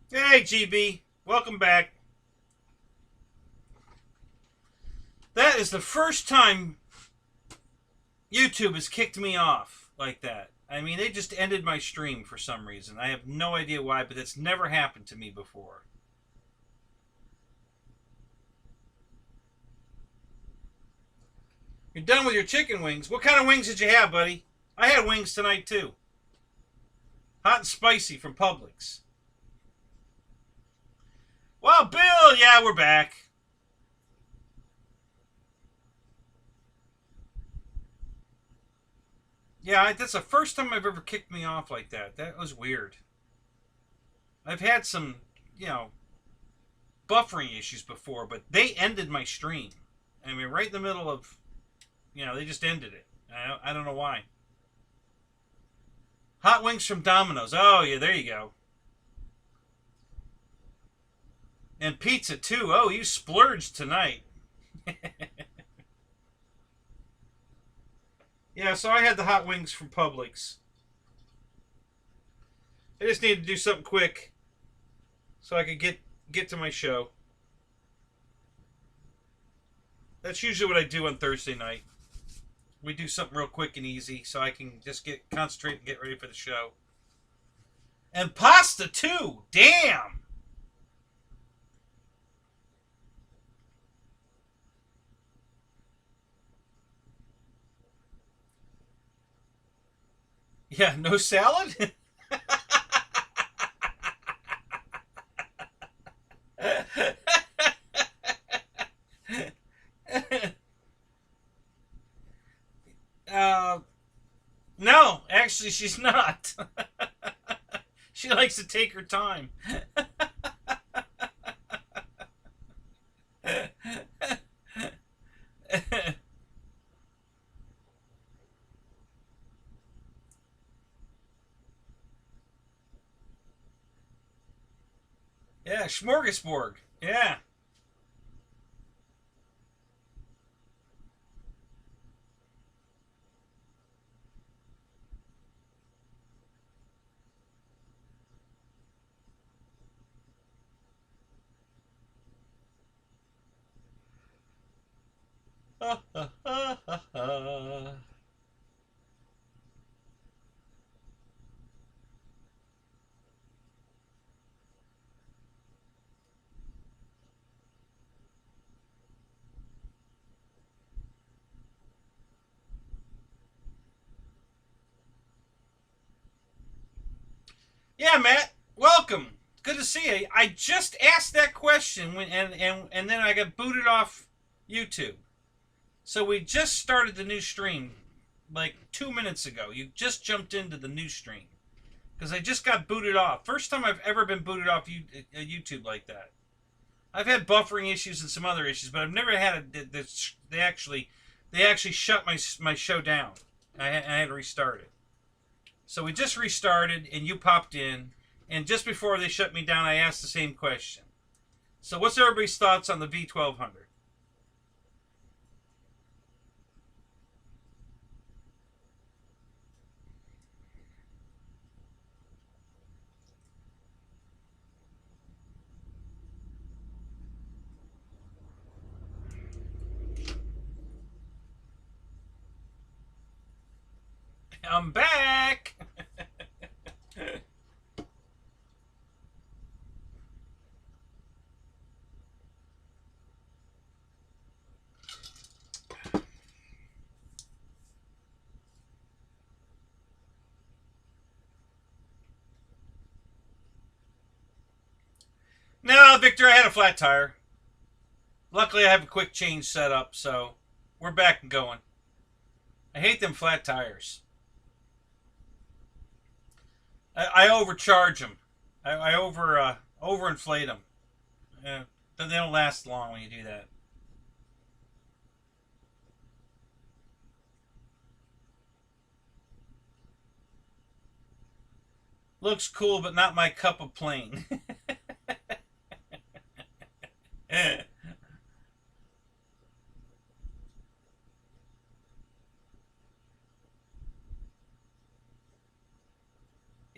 Hey, GB. Welcome back. That is the first time YouTube has kicked me off like that. I mean, they just ended my stream for some reason. I have no idea why, but it's never happened to me before. You're done with your chicken wings. What kind of wings did you have, buddy? I had wings tonight, too. Hot and spicy from Publix. Well, Bill, yeah, we're back. Yeah, that's the first time I've ever kicked me off like that. That was weird. I've had some, you know, buffering issues before, but they ended my stream. I mean, right in the middle of, they just ended it. I don't know why. Hot wings from Domino's. Oh, yeah, there you go. And pizza, too. Oh, you splurged tonight. Yeah, so I had the hot wings from Publix. I just needed to do something quick so I could get to my show. That's usually what I do on Thursday night. We do something real quick and easy so I can just concentrate and get ready for the show. And pasta too. Damn. Yeah, no salad? uh, no, actually, she's not. She likes to take her time. Yeah, smorgasbord. Yeah. Yeah, Matt. Welcome. Good to see you. I just asked that question and then I got booted off YouTube. So we just started the new stream like 2 minutes ago. You just jumped into the new stream because I just got booted off. First time I've ever been booted off YouTube like that. I've had buffering issues and some other issues, but I've never had they actually shut my show down. I had to restart it. So we just restarted, and you popped in, and just before they shut me down, I asked the same question. So what's everybody's thoughts on the V1200? I'm back. No, Victor, I had a flat tire. Luckily, I have a quick change set up, so we're back and going. I hate them flat tires. I overcharge them. I overinflate them. Yeah, they don't last long when you do that. Looks cool, but not my cup of plain.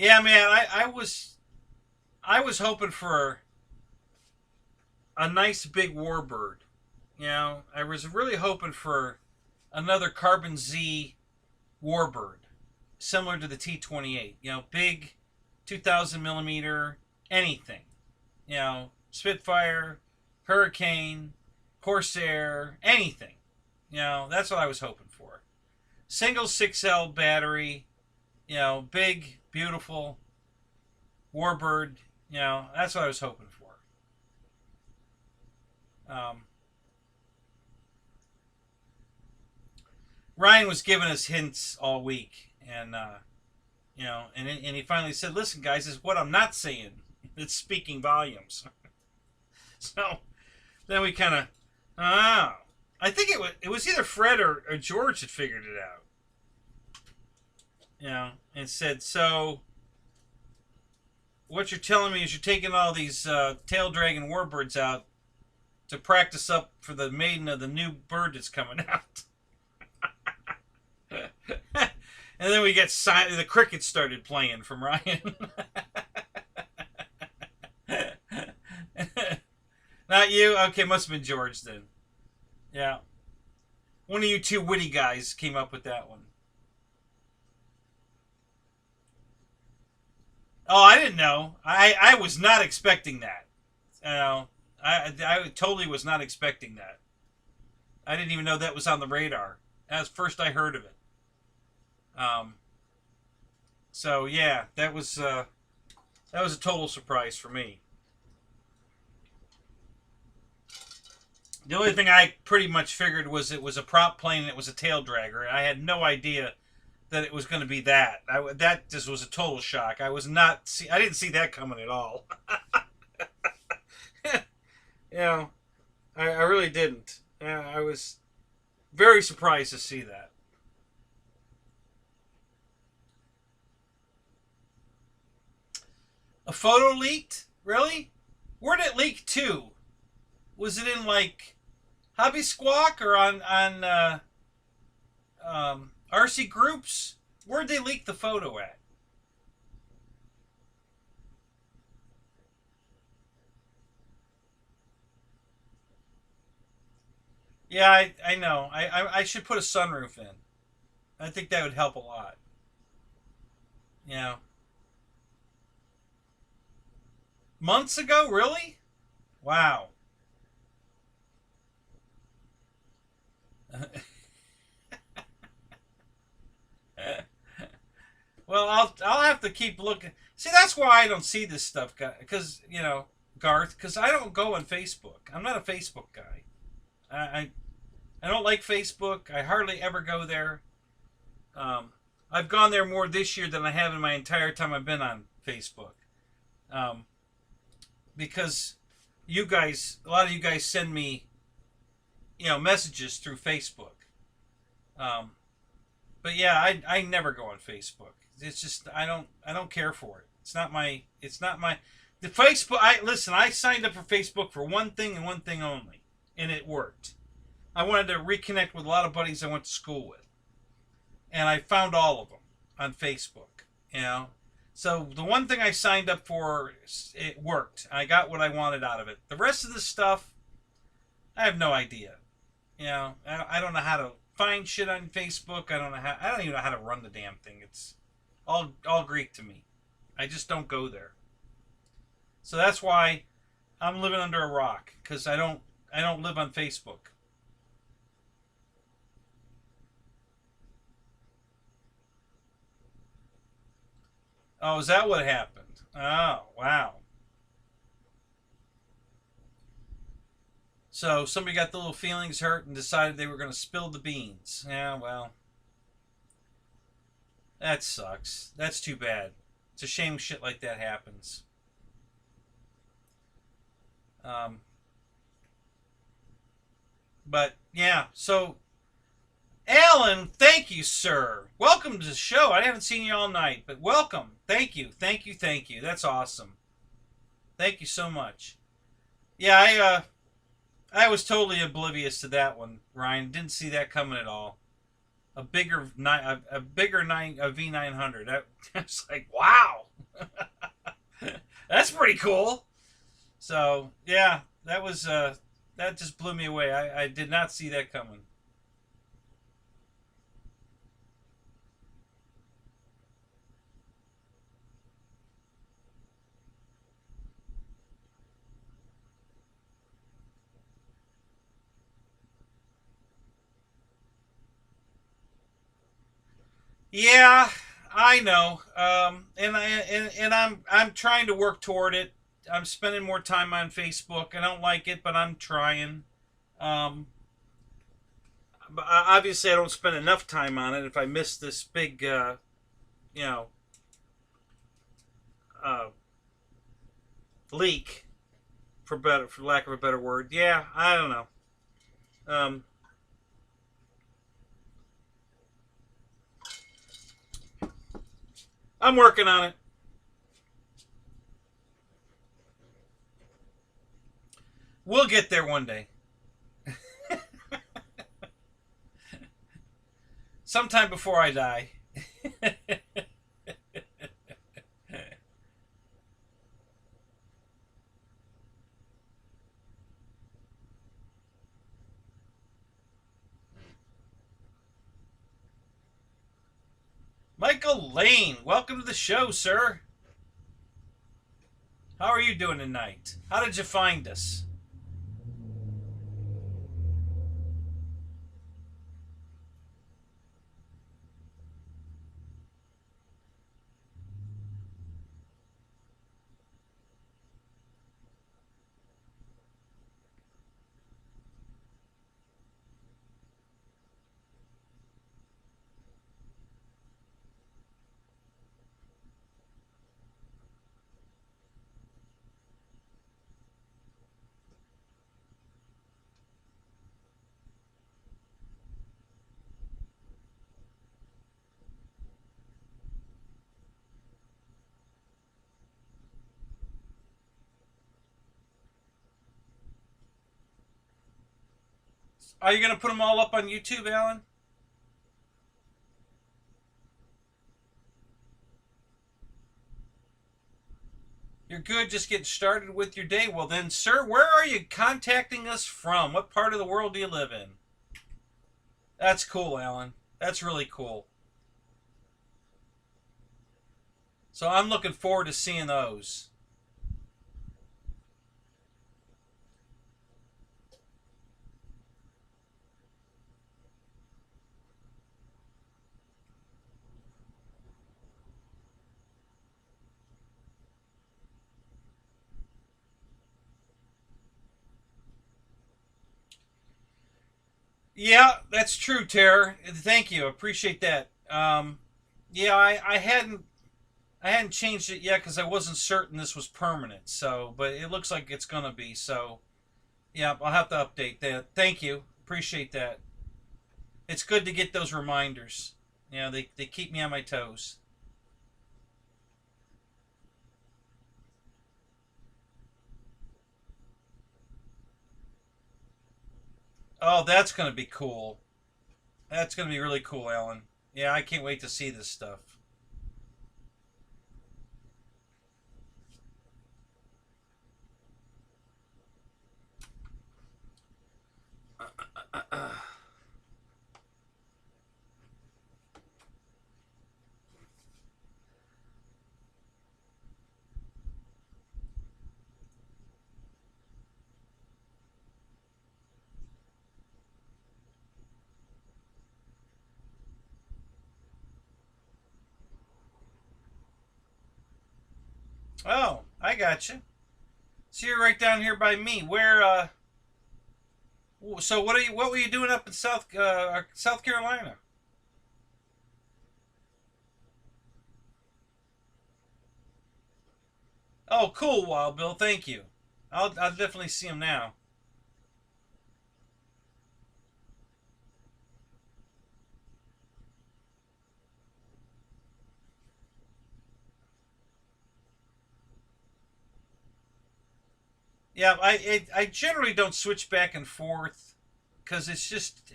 Yeah, man, I was I was hoping for a nice big warbird. You know, I was really hoping for another Carbon Z warbird, similar to the T-28. You know, big 2,000 millimeter, anything. You know, Spitfire, Hurricane, Corsair, anything. You know, that's what I was hoping for. Single 6L battery, you know, big, beautiful warbird. You know, that's what I was hoping for. Ryan was giving us hints all week, and you know, and he finally said, "Listen, guys, this is what I'm not saying. It's speaking volumes." So then we kind of, I think it was either Fred or George that figured it out. You know, and said, "So what you're telling me is you're taking all these tail dragging warbirds out to practice up for the maiden of the new bird that's coming out." And then we get the crickets started playing from Ryan. Not you? Okay, must have been George then. Yeah. One of you two witty guys came up with that one. Oh, I didn't know. I was not expecting that. You know, I totally was not expecting that. I didn't even know that was on the radar. That was first I heard of it. So yeah, that was a total surprise for me. The only thing I pretty much figured was it was a prop plane and it was a tail dragger. I had no idea that it was going to be that. That just was a total shock. I didn't see that coming at all. You know, I really didn't. I was very surprised to see that. A photo leaked? Really? Where'd it leak to? Was it in like Hobby Squawk or on RC Groups? Where'd they leak the photo at? Yeah, I know. I should put a sunroof in. I think that would help a lot. Yeah. Months ago? Really? Wow. Well, I'll have to keep looking. See, that's why I don't see this stuff, because you know, Garth, because I don't go on Facebook. I'm not a Facebook guy. I I don't like Facebook. I hardly ever go there. I've gone there more this year than I have in my entire time I've been on Facebook. Because you guys, a lot of you guys send me, messages through Facebook. But yeah, I never go on Facebook. It's just I don't care for it. It's not my the Facebook. I signed up for Facebook for one thing and one thing only, and it worked. I wanted to reconnect with a lot of buddies I went to school with, and I found all of them on Facebook. So the one thing I signed up for, it worked. I got what I wanted out of it. The rest of the stuff, I have no idea. I don't know how to find shit on Facebook. I don't even know how to run the damn thing. It's all Greek to me. I just don't go there. So that's why I'm living under a rock, because I don't live on Facebook. Oh, is that what happened? Oh, wow. So somebody got the little feelings hurt and decided they were going to spill the beans. Yeah, well, that sucks. That's too bad. It's a shame shit like that happens. But yeah, so Alan, thank you, sir. Welcome to the show. I haven't seen you all night, but welcome. Thank you. That's awesome. Thank you so much. Yeah, I was totally oblivious to that one, Ryan. Didn't see that coming at all. A bigger V900. That's like, wow. That's pretty cool. So yeah, that was that just blew me away. I did not see that coming. Yeah, I know. I'm trying to work toward it. I'm spending more time on Facebook. I don't like it, but I'm trying. Um, but obviously, I don't spend enough time on it. If I miss this big, you know, uh, leak, for lack of a better word, yeah, I don't know. Um, I'm working on it. We'll get there one day. Sometime before I die. Michael Lane, welcome to the show, sir. How are you doing tonight? How did you find us? Are you going to put them all up on YouTube, Alan? You're good, just getting started with your day. Well, then, sir, where are you contacting us from? What part of the world do you live in? That's cool, Alan. That's really cool. So I'm looking forward to seeing those. Yeah, that's true, Tara. Thank you. Appreciate that. Yeah, I hadn't changed it yet because I wasn't certain this was permanent. So, but it looks like it's gonna be. So, yeah, I'll have to update that. Thank you. Appreciate that. It's good to get those reminders. You know, they keep me on my toes. Oh, that's gonna be cool. That's gonna be really cool, Alan. Yeah, I can't wait to see this stuff. Oh, I got you. So you're right down here by me. Where? So what are you? What were you doing up in South Carolina? Oh, cool, Wild Bill. Thank you. I'll definitely see him now. Yeah, I generally don't switch back and forth because it's just,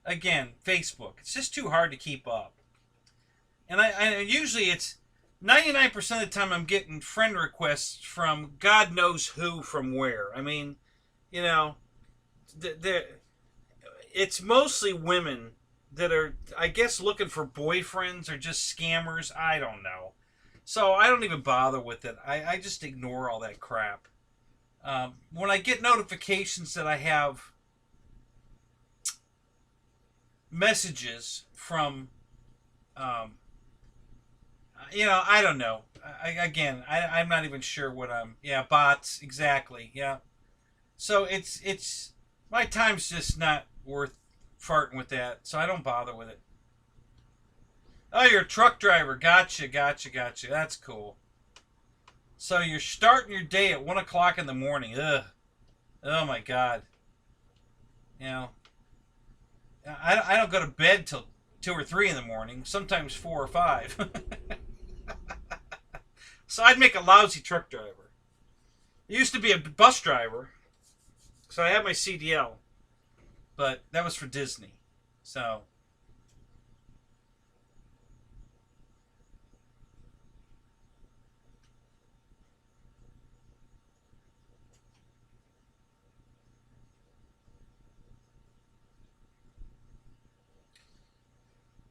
again, Facebook. It's just too hard to keep up. And I usually it's 99% of the time I'm getting friend requests from God knows who from where. I mean, you know, it's mostly women that are, I guess, looking for boyfriends or just scammers. I don't know. So I don't even bother with it. I just ignore all that crap. When I get notifications that I have messages from, um, I don't know. I'm not even sure what I'm. Yeah, bots, exactly. Yeah. So it's my time's just not worth farting with that. So I don't bother with it. Oh, you're a truck driver. Gotcha, gotcha, gotcha. That's cool. So you're starting your day at 1 o'clock in the morning. Ugh. Oh my God. You know, I don't go to bed till 2 or 3 in the morning. Sometimes 4 or 5. So I'd make a lousy truck driver. I used to be a bus driver, so I had my CDL, but that was for Disney. So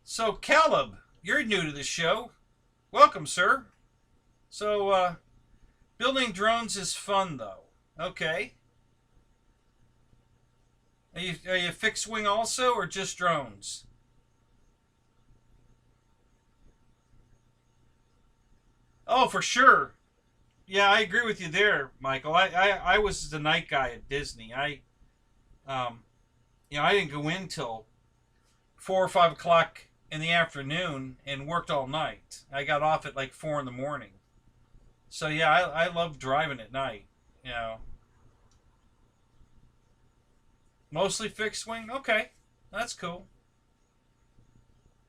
so Caleb, you're new to the show. Welcome, sir. So building drones is fun though. Okay. Are you fixed wing also or just drones? Oh, for sure. Yeah, I agree with you there, Michael. I was the night guy at Disney. Um, I didn't go in till 4 or 5 o'clock in the afternoon and worked all night. I got off at like 4 in the morning. So yeah, I love driving at night. You know, mostly fixed wing. Okay, that's cool.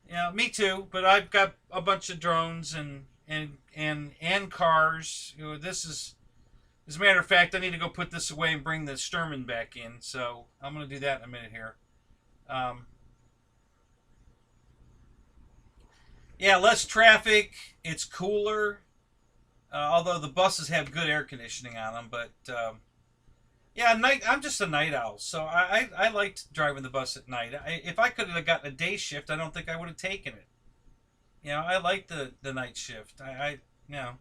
Yeah, me too. But I've got a bunch of drones and cars. This is, as a matter of fact, I need to go put this away and bring the Sturman back in. So I'm gonna do that in a minute here. Um, yeah, less traffic. It's cooler. Although the buses have good air conditioning on them, but yeah, night. I'm just a night owl, so I liked driving the bus at night. If I could have gotten a day shift, I don't think I would have taken it. I like the night shift. You know,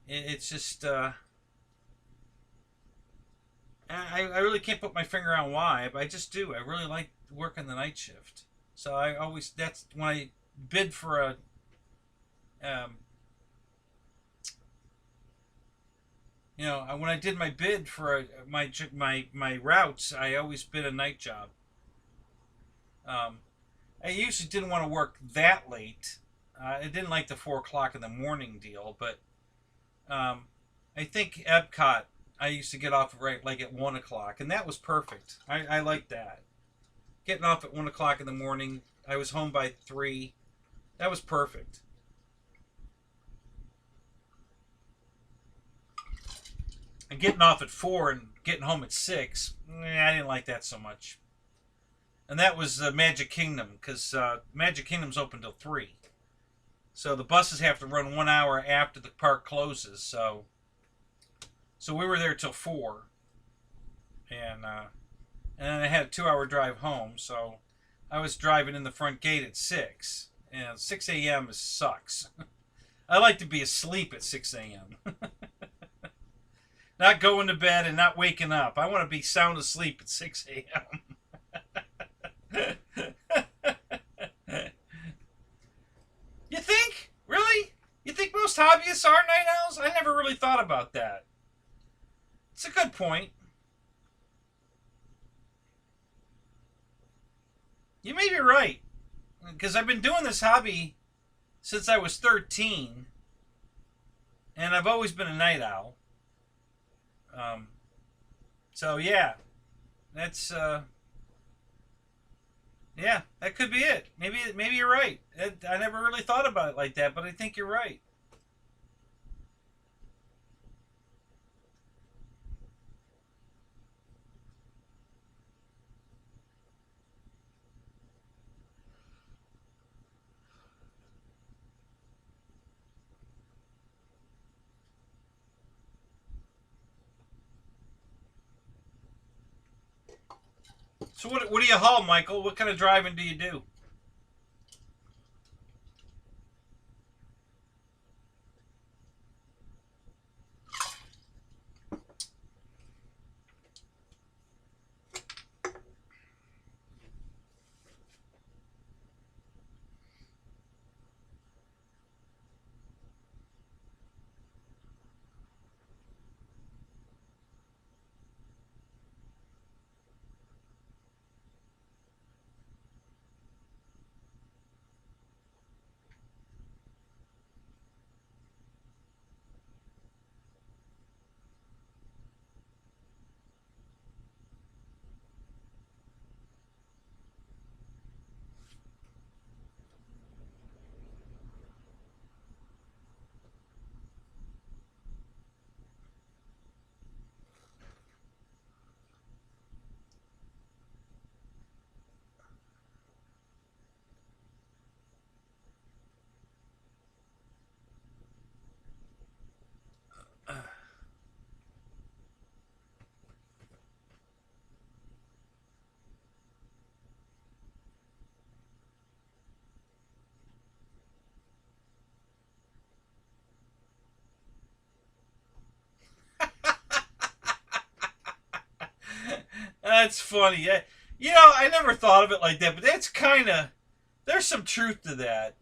it's just I really can't put my finger on why, but I just do. I really like working the night shift. So I always that's when I bid for a um, when I did my bid for my routes, I always bid a night job. Um, I usually didn't want to work that late. I didn't like the 4 o'clock in the morning deal, but um, I think Epcot I used to get off right like at 1 o'clock, and that was perfect. I liked that. Getting off at 1 o'clock in the morning, I was home by 3. That was perfect. And getting off at 4 and getting home at 6, I didn't like that so much. And that was Magic Kingdom, because Magic Kingdom's open till 3. So the buses have to run 1 hour after the park closes. So we were there till 4, and then I had a 2-hour drive home. So I was driving in the front gate at 6, and 6 a.m. sucks. I like to be asleep at 6 a.m. Not going to bed and not waking up. I want to be sound asleep at 6 a.m. You think? Really? You think most hobbyists are night owls? I never really thought about that. It's a good point. You may be right. Because I've been doing this hobby since I was 13. And I've always been a night owl. Um, so yeah. That's yeah, that could be it. Maybe you're right. I never really thought about it like that, but I think you're right. So what do you haul, Michael? What kind of driving do you do? That's funny. Yeah. You know, I never thought of it like that, but that's kind of, there's some truth to that,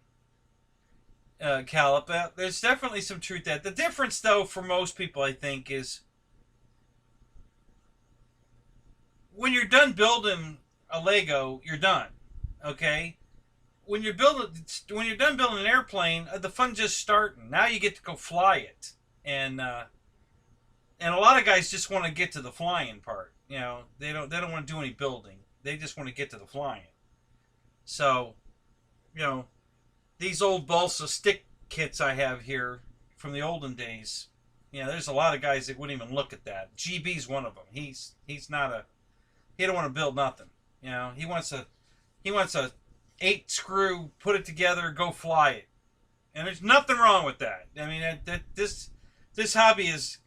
Calip. There's definitely some truth to that. The difference, though, for most people, I think, is when you're done building a Lego, you're done. Okay? When you're done building an airplane, the fun's just starting. Now you get to go fly it. And a lot of guys just want to get to the flying part. You know, they don't want to do any building. They just want to get to the flying. So, you know, these old balsa stick kits I have here from the olden days. You know, there's a lot of guys that wouldn't even look at that. GB's one of them. He's not a, he don't want to build nothing. You know, he wants a 8 screw, put it together, go fly it. And there's nothing wrong with that. I mean, this hobby is,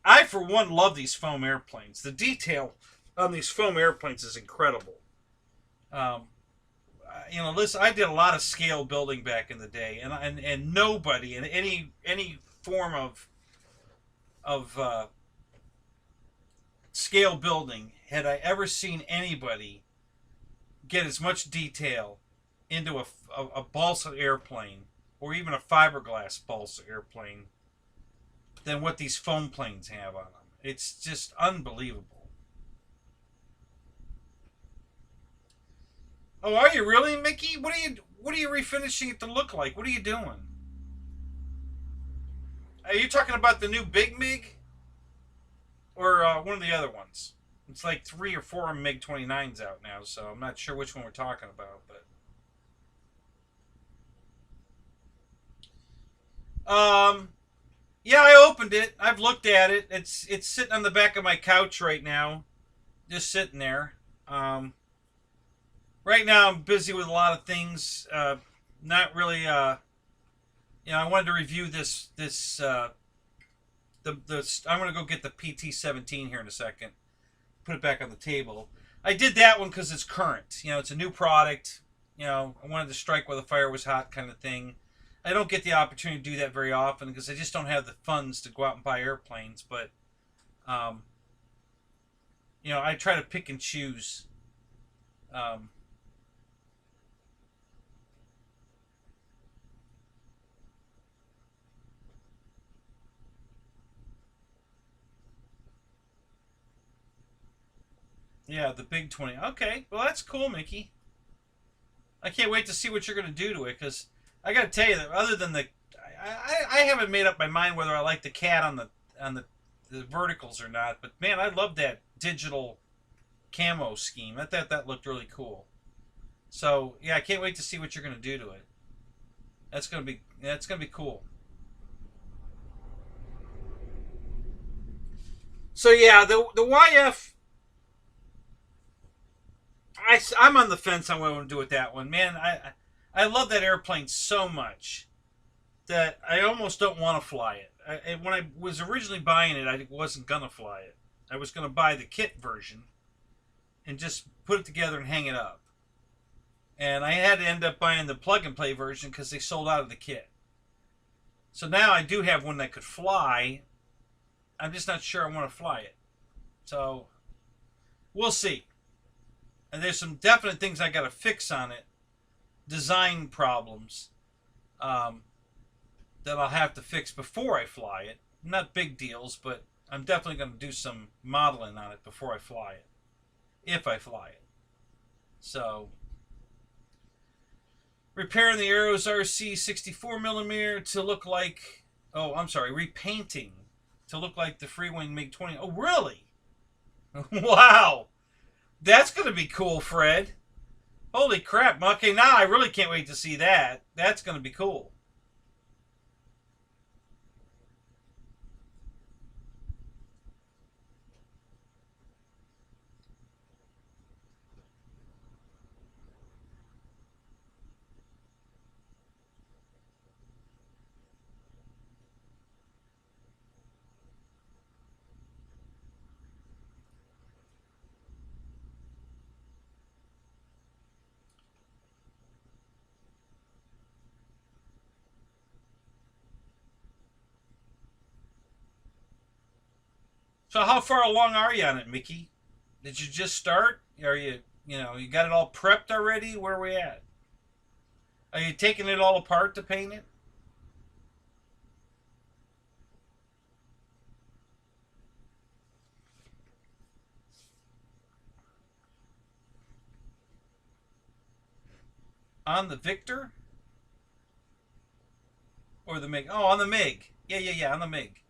I for one love these foam airplanes. The detail on these foam airplanes is incredible. You know, listen, I did a lot of scale building back in the day, and nobody in any form of scale building had I ever seen anybody get as much detail into a balsa airplane or even a fiberglass balsa airplane than what these foam planes have on them. It's just unbelievable. Oh, are you really, Mickey? What are you refinishing it to look like? What are you doing? Are you talking about the new Big MiG or one of the other ones? It's like 3 or 4 MiG 29s out now, so I'm not sure which one we're talking about, but yeah, I opened it. I've looked at it. It's sitting on the back of my couch right now, just sitting there. Right now I'm busy with a lot of things. Not really. You know, I wanted to review this. I'm gonna go get the PT-17 here in a second. Put it back on the table. I did that one because it's current. You know, it's a new product. You know, I wanted to strike while the fire was hot, kind of thing. I don't get the opportunity to do that very often because I just don't have the funds to go out and buy airplanes. But, um, you know, I try to pick and choose. Um, yeah, the big 20. Okay, well that's cool, Mickey. I can't wait to see what you're going to do to it because I got to tell you that other than I haven't made up my mind whether I like the cat on the verticals or not. But man, I love that digital camo scheme. I thought that looked really cool. So yeah, I can't wait to see what you're going to do to it. That's gonna be cool. So yeah, the YF. I'm on the fence on what I want to do with that one. Man, I love that airplane so much that I almost don't want to fly it. When I was originally buying it, I wasn't going to fly it. I was going to buy the kit version and just put it together and hang it up. And I had to end up buying the plug-and-play version because they sold out of the kit. So now I do have one that could fly. I'm just not sure I want to fly it. So we'll see. And there's some definite things I got to fix on it. Design problems that I'll have to fix before I fly it. Not big deals, but I'm definitely going to do some modeling on it before I fly it. If I fly it. So, repairing the ROES RC 64mm to look like... Oh, I'm sorry. Repainting to look like the Freewing MiG-20. Oh, really? Wow. That's going to be cool, Fred. Holy crap. Okay, now I really can't wait to see that. That's going to be cool. So how far along are you on it, Mickey? Did you just start? Are you, you got it all prepped already? Where are we at? Are you taking it all apart to paint it? On the Victor? Or the MiG? Oh, on the MiG. Yeah, on the MiG.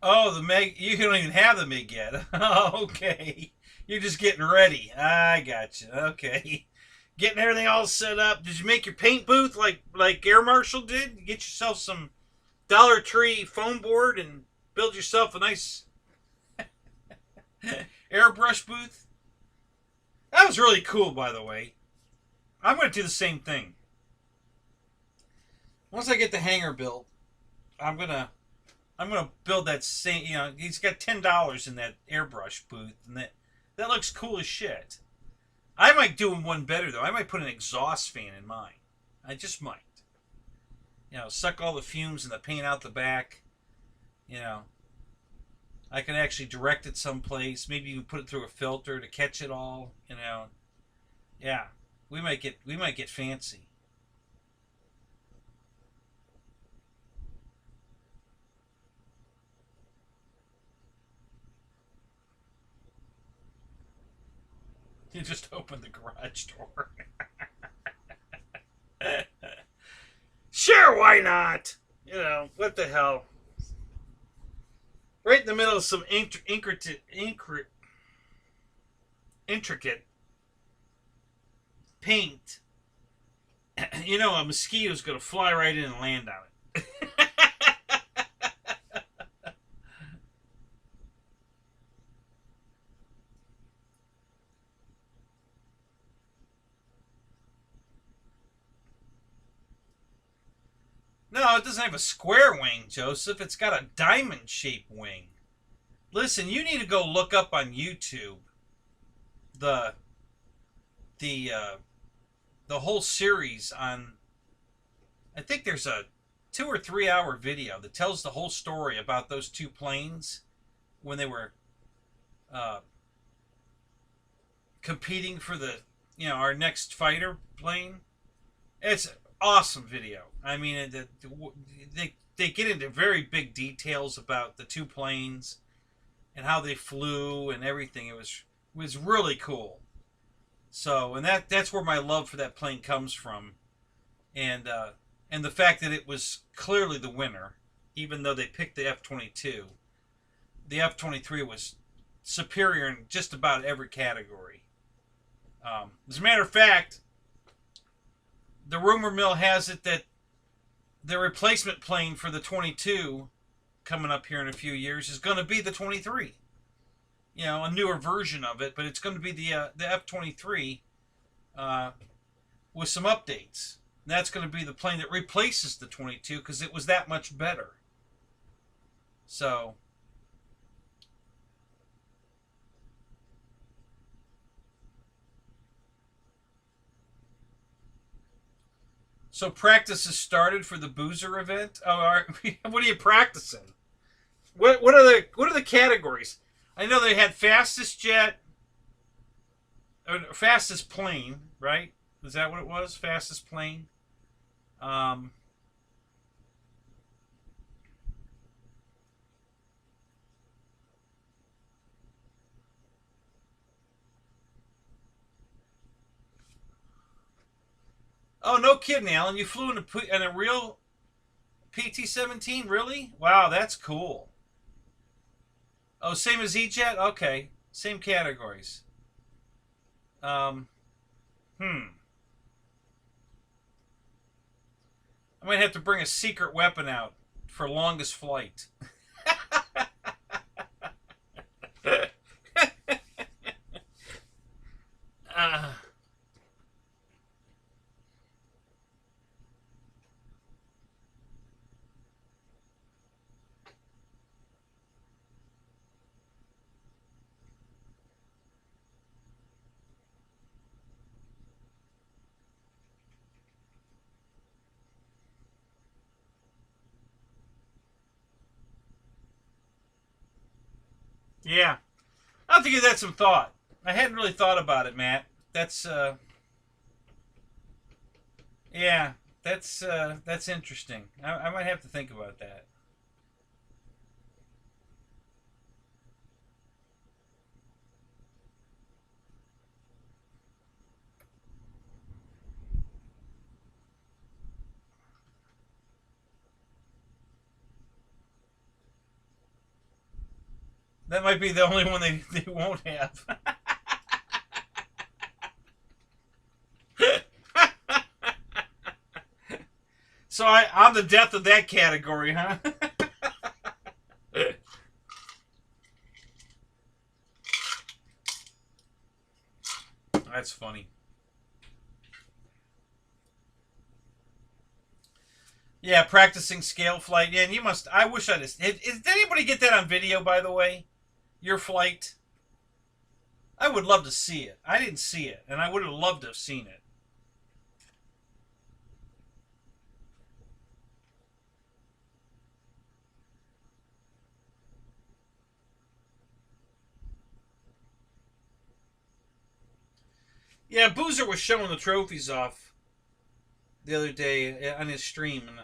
Oh, the MiG. You don't even have the MiG yet. Oh, okay. You're just getting ready. I got you. Okay. Getting everything all set up. Did you make your paint booth like Air Marshal did? You get yourself some Dollar Tree foam board and build yourself a nice airbrush booth? That was really cool, by the way. I'm going to do the same thing. Once I get the hangar built, I'm gonna build that same. He's got $10 in that airbrush booth, and that looks cool as shit. I might do one better though. I might put an exhaust fan in mine. I just might. Suck all the fumes and the paint out the back. I can actually direct it someplace. Maybe you can put it through a filter to catch it all. Yeah, we might get fancy. You just open the garage door. Sure, why not? What the hell? Right in the middle of some intricate paint. A mosquito's going to fly right in and land on it. No, it doesn't have a square wing, Joseph. It's got a diamond-shaped wing. Listen, you need to go look up on YouTube the whole series on. I think there's a 2 or 3 hour video that tells the whole story about those two planes when they were competing for our next fighter plane. It's an awesome video. I mean, they get into very big details about the two planes and how they flew and everything. It was really cool. So, and that's where my love for that plane comes from, and the fact that it was clearly the winner, even though they picked the F-22. the F-23 was superior in just about every category. As a matter of fact, the rumor mill has it that the replacement plane for the 22 coming up here in a few years is going to be the 23. You know, a newer version of it, but it's going to be the F-23 with some updates. And that's going to be the plane that replaces the 22 because it was that much better. So practice has started for the Boozer event. Oh, all right. What are you practicing? What are the categories? I know they had fastest jet, or fastest plane, right? Is that what it was? Fastest plane. Oh, no kidding, Alan. You flew in a real PT-17? Really? Wow, that's cool. Oh, same as E-Jet? Okay. Same categories. I might have to bring a secret weapon out for longest flight. Yeah. I'll have to give that some thought. I hadn't really thought about it, Matt. That's yeah, that's interesting. I might have to think about that. That might be the only one they won't have. So I'm the death of that category, huh? That's funny. Yeah, practicing scale flight. Yeah, and you must. I wish I just. Did anybody get that on video, by the way? Your flight? I would love to see it. I didn't see it, and I would have loved to have seen it. Yeah, Boozer was showing the trophies off the other day on his stream, and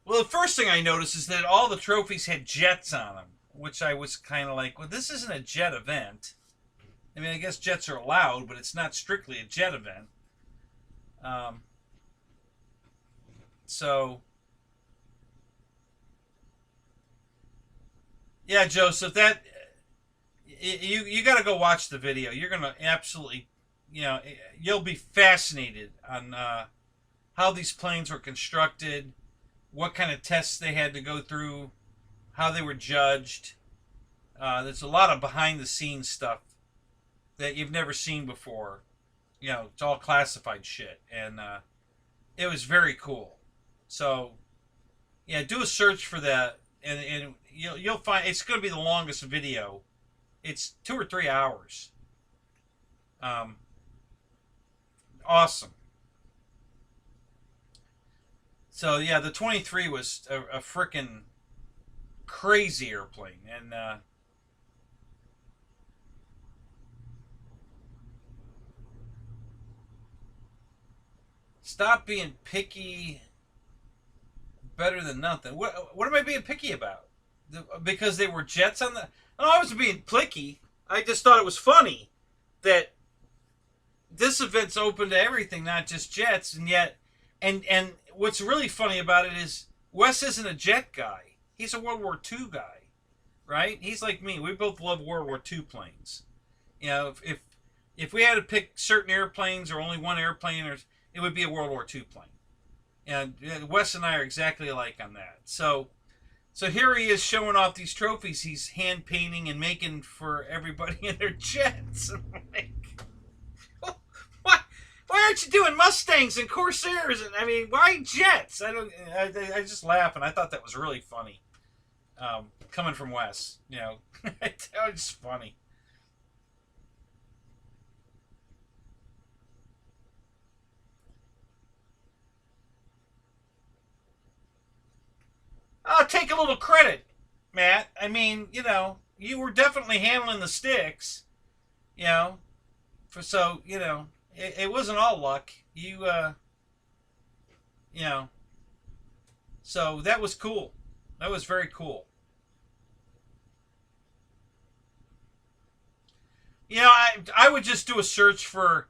well, the first thing I noticed is that all the trophies had jets on them, which I was kind of like, well, this isn't a jet event. I mean, I guess jets are allowed, but it's not strictly a jet event. So, yeah, Joseph, that you got to go watch the video. You're gonna absolutely, you'll be fascinated on how these planes were constructed, what kind of tests they had to go through, how they were judged. There's a lot of behind-the-scenes stuff that you've never seen before. It's all classified shit, and it was very cool. So, yeah, do a search for that, and you'll find it's going to be the longest video. It's 2 or 3 hours. Awesome. So yeah, the 23 was a freaking crazy airplane, and stop being picky. Better than nothing. What am I being picky about? Because they were jets on the. I wasn't being picky. I just thought it was funny that this event's open to everything, not just jets, and yet, and what's really funny about it is Wes isn't a jet guy. He's a World War II guy, right? He's like me. We both love World War II planes. You know, if we had to pick certain airplanes or only one airplane, or it would be a World War II plane. And Wes and I are exactly alike on that. So here he is showing off these trophies he's hand painting and making for everybody in their jets. I'm like, why aren't you doing Mustangs and Corsairs? And I mean, why jets? I just laugh, and I thought that was really funny. Coming from Wes, you know, that was funny. I'll take a little credit, Matt. I mean, you know, you were definitely handling the sticks, you know, so, you know, it wasn't all luck. You know, so that was cool. That was very cool. You know, I would just do a search for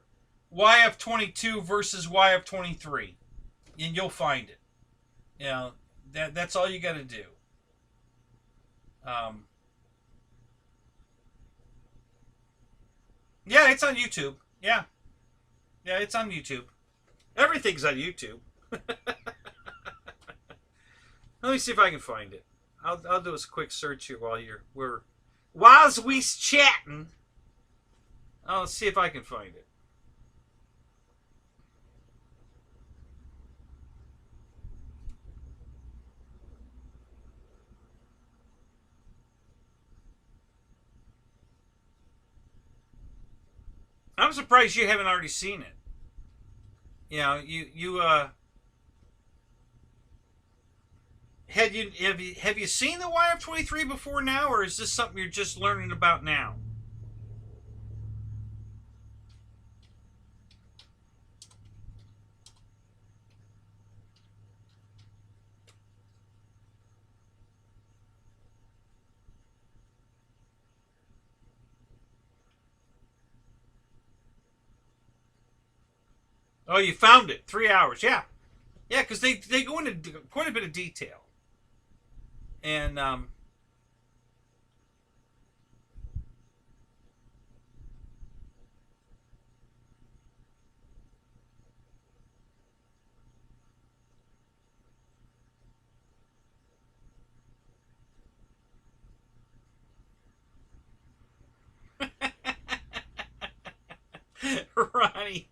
YF22 versus YF23, and you'll find it. You know, that's all you got to do. Um, yeah, it's on YouTube. Yeah, it's on YouTube. Everything's on YouTube. Let me see if I can find it. I'll do a quick search here while we chatting. I'll see if I can find it. I'm surprised you haven't already seen it. You know, have you seen the YF23 before now, or is this something you're just learning about now? Oh, you found it. 3 hours. Yeah. Yeah, because they go into quite a bit of detail. And, Ronnie,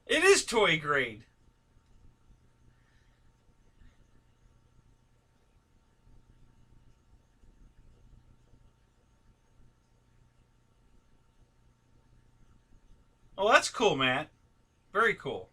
it is toy grade. Oh, that's cool, Matt. Very cool.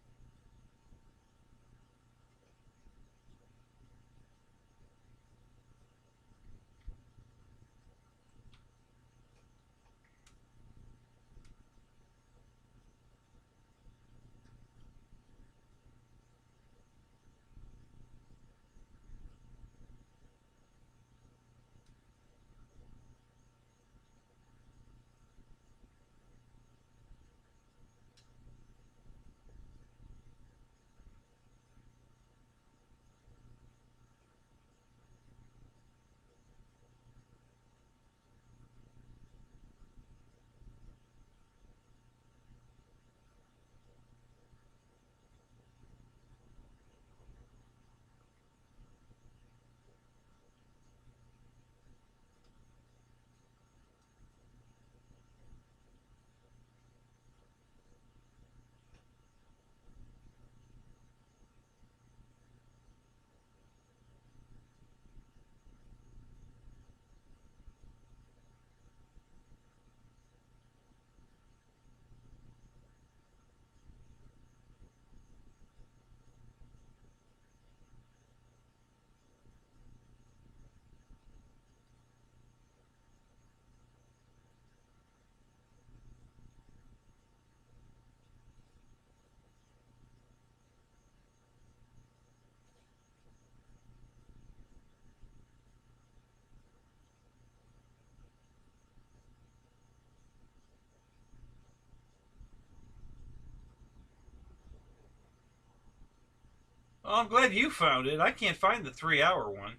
Well, I'm glad you found it. I can't find the 3-hour one.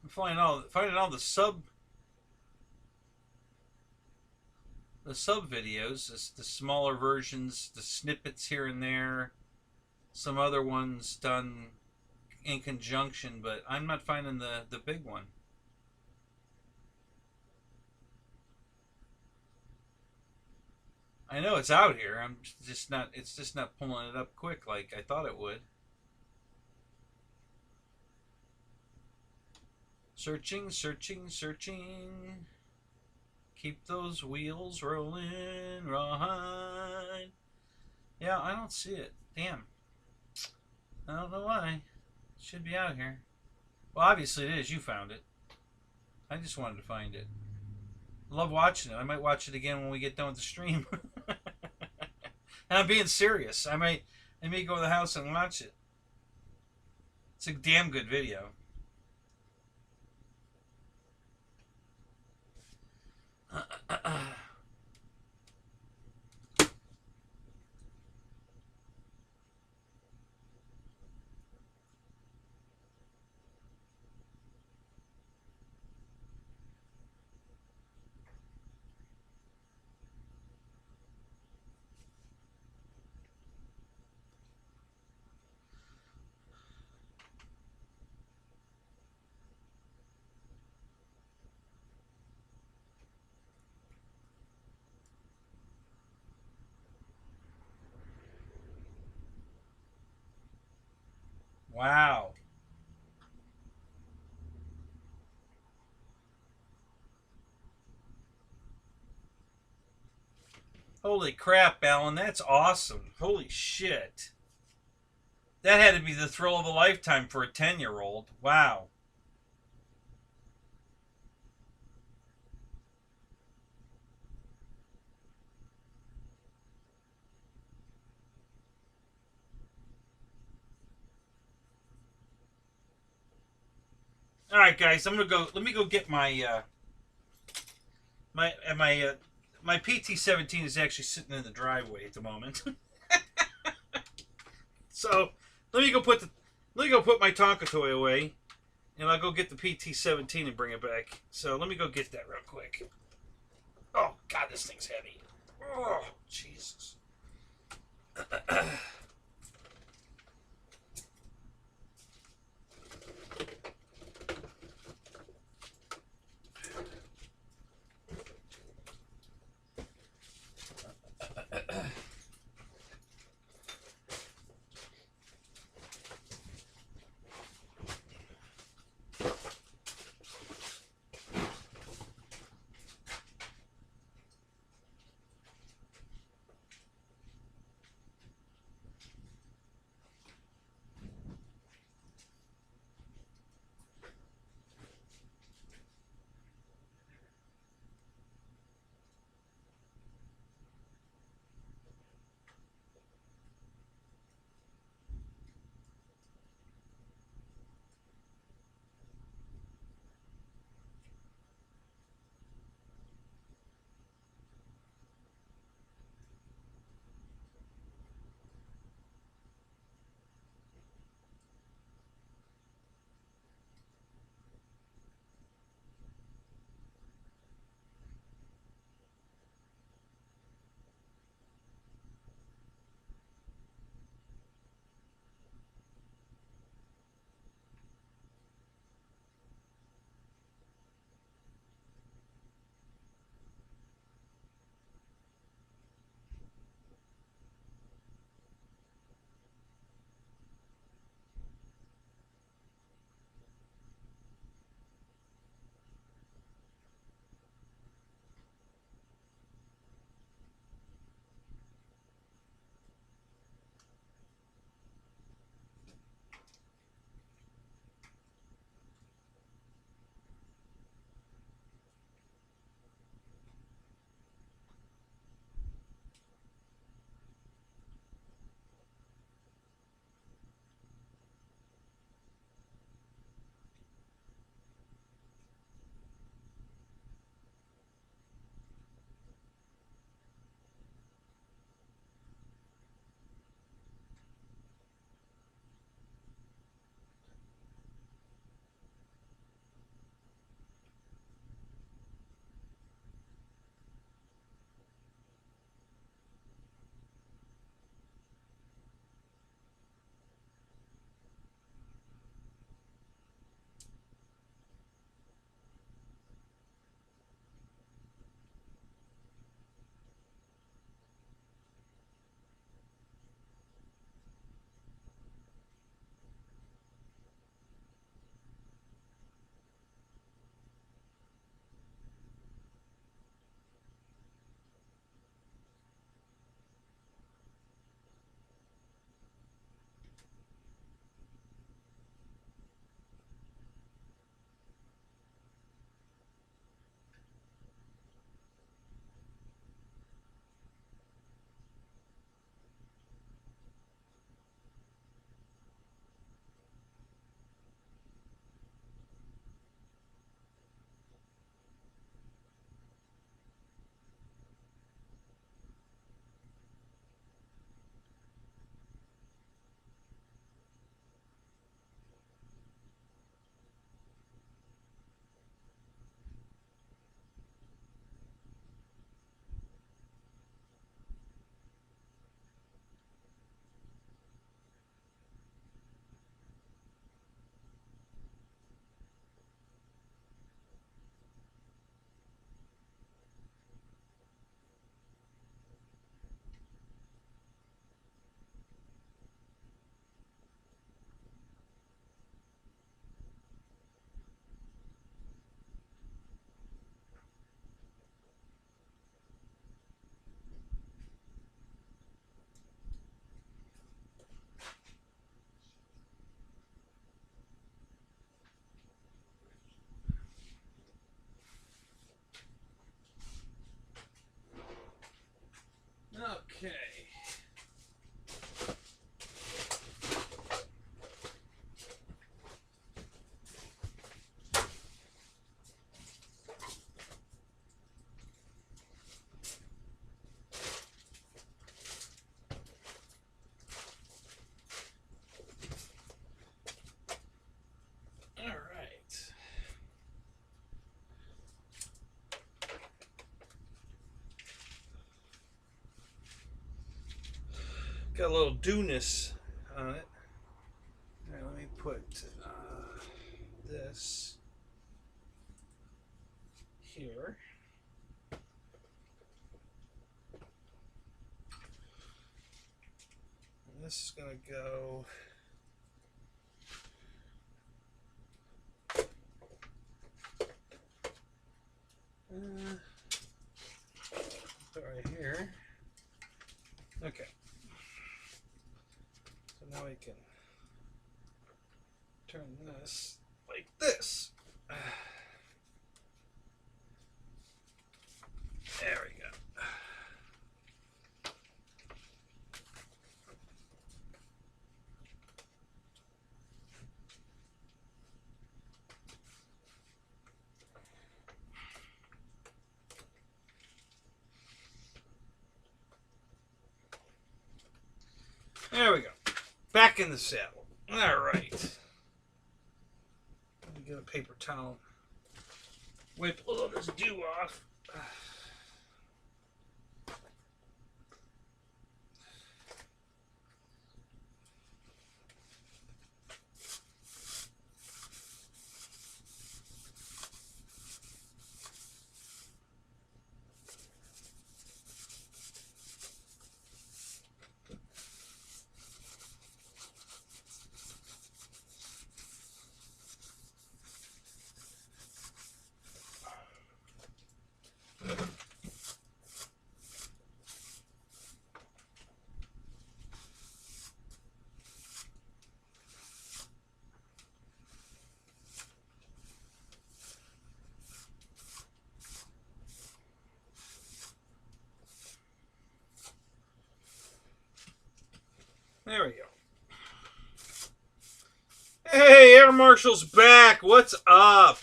I'm finding all the sub videos, the smaller versions, the snippets here and there, some other ones done in conjunction, but I'm not finding the big one. I know it's out here. It's just not pulling it up quick like I thought it would. Searching, searching, searching. Keep those wheels rolling, rawhide. Yeah, I don't see it. Damn. I don't know why. It should be out here. Well, obviously it is. You found it. I just wanted to find it. Love watching it. I might watch it again when we get done with the stream. And I'm being serious. I may go to the house and watch it. It's a damn good video. Wow. Holy crap, Alan. That's awesome. Holy shit. That had to be the thrill of a lifetime for a 10-year-old. Wow. All right, guys. I'm gonna go. Let me go get my my PT-17 is actually sitting in the driveway at the moment. So let me go put my Tonka toy away, and I'll go get the PT-17 and bring it back. So let me go get that real quick. Oh God, this thing's heavy. Oh Jesus. Got a little dewness on it. All right, let me put this here. And this is going to go right here. Okay. So now we can turn this like this. There we go. There we go. Back in the saddle. All right. Let me get a paper towel. Wipe a little of this dew off. There we go. Hey, Air Marshal's back. What's up?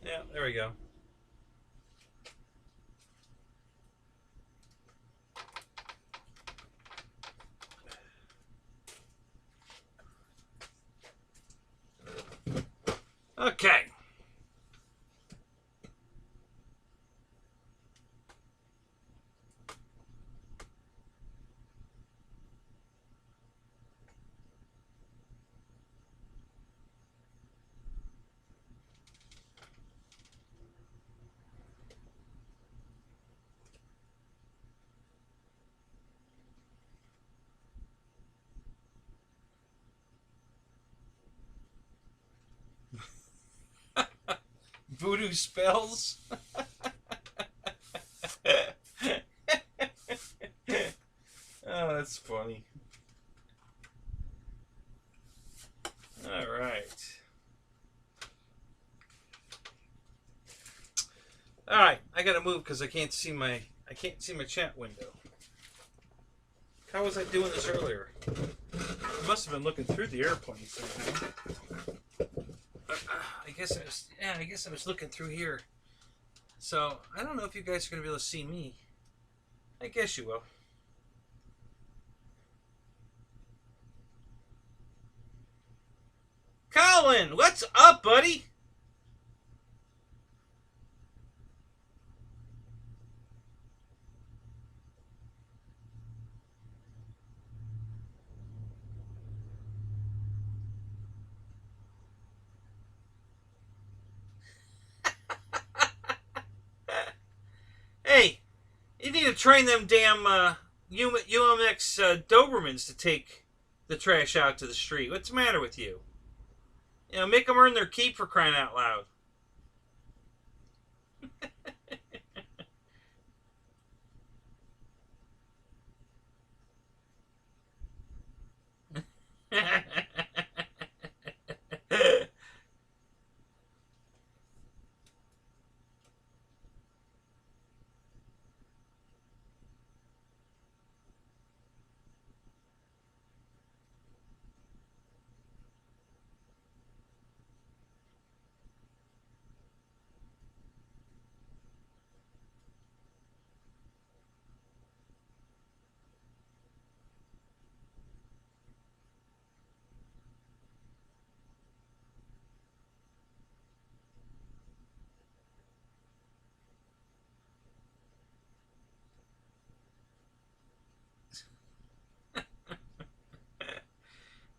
Yeah, there we go. Okay. Voodoo spells. Oh, that's funny. All right. All right, I gotta move because I can't see my chat window. How was I doing this earlier? I must have been looking through the airplane somehow. I guess I was. Yeah, I guess I was looking through here. So I don't know if you guys are gonna be able to see me. I guess you will. Colin, what's up, buddy? Hey, you need to train them damn UMX Dobermans to take the trash out to the street. What's the matter with you? You know, make them earn their keep, for crying out loud.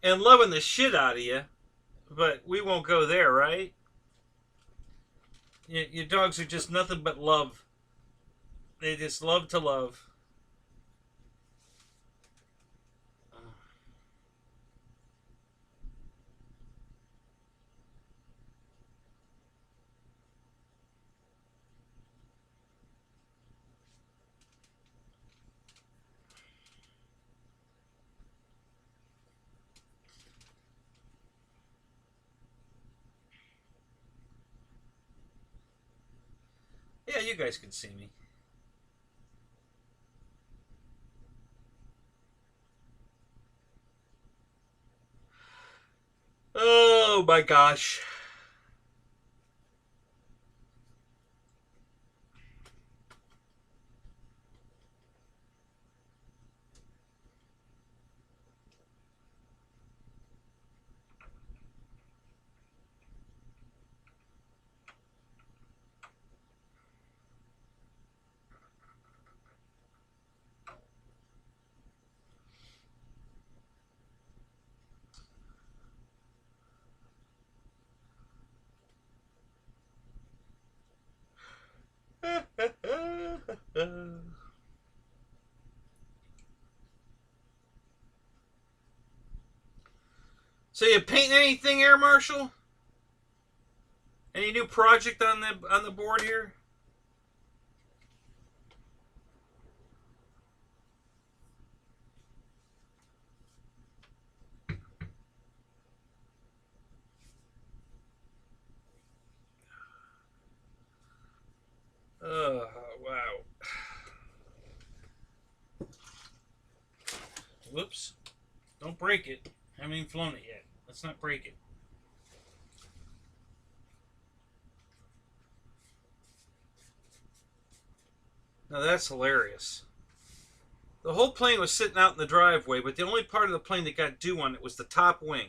and loving the shit out of you, but we won't go there, right? Your dogs are just nothing but love. They just love to love. Yeah, you guys can see me. Oh my gosh. So you painting anything, Air Marshal? Any new project on the board here? Oh, wow. Whoops. Don't break it. I haven't even flown it yet. Let's not break it. Now that's hilarious. The whole plane was sitting out in the driveway, but the only part of the plane that got dew on it was the top wing.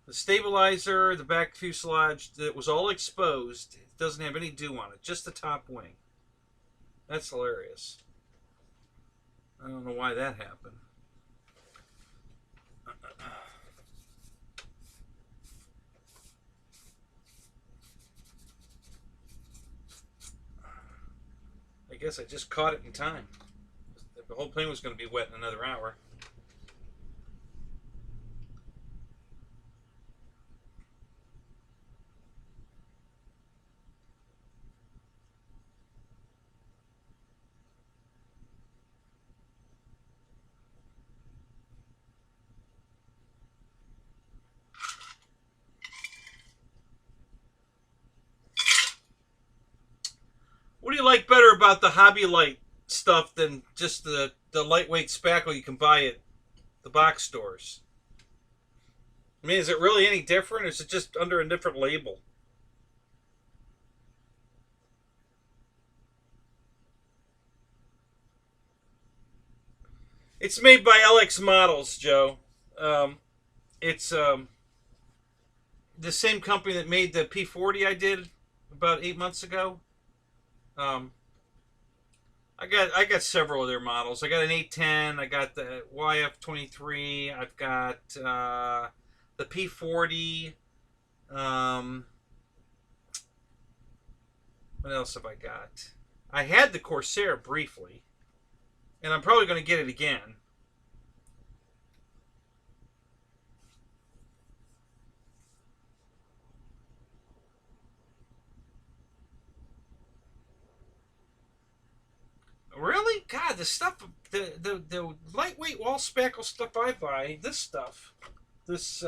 The stabilizer, the back fuselage, that was all exposed. It doesn't have any dew on it, just the top wing. That's hilarious. I don't know why that happened. I guess I just caught it in time. The whole plane was going to be wet in another hour. What do you like better about the Hobby Light stuff than just the lightweight spackle you can buy at the box stores? I mean, is it really any different, or is it just under a different label? It's made by LX Models, Joe. It's the same company that made the P40 I did about 8 months ago. Um, I got several of their models. I got an 810. I got the YF23. I've got the P40. Um, what else have I got? I had the Corsair briefly, and I'm probably going to get it again. Really? God, the stuff, the lightweight wall spackle stuff I buy, this stuff, this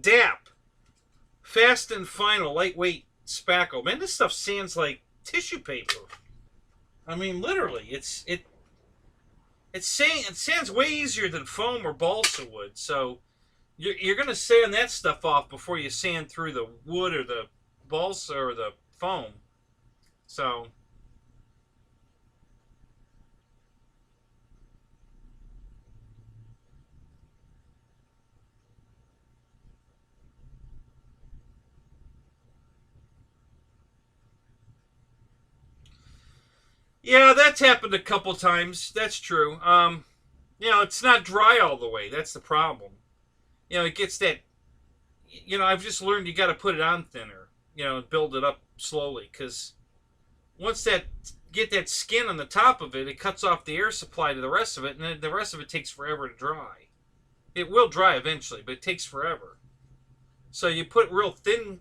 DAP, Fast and Final lightweight spackle. Man, this stuff sands like tissue paper. I mean, literally, it sands way easier than foam or balsa would. So you're gonna sand that stuff off before you sand through the wood or the balsa or the foam. So. Yeah, that's happened a couple times. That's true. You know, it's not dry all the way. That's the problem. You know, it gets that. You know, I've just learned you got to put it on thinner. You know, build it up slowly, because once that get that skin on the top of it, it cuts off the air supply to the rest of it, and then the rest of it takes forever to dry. It will dry eventually, but it takes forever. So you put real thin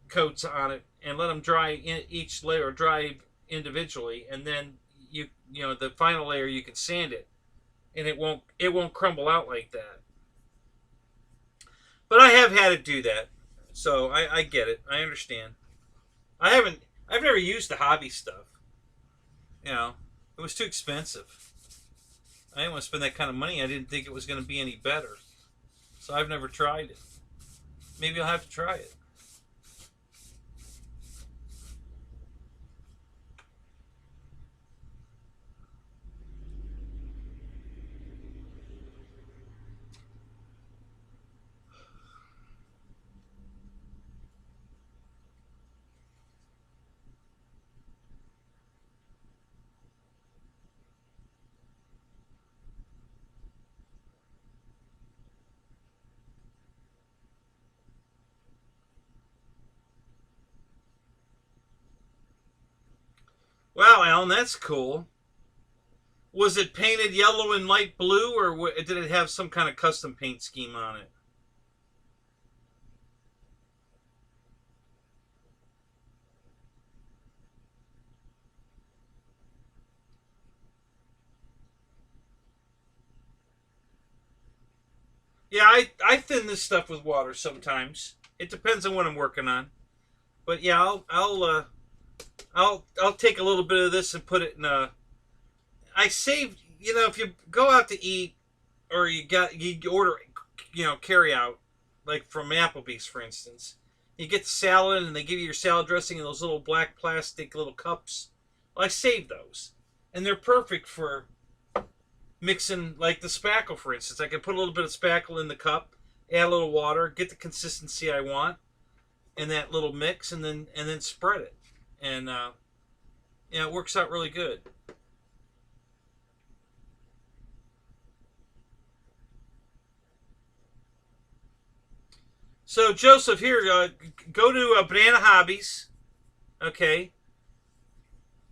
coats on it and let them dry in each layer, dry individually, and then you know the final layer you can sand it, and it won't crumble out like that. But I have had to do that, so I get it. I understand. I've never used the hobby stuff. You know, it was too expensive. I didn't want to spend that kind of money. I didn't think it was going to be any better, so I've never tried it. Maybe I'll have to try it. Wow, Alan, that's cool. Was it painted yellow and light blue, or did it have some kind of custom paint scheme on it? Yeah, I thin this stuff with water sometimes. It depends on what I'm working on. But yeah, I'll take a little bit of this and put it in a. I saved. You know, if you go out to eat, or you order, you know, carry out, like from Applebee's, for instance, you get the salad and they give you your salad dressing in those little black plastic little cups. Well, I saved those, and they're perfect for mixing, like the spackle, for instance. I can put a little bit of spackle in the cup, add a little water, get the consistency I want in that little mix, and then spread it, and yeah, it works out really good. So Joseph, here, go to Banana Hobbies, okay,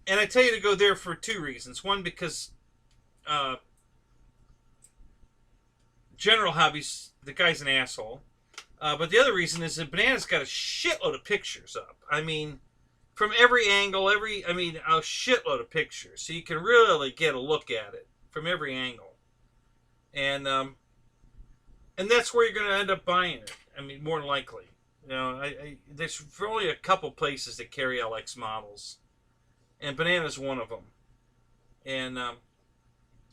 and I tell you to go there for two reasons. One, because uh, General Hobbies, the guy's an asshole. But the other reason is that Banana's got a shitload of pictures up. I mean, from every angle, I mean, a shitload of pictures. So you can really get a look at it from every angle. And that's where you're going to end up buying it. I mean, more than likely. You know, there's only a couple places that carry LX models. And Banana's one of them. And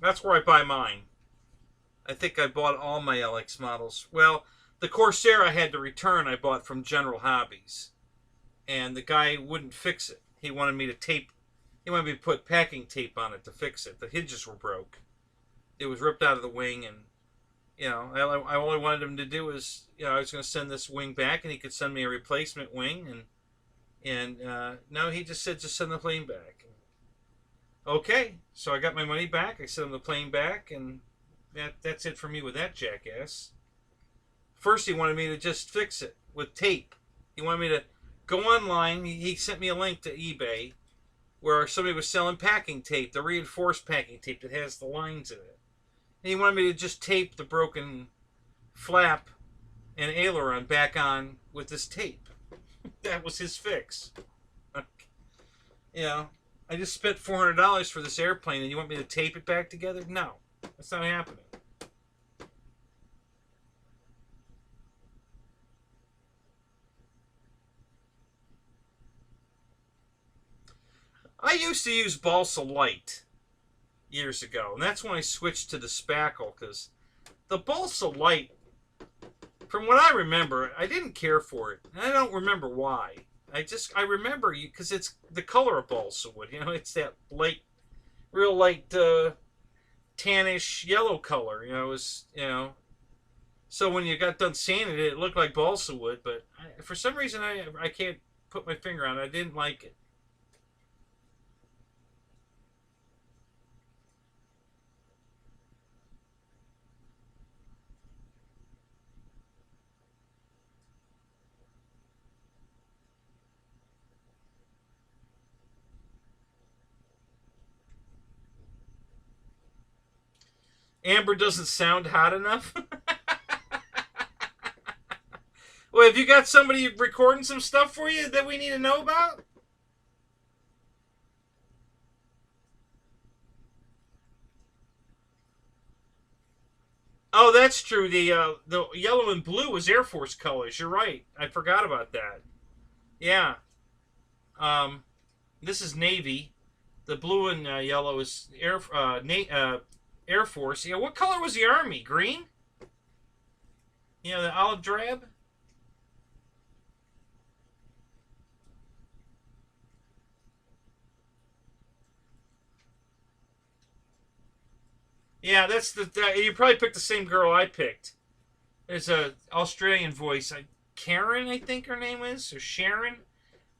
that's where I buy mine. I think I bought all my LX models. Well, the Corsair I had to return, I bought from General Hobbies. And the guy wouldn't fix it. He wanted me to put packing tape on it to fix it. The hinges were broke. It was ripped out of the wing, and, you know, I only wanted him to do was, you know, I was going to send this wing back, and he could send me a replacement wing, and no, he just said, just send the plane back. Okay, so I got my money back. I sent him the plane back, and that's it for me with that jackass. First, he wanted me to just fix it with tape. He wanted me to go online. He sent me a link to eBay where somebody was selling packing tape, the reinforced packing tape that has the lines in it. And he wanted me to just tape the broken flap and aileron back on with this tape. That was his fix. You know, I just spent $400 for this airplane, and you want me to tape it back together? No, that's not happening. I used to use balsa light years ago, and that's when I switched to the spackle, because the balsa light, from what I remember, I didn't care for it, and I don't remember why. I remember you because it's the color of balsa wood. You know, it's that light, real light tannish yellow color. You know, it was, you know. So when you got done sanding it, it looked like balsa wood, but for some reason I can't put my finger on it. I didn't like it. Amber doesn't sound hot enough. Well, have you got somebody recording some stuff for you that we need to know about? Oh, that's true. The yellow and blue was Air Force colors. You're right. I forgot about that. Yeah. Um, this is Navy. The blue and yellow is Air Force. Yeah. What color was the Army? Green. You know, the olive drab. Yeah, that's you probably picked the same girl I picked. There's a Australian voice. Karen, I think her name is, or Sharon.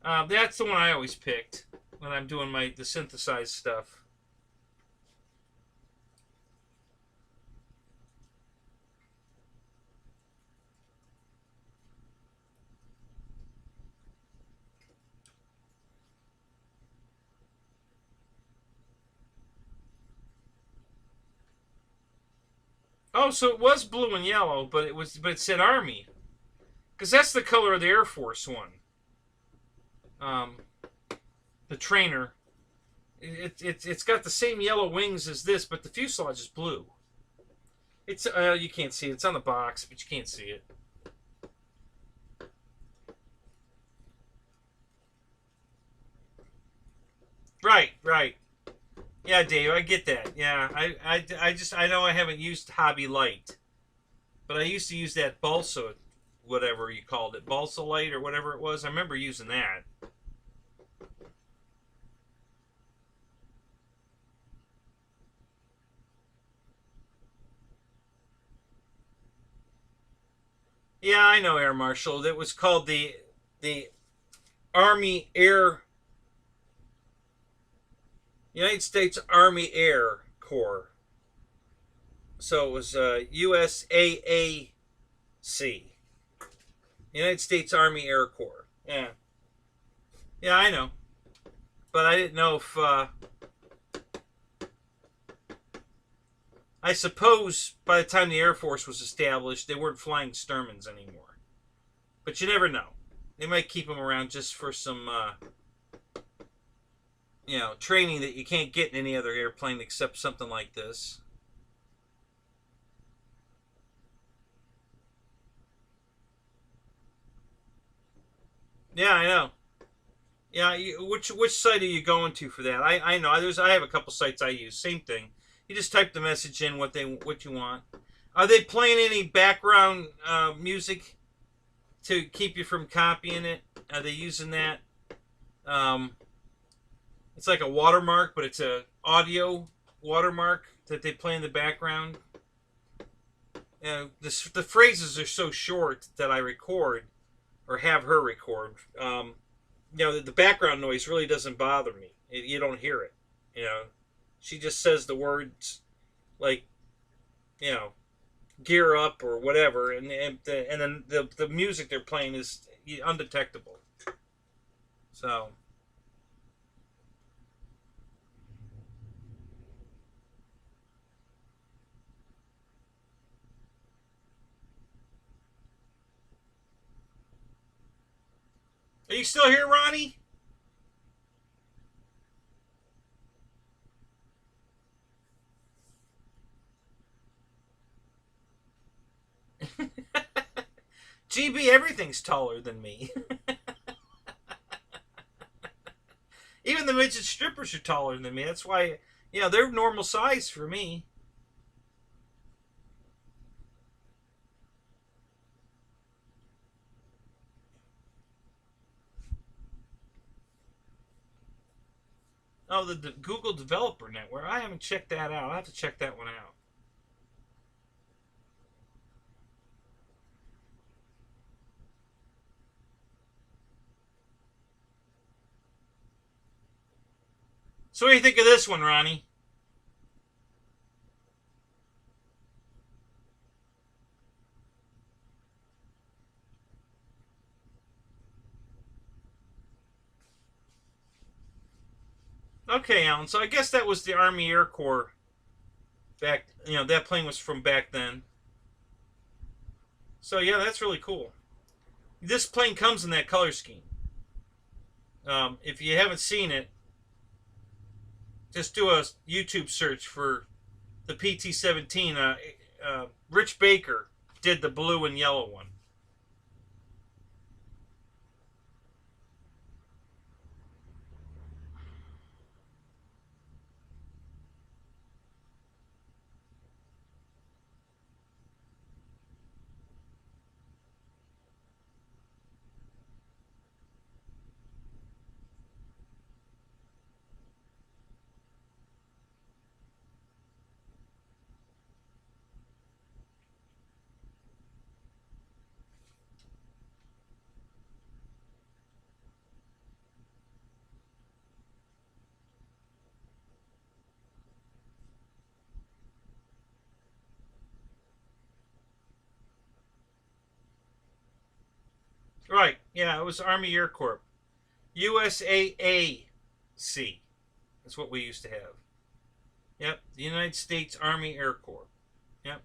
That's the one I always picked when I'm doing the synthesized stuff. Oh, so it was blue and yellow, but it said Army, because that's the color of the Air Force one. Um, the trainer. It's got the same yellow wings as this, but the fuselage is blue. It's you can't see it. It's on the box, but you can't see it. Right, right. Yeah, Dave, I get that. Yeah, I know I haven't used Hobby Light, but I used to use that balsa, whatever you called it, balsa light or whatever it was. I remember using that. Yeah, I know, Air Marshal. That was called the Army Air United States Army Air Corps. So it was USAAC, United States Army Air Corps. Yeah, yeah, I know, but I didn't know if. I suppose by the time the Air Force was established, they weren't flying Sturmans anymore. But you never know. They might keep them around just for some, training that you can't get in any other airplane except something like this. Yeah, I know. Yeah, which site are you going to for that? I know. I have a couple sites I use. Same thing. You just type the message in what you want. Are they playing any background music to keep you from copying it? Are they using that? Um, it's like a watermark, but it's a audio watermark that they play in the background. The phrases are so short that I record or have her record. The background noise really doesn't bother me. You don't hear it. You know, she just says the words like, you know, gear up or whatever, and then the music they're playing is undetectable. So, are you still here, Ronnie? GB, everything's taller than me. Even the midget strippers are taller than me. That's why, they're normal size for me. Oh, the Google Developer Network. I haven't checked that out. I have to check that one out. So what do you think of this one, Ronnie? Okay, Alan. So I guess that was the Army Air Corps back, you know, that plane was from back then. So yeah, that's really cool. This plane comes in that color scheme. If you haven't seen it, just do a YouTube search for the PT-17. Rich Baker did the blue and yellow one. Right, yeah, it was Army Air Corps. USAAC. That's what we used to have. Yep, the United States Army Air Corps. Yep.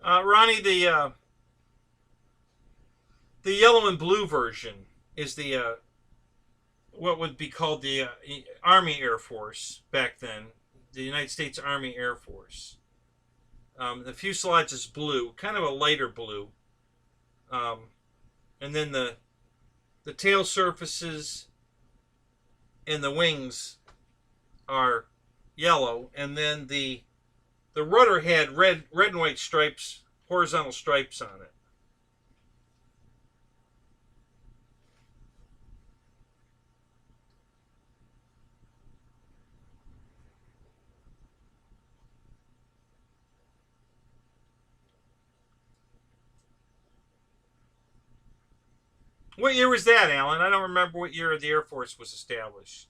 Ronnie, the yellow and blue version is the what would be called the Army Air Force back then, the United States Army Air Force. The fuselage is blue, kind of a lighter blue, and then the tail surfaces and the wings are yellow, and then the rudder had red and white stripes, horizontal stripes on it. What year was that, Alan? I don't remember what year the Air Force was established.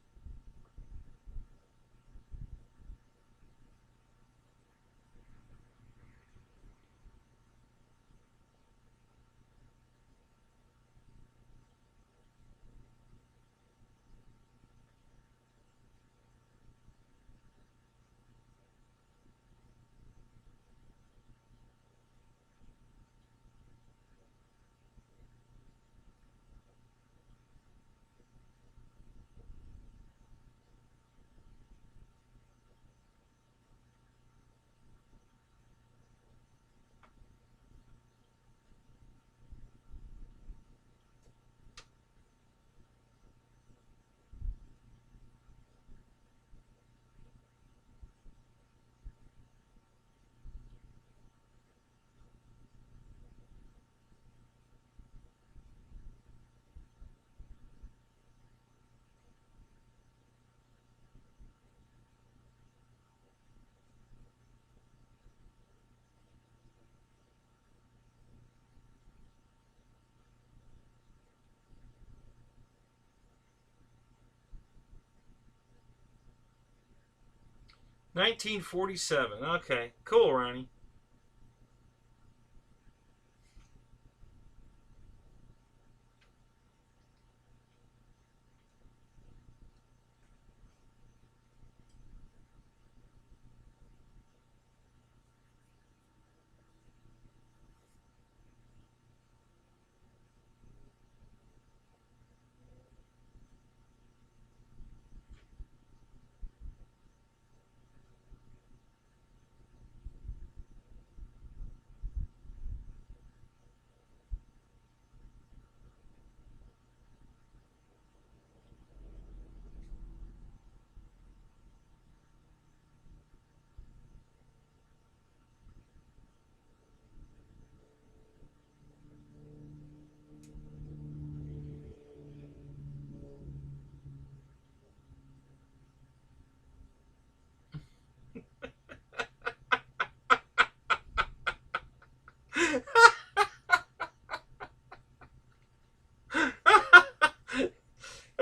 $1947. Okay, cool, Ronnie.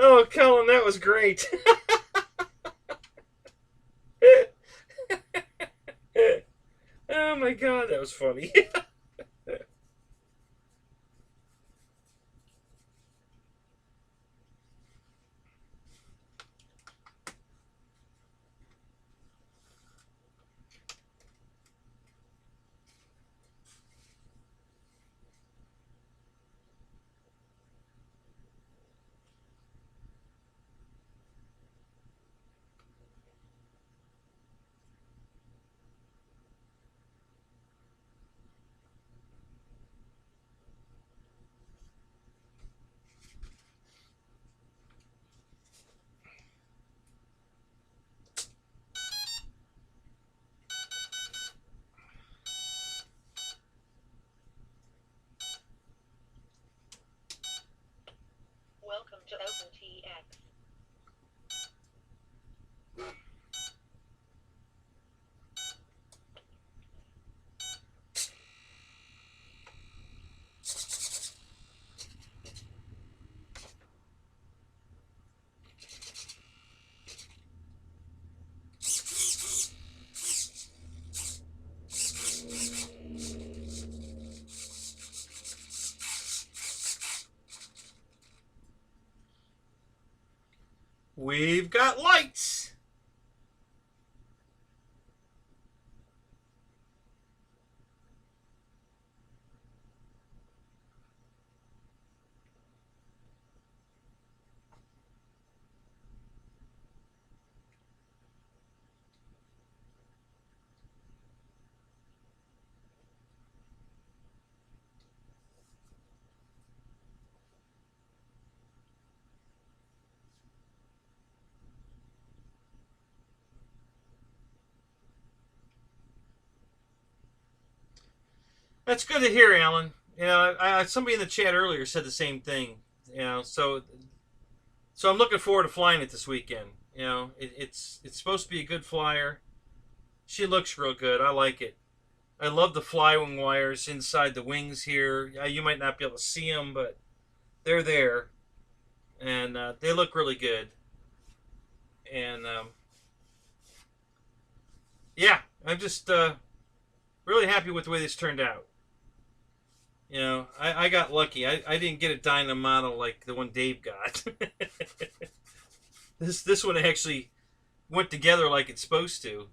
Oh, Colin, that was great. Oh my God, that was funny. Welcome to OpenTX. We've got lights. That's good to hear, Alan. You know, somebody in the chat earlier said the same thing. You know, so I'm looking forward to flying it this weekend. You know, it's supposed to be a good flyer. She looks real good. I like it. I love the flywing wires inside the wings here. You might not be able to see them, but they're there, and they look really good. And yeah, I'm just really happy with the way this turned out. You know, I got lucky. I didn't get a DYNAM model like the one Dave got. This one actually went together like it's supposed to.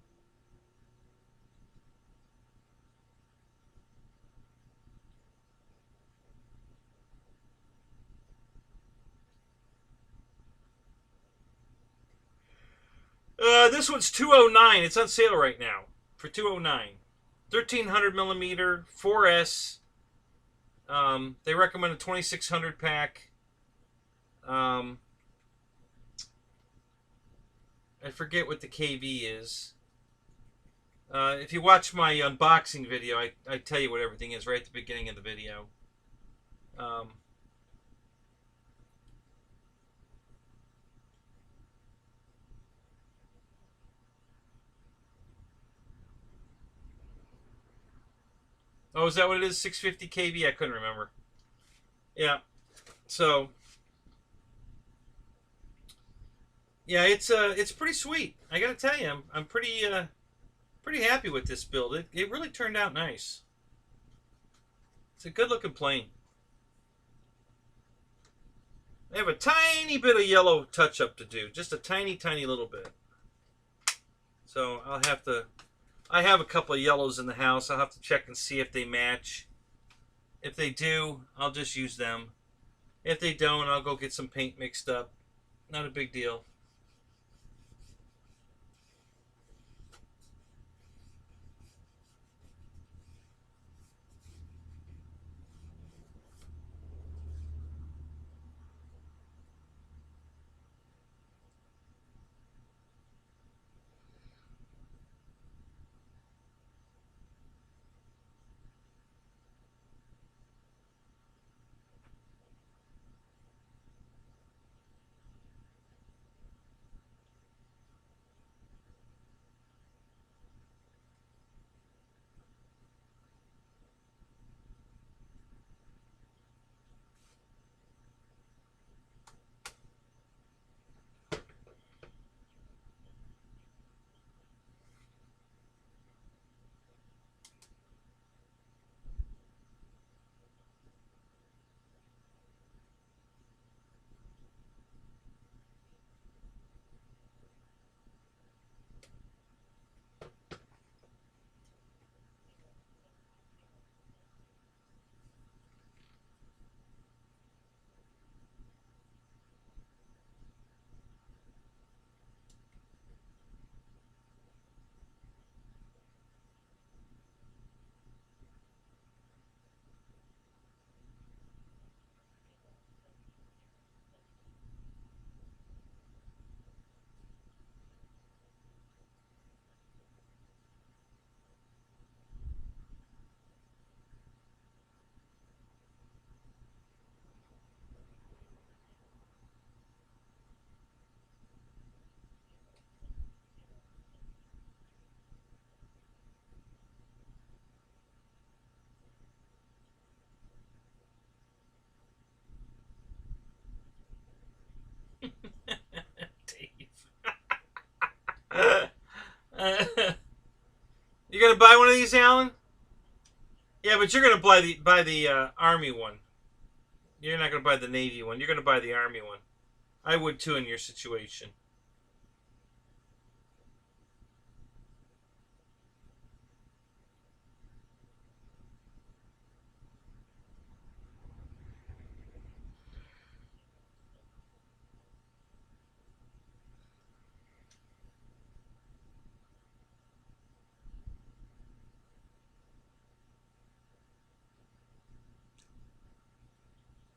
This one's 209. It's on sale right now for 209. 1300 millimeter 4S. They recommend a 2600 pack. I forget what the KV is. If you watch my unboxing video, I tell you what everything is right at the beginning of the video. Oh, is that what it is? 650 kV? I couldn't remember. Yeah. So, yeah, it's pretty sweet. I gotta tell you, I'm pretty happy with this build. It really turned out nice. It's a good looking plane. They have a tiny bit of yellow touch up to do, just a tiny little bit. So I have a couple of yellows in the house. I'll have to check and see if they match. If they do, I'll just use them. If they don't, I'll go get some paint mixed up. Not a big deal. gonna buy one of these, Alan? Yeah, but you're gonna buy the Army one. You're not gonna buy the Navy one. You're gonna buy the Army one. I would too in your situation.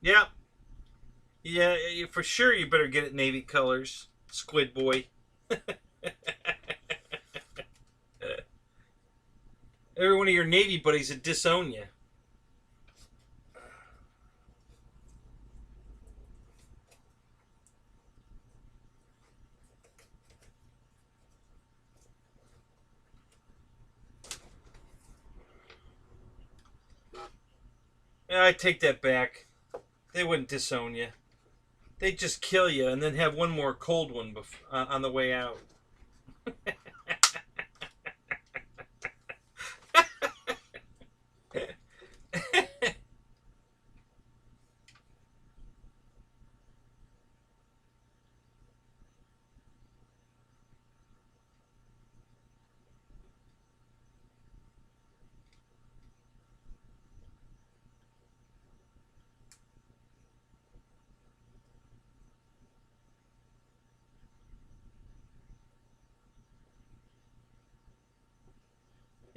Yeah. Yeah, for sure you better get it Navy colors. Squid boy. Every one of your Navy buddies would disown you. Yeah, I take that back. They wouldn't disown you. They'd just kill you and then have one more cold one on the way out.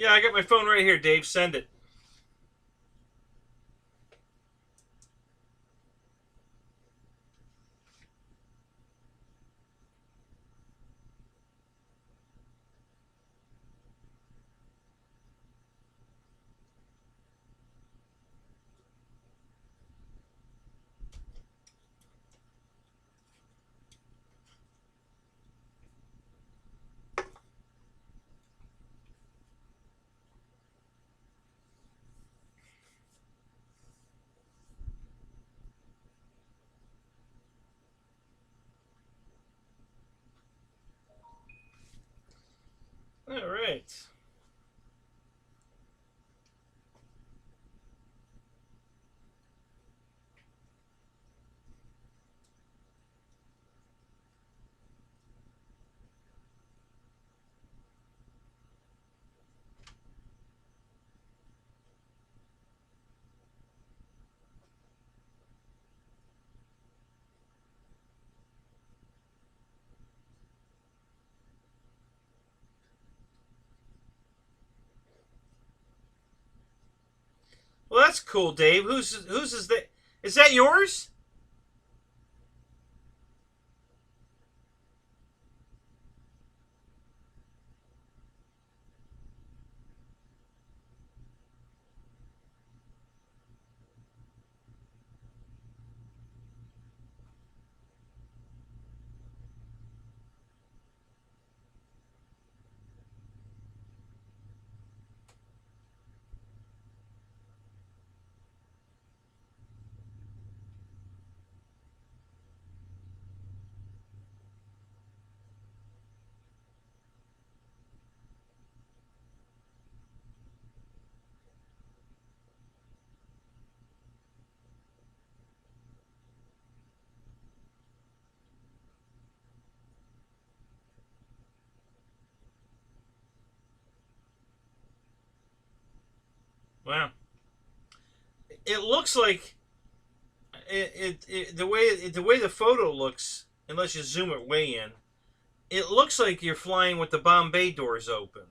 Yeah, I got my phone right here, Dave. Send it. All right. Well, that's cool, Dave. Whose is that? Is that yours? Wow. It looks like the way the photo looks, unless you zoom it way in, it looks like you're flying with the Bombay doors open.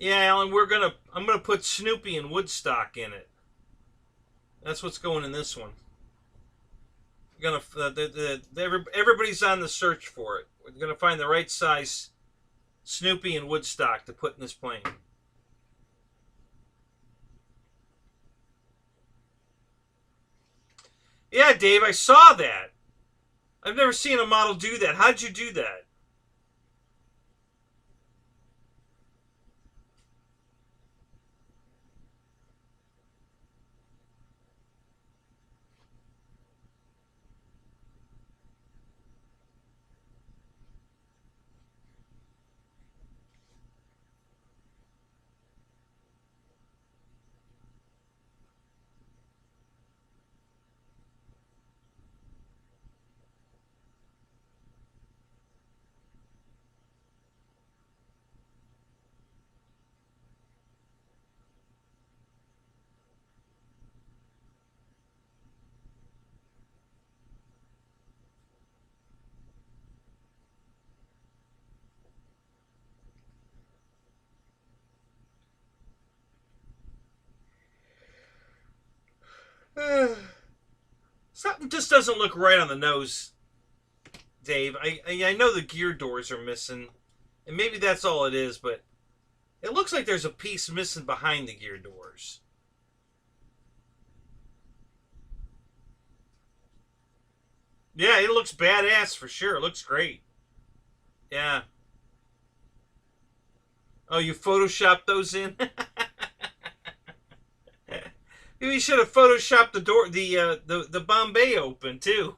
Yeah, Alan, I'm gonna put Snoopy and Woodstock in it. That's what's going in this one. We're gonna everybody's on the search for it. We're gonna find the right size Snoopy and Woodstock to put in this plane. Yeah, Dave, I saw that. I've never seen a model do that. How'd you do that? Something just doesn't look right on the nose, Dave. I know the gear doors are missing, and maybe that's all it is, but it looks like there's a piece missing behind the gear doors. Yeah, it looks badass for sure. It looks great. Yeah. Oh, you photoshopped those in? Maybe you should have photoshopped the door, the Bombay open too.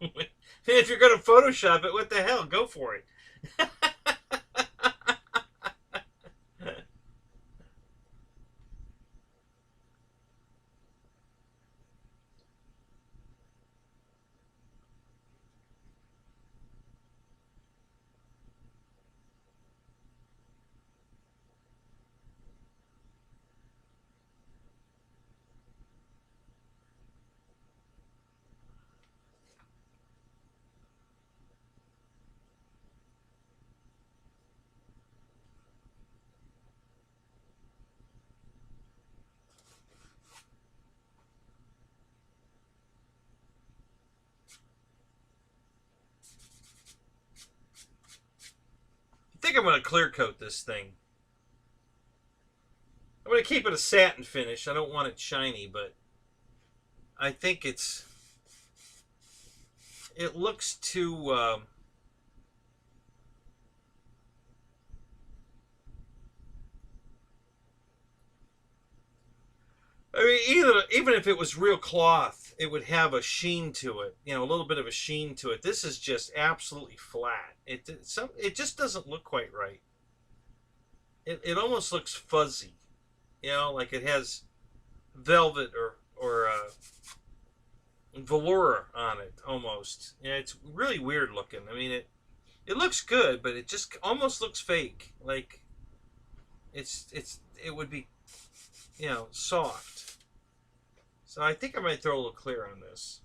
If you're gonna Photoshop it, what the hell? Go for it. I think I'm gonna clear coat this thing. I'm gonna keep it a satin finish. I don't want it shiny, but I think it looks too. I mean, even if it was real cloth, it would have a sheen to it. You know, a little bit of a sheen to it. This is just absolutely flat. It just doesn't look quite right. It almost looks fuzzy. You know, like it has velvet or velour on it almost. Yeah, it's really weird looking. I mean, it looks good, but it just almost looks fake. Like it would be, you know, soft. So I think I might throw a little clear on this.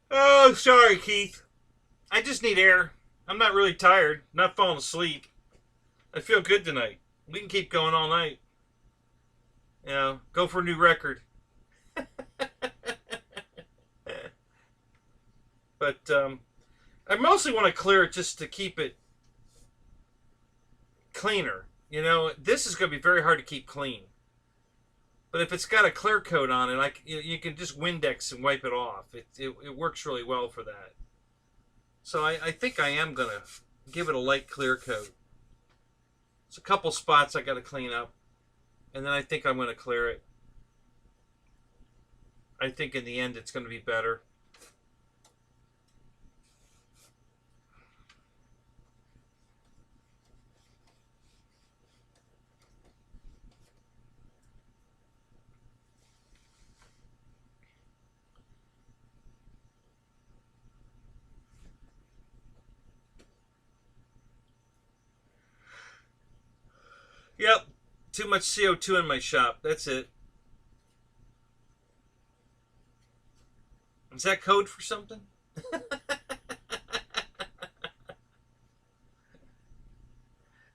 Oh, sorry, Keith. I just need air. I'm not really tired. Not falling asleep. I feel good tonight. We can keep going all night. You know, go for a new record. But I mostly want to clear it just to keep it cleaner. You know, this is going to be very hard to keep clean. But if it's got a clear coat on it, like you can just Windex and wipe it off. It works really well for that. So I think I am going to give it a light clear coat. There's a couple spots I got to clean up. And then I think I'm going to clear it. I think in the end it's going to be better. Yep. Too much CO2 in my shop. That's it. Is that code for something?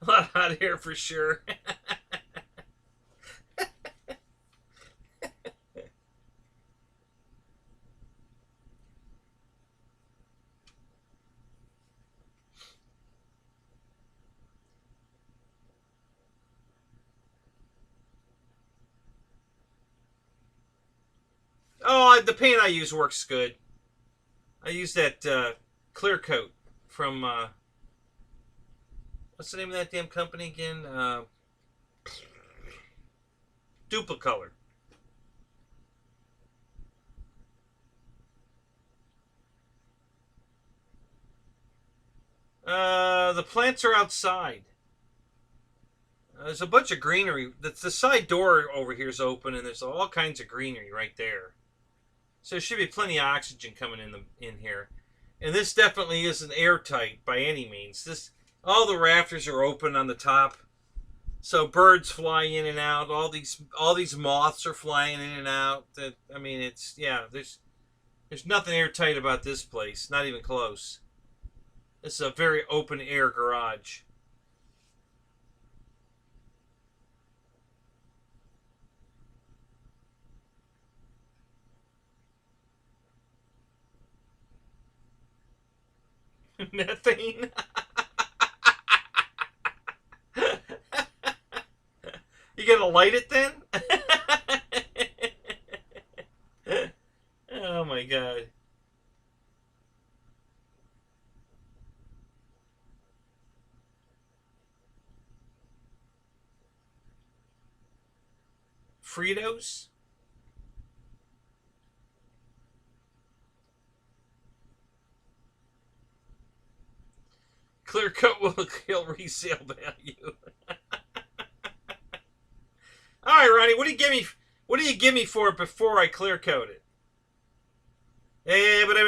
A lot of hot air for sure. Oh, the paint I use works good. I use that clear coat from what's the name of that damn company again? Duplicolor. The plants are outside. There's a bunch of greenery. The side door over here is open, and there's all kinds of greenery right there. So there should be plenty of oxygen coming in here. And this definitely isn't airtight by any means. All the rafters are open on the top, so birds fly in and out. All these moths are flying in and out. I mean, there's nothing airtight about this place. Not even close. This is a very open air garage. Methane. You gonna light it then? Oh my god. Fritos? Clear coat will kill resale value. All right, Ronnie, what do you give me? What do you give me for it before I clear coat it? Hey, but 20,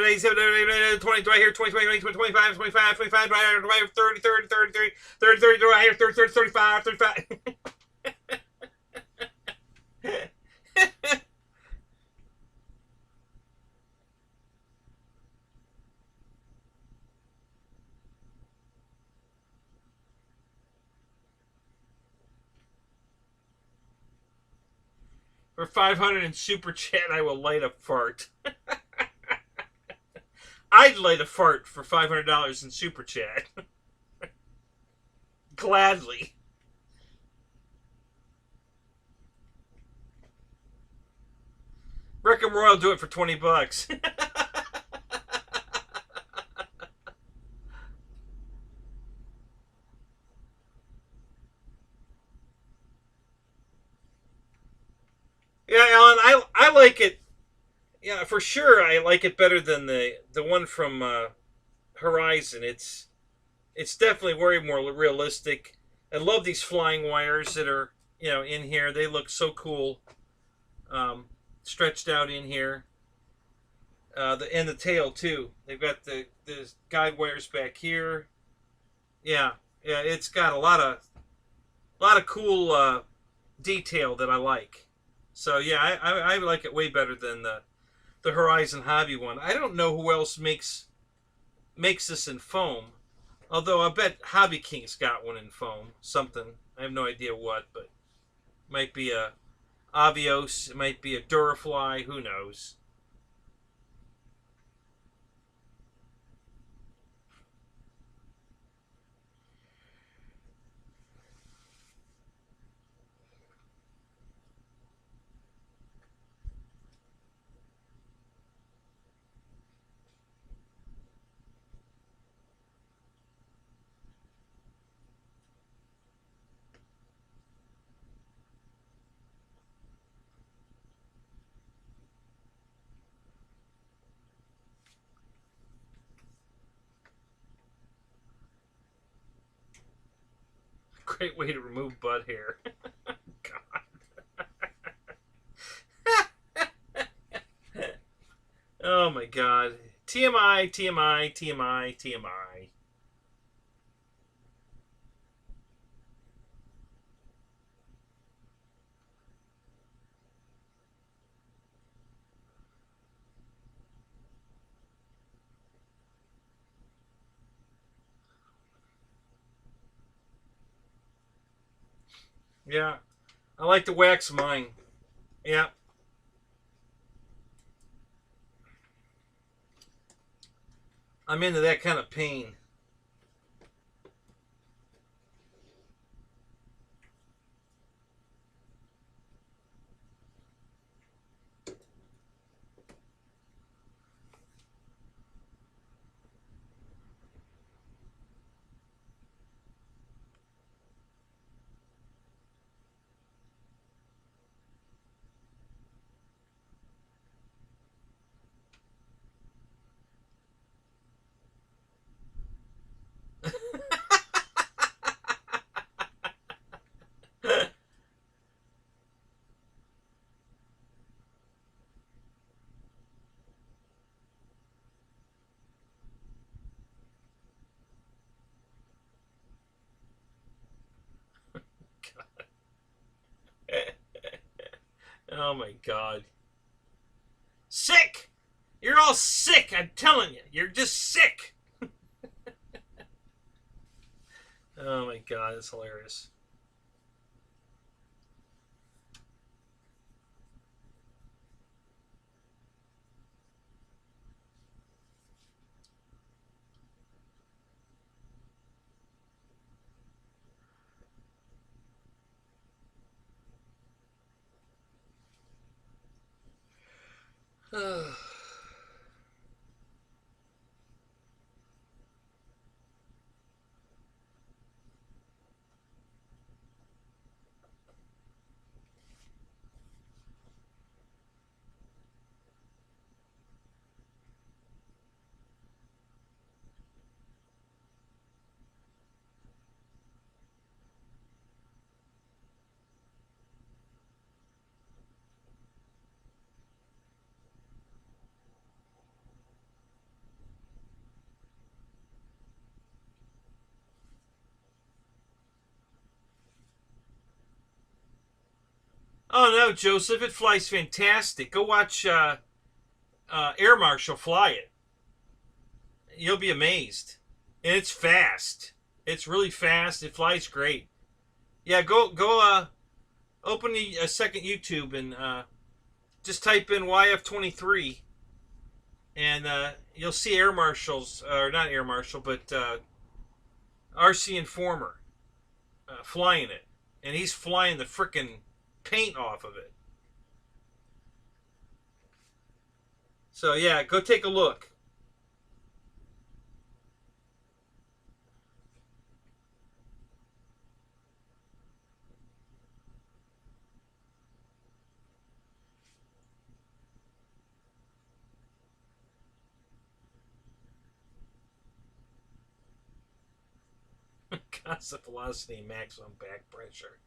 do I hear 20, 20, 20, 25, 25, 25, do I hear 30, 30, 33, 30, 30, do I hear 30, 30, 35, 35? For 500 in Super Chat, I will light a fart. I'd light a fart for $500 in Super Chat. Gladly. Rick and Roy will do it for $20. Yeah, Alan, I like it. Yeah, for sure, I like it better than the one from Horizon. It's definitely way more realistic. I love these flying wires that are in here. They look so cool, stretched out in here. And the tail too. They've got the guide wires back here. Yeah, it's got a lot of cool detail that I like. So yeah, I like it way better than the Horizon Hobby one. I don't know who else makes this in foam. Although I bet Hobby King's got one in foam. Something. I have no idea what, but it might be a Avios, it might be a Durafly, who knows. Great way to remove butt hair. God. Oh my god. TMI, TMI, TMI, TMI. Yeah. I like to wax mine. Yeah. I'm into that kind of pain. Oh my God. Sick! You're all sick, I'm telling you. You're just sick. Oh my God, it's hilarious. Oh no, Joseph, it flies fantastic. Go watch Air Marshal fly it. You'll be amazed. And it's fast. It's really fast. It flies great. Yeah, go open a second YouTube and just type in YF23 and you'll see Air Marshals, or not Air Marshal, but RC Informer flying it. And he's flying the frickin' paint off of it. So yeah, go take a look. Constant velocity, maximum back pressure.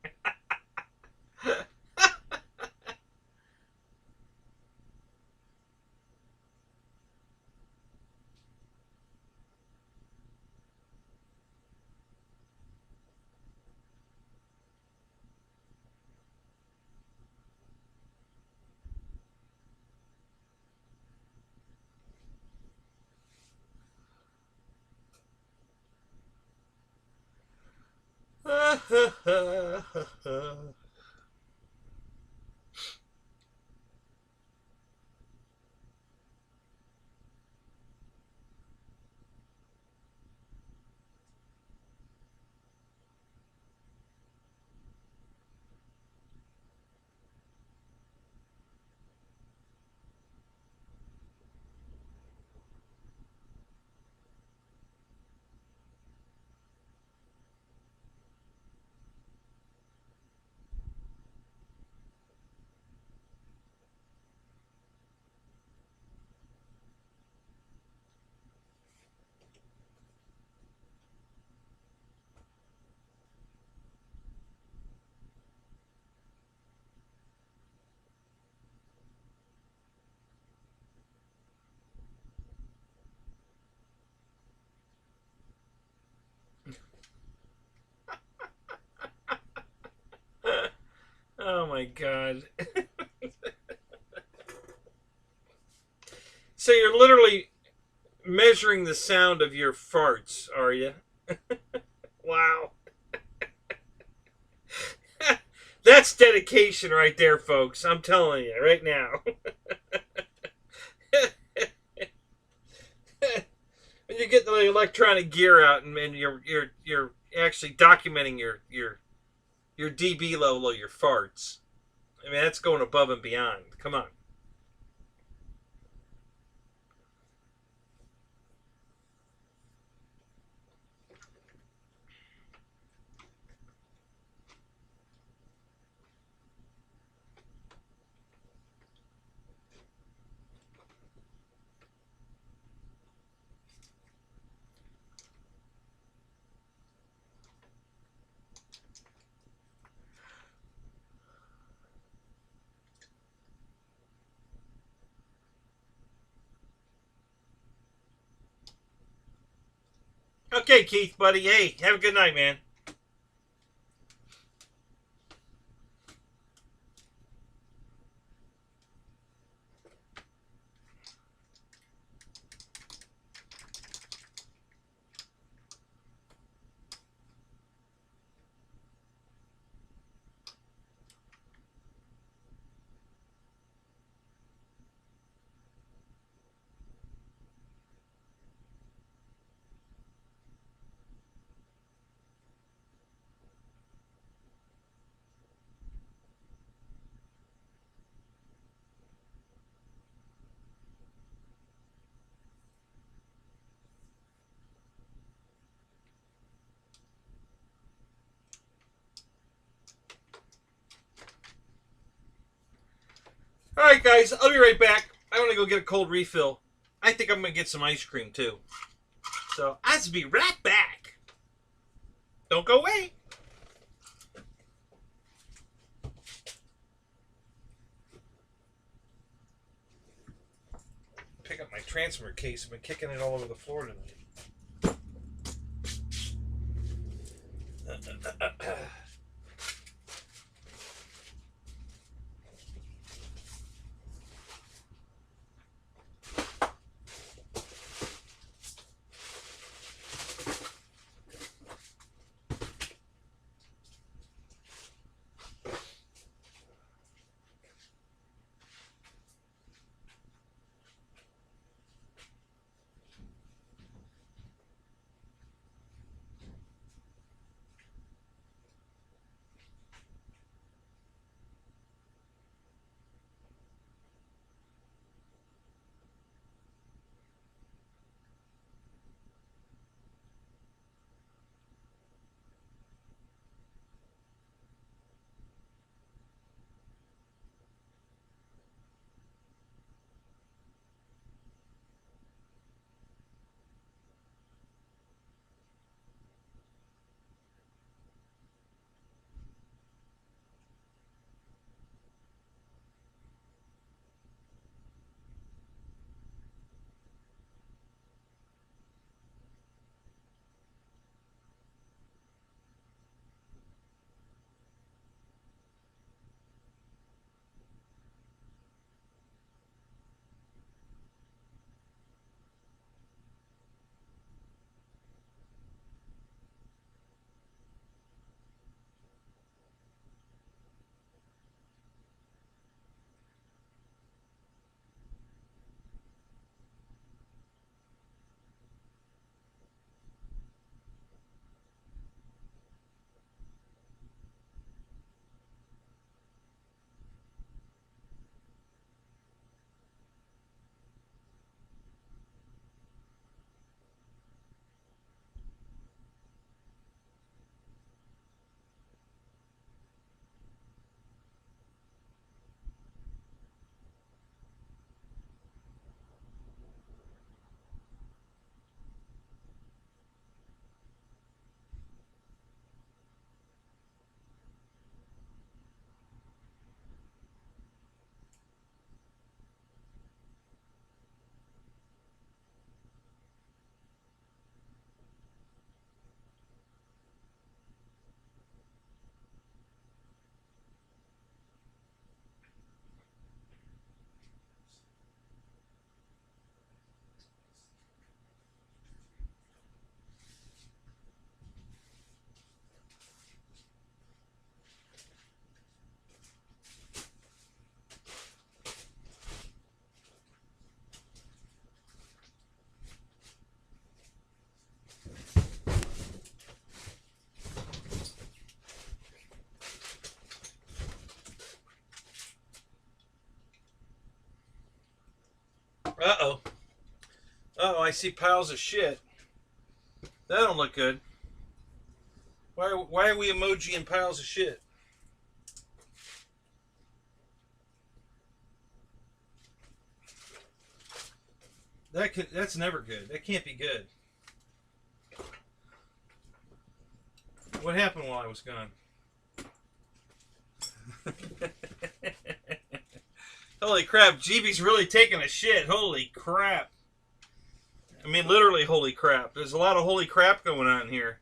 Oh my God. So you're literally measuring the sound of your farts, are you? Wow. That's dedication right there, folks. I'm telling you right now. When you get the electronic gear out and you're actually documenting your dB level, your farts. I mean, that's going above and beyond. Come on. Okay, Keith, buddy. Hey, have a good night, man. Alright, guys, I'll be right back. I want to go get a cold refill. I think I'm going to get some ice cream, too. So, I'll be right back. Don't go away. Pick up my transfer case. I've been kicking it all over the floor tonight. Uh-oh. Uh-oh, I see piles of shit. That don't look good. Why are we emojiing piles of shit? That's never good. That can't be good. What happened while I was gone? Holy crap, GB's really taking a shit. Holy crap. I mean, literally, holy crap. There's a lot of holy crap going on here.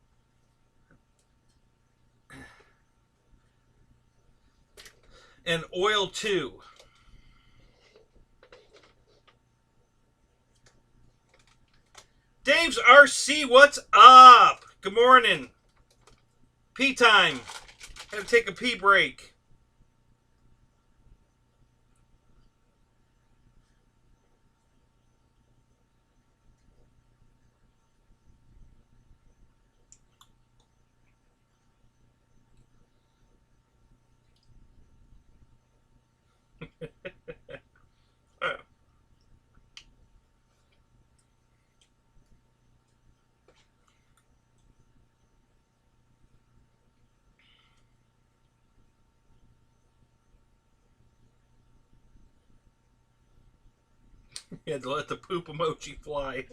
And oil, too. Dave's RC, what's up? Good morning. Pee time. Had to take a pee break. You had to let the poop emoji fly.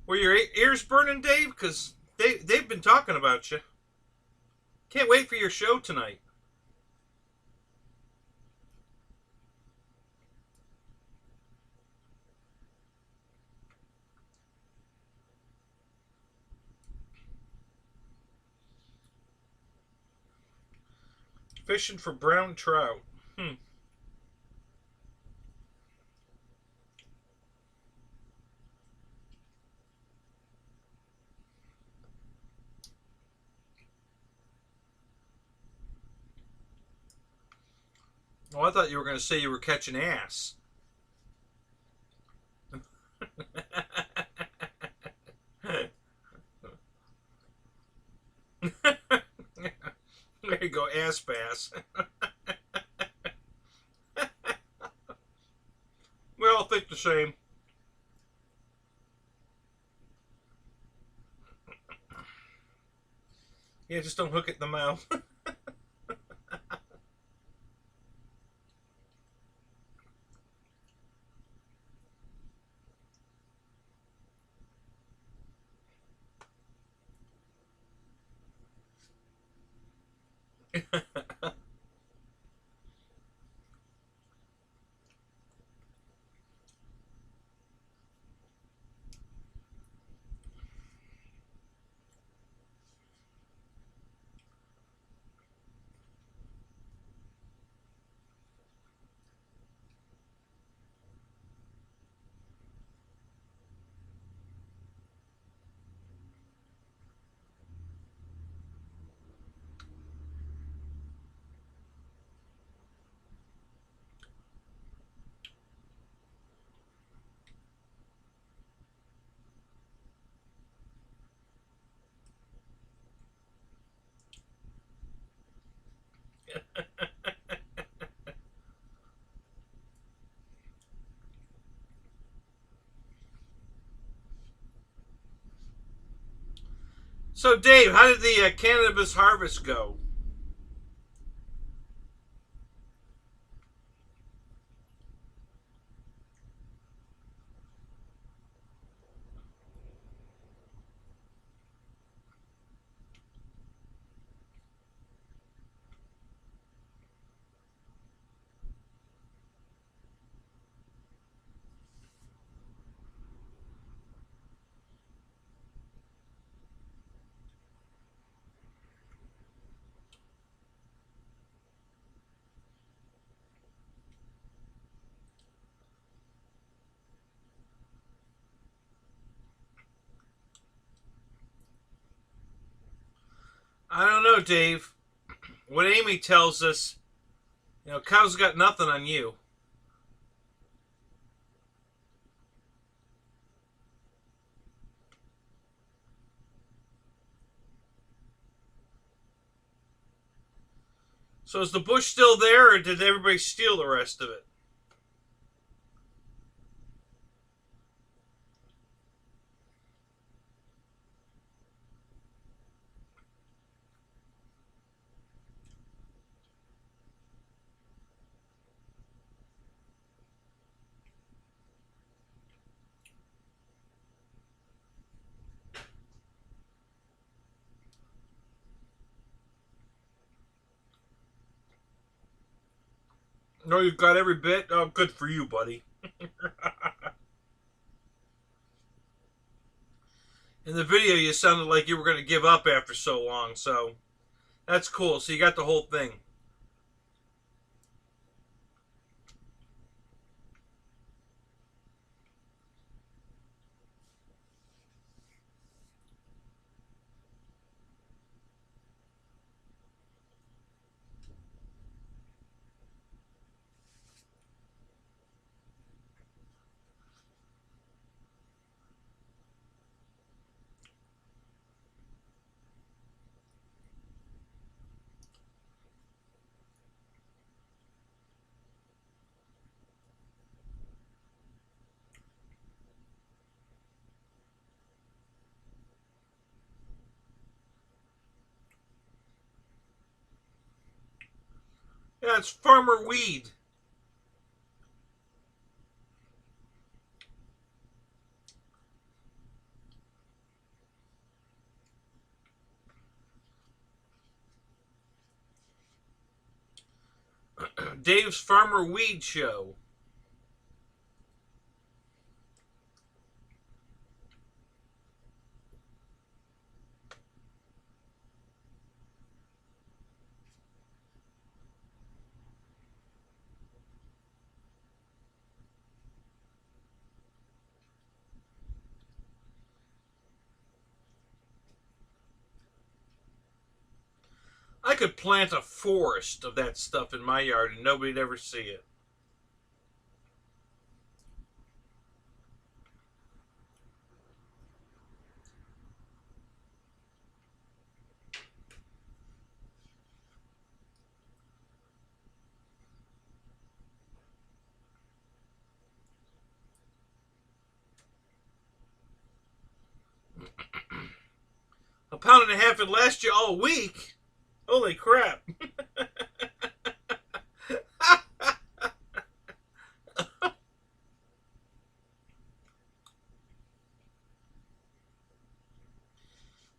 Were your ears burning, Dave? Because they've been talking about you. Can't wait for your show tonight. Fishing for brown trout. Oh, I thought you were going to say you were catching ass. There you go, ass bass. We all think the same. Yeah, just don't hook it in the mouth. So, Dave, how did the cannabis harvest go? I don't know, Dave. What Amy tells us, cows got nothing on you. So is the bush still there, or did everybody steal the rest of it? No, you've got every bit? Oh, good for you, buddy. In the video, you sounded like you were going to give up after so long, so that's cool. So you got the whole thing. Yeah, it's Farmer Weed. Dave's Farmer Weed Show. I could plant a forest of that stuff in my yard and nobody'd ever see it. £1.50 would last you all week. Holy crap.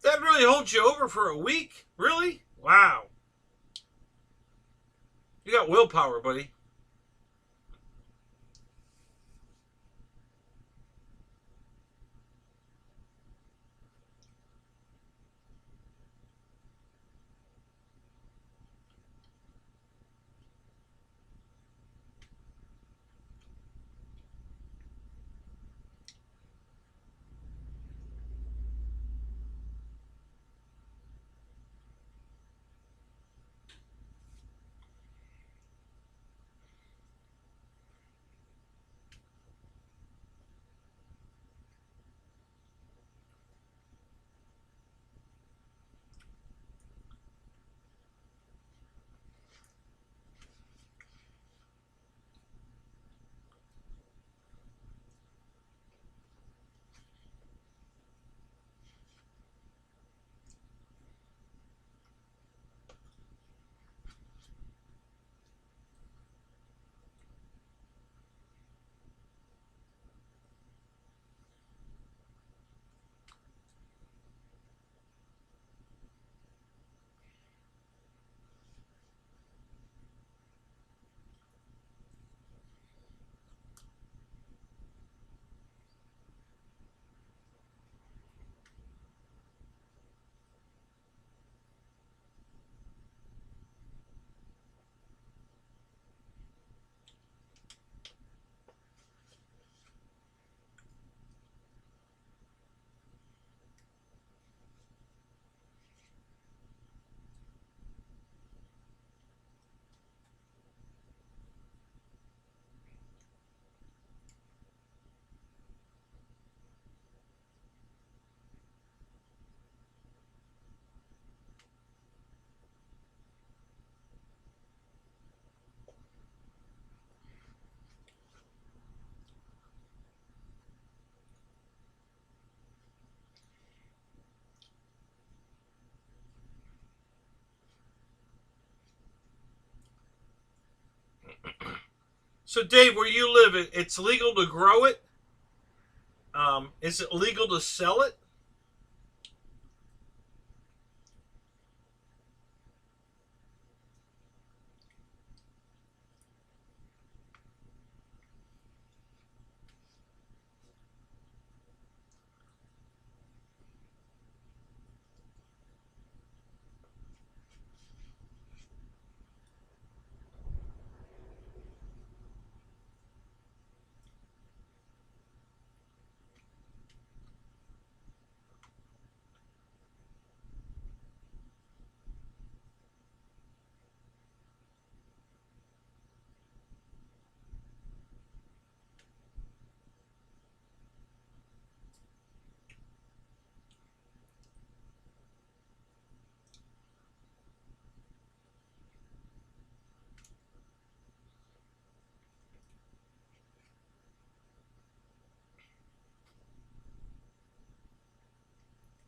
That really holds you over for a week? Really? Wow. You got willpower, buddy. So, Dave, where you live, it's legal to grow it? Is it legal to sell it?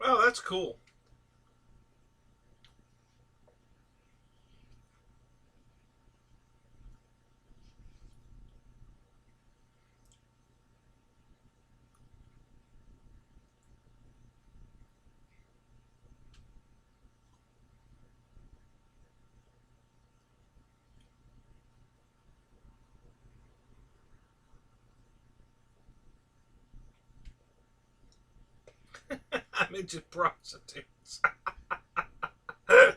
Oh, that's cool. I'm into prostitutes. Hey,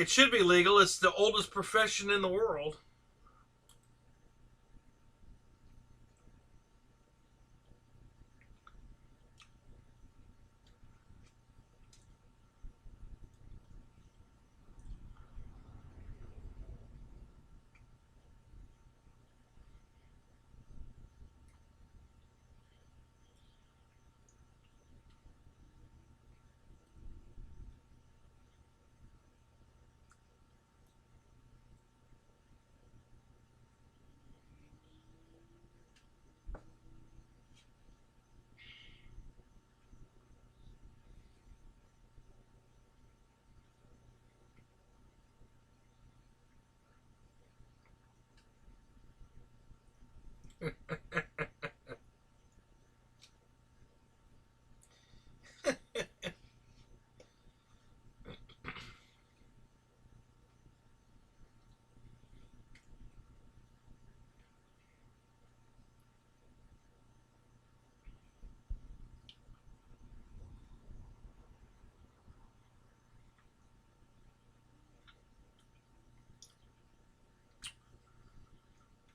it should be legal. It's the oldest profession in the world.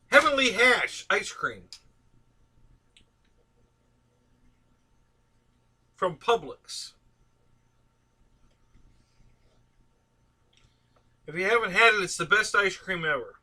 Heavenly Hash ice cream from Publix. If you haven't had it, it's the best ice cream ever.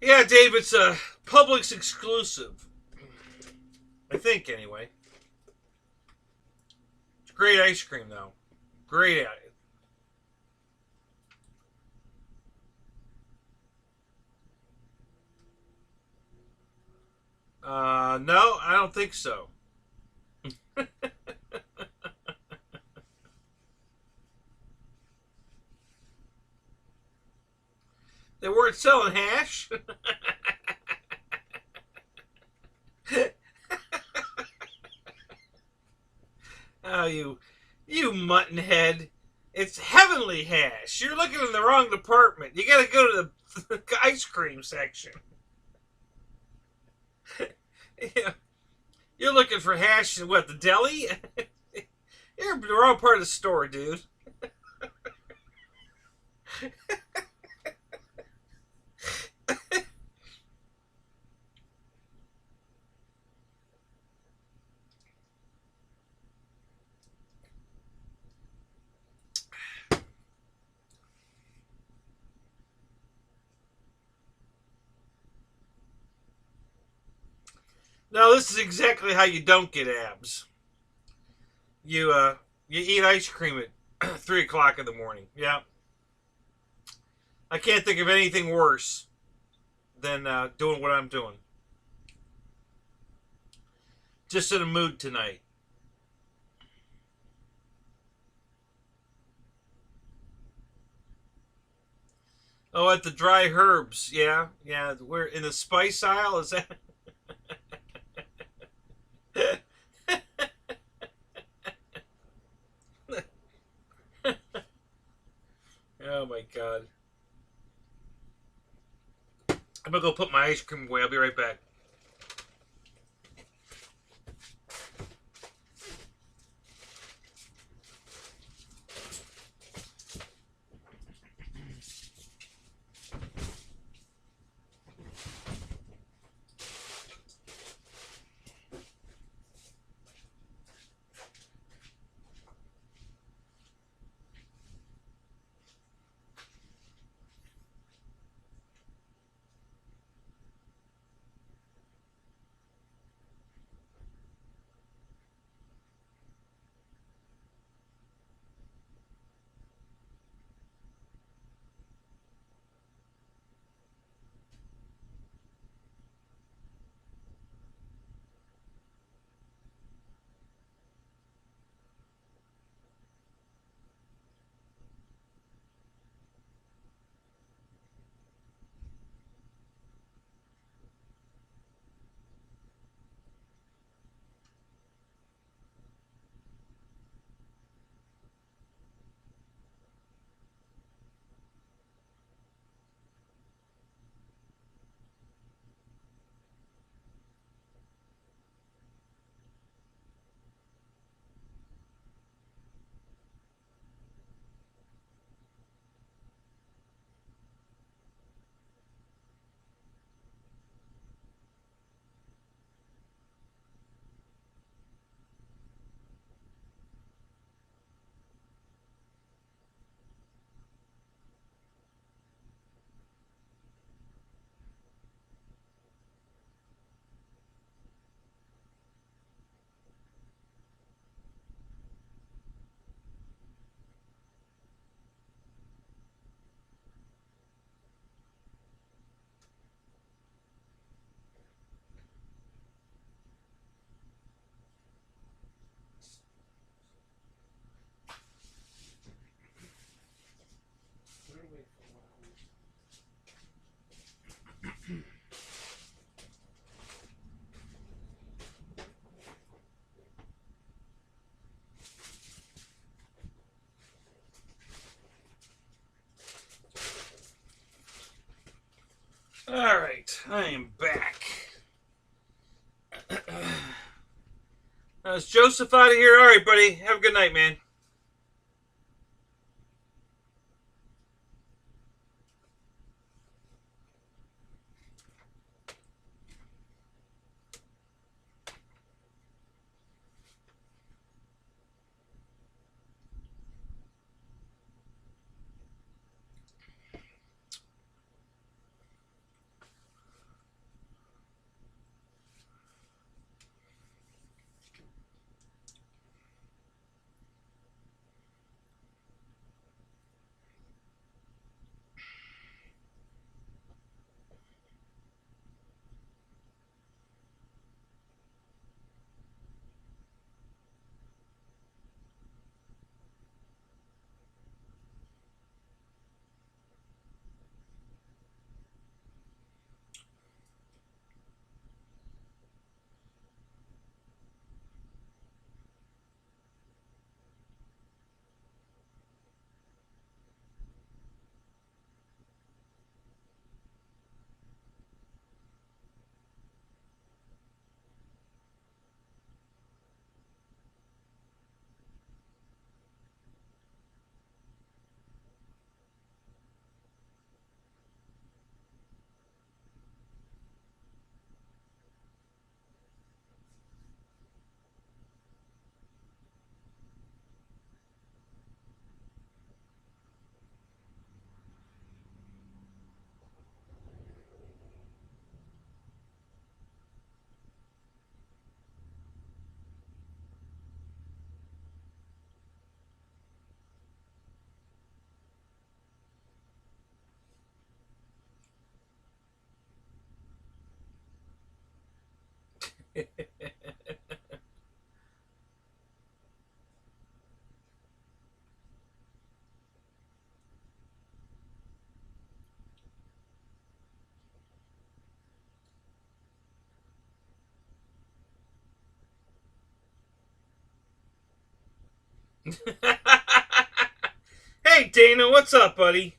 Yeah, Dave, it's a Publix exclusive. I think, anyway. It's great ice cream, though. Great at it. No, I don't think so. They weren't selling hash. Oh, you mutton head. It's Heavenly Hash. You're looking in the wrong department. You gotta go to the ice cream section. Yeah. You're looking for hash in what, the deli? You're in the wrong part of the store, dude. No, this is exactly how you don't get abs. You eat ice cream at 3 o'clock in the morning. Yeah. I can't think of anything worse than doing what I'm doing. Just in a mood tonight. Oh, at the dry herbs. Yeah, yeah. We're in the spice aisle. Is that? Oh my god. I'm gonna go put my ice cream away. I'll be right back. All right, I am back. Is Joseph out of here? All right, buddy. Have a good night, man. Hey, Dana, what's up, buddy?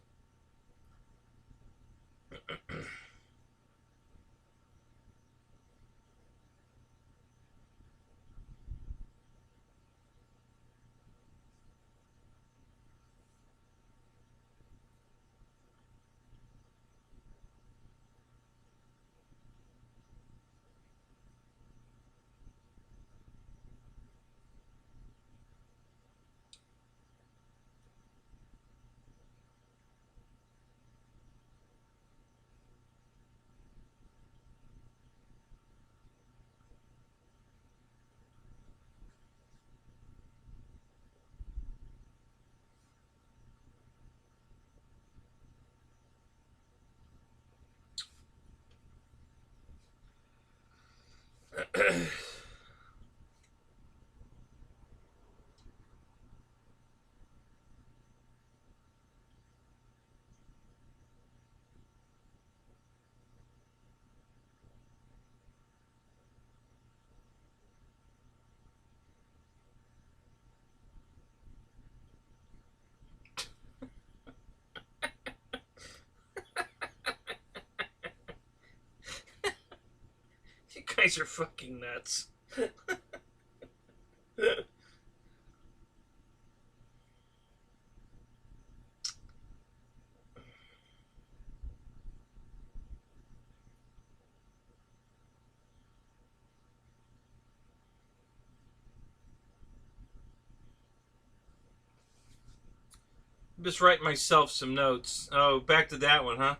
You guys are fucking nuts. I'm just writing myself some notes. Oh, back to that one, huh?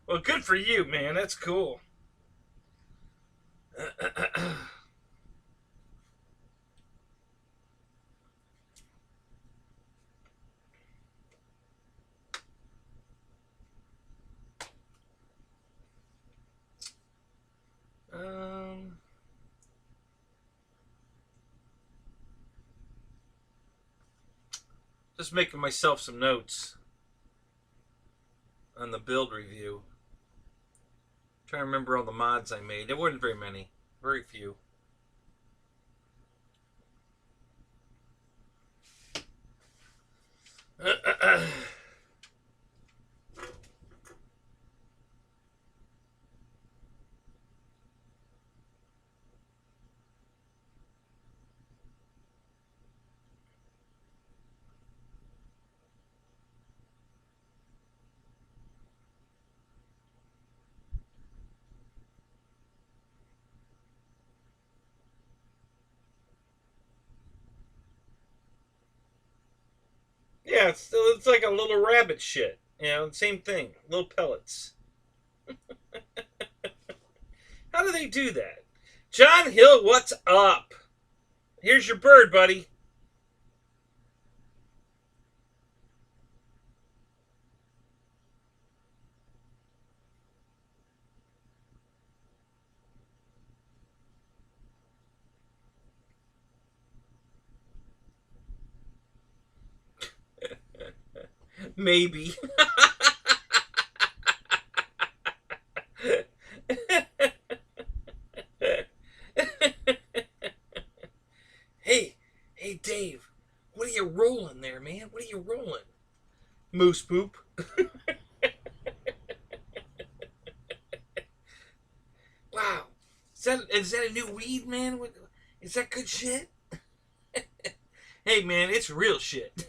Well, good for you, man. That's cool. Just making myself some notes on the build review. Trying to remember all the mods I made. There weren't very many. Very few. Yeah, it's like a little rabbit shit. You know, same thing. Little pellets. How do they do that? John Hill, what's up? Here's your bird, buddy. Maybe. Hey, Dave, what are you rolling there, man? What are you rolling? Moose poop. Wow. Is that a new weed, man? Is that good shit? Hey, man, it's real shit.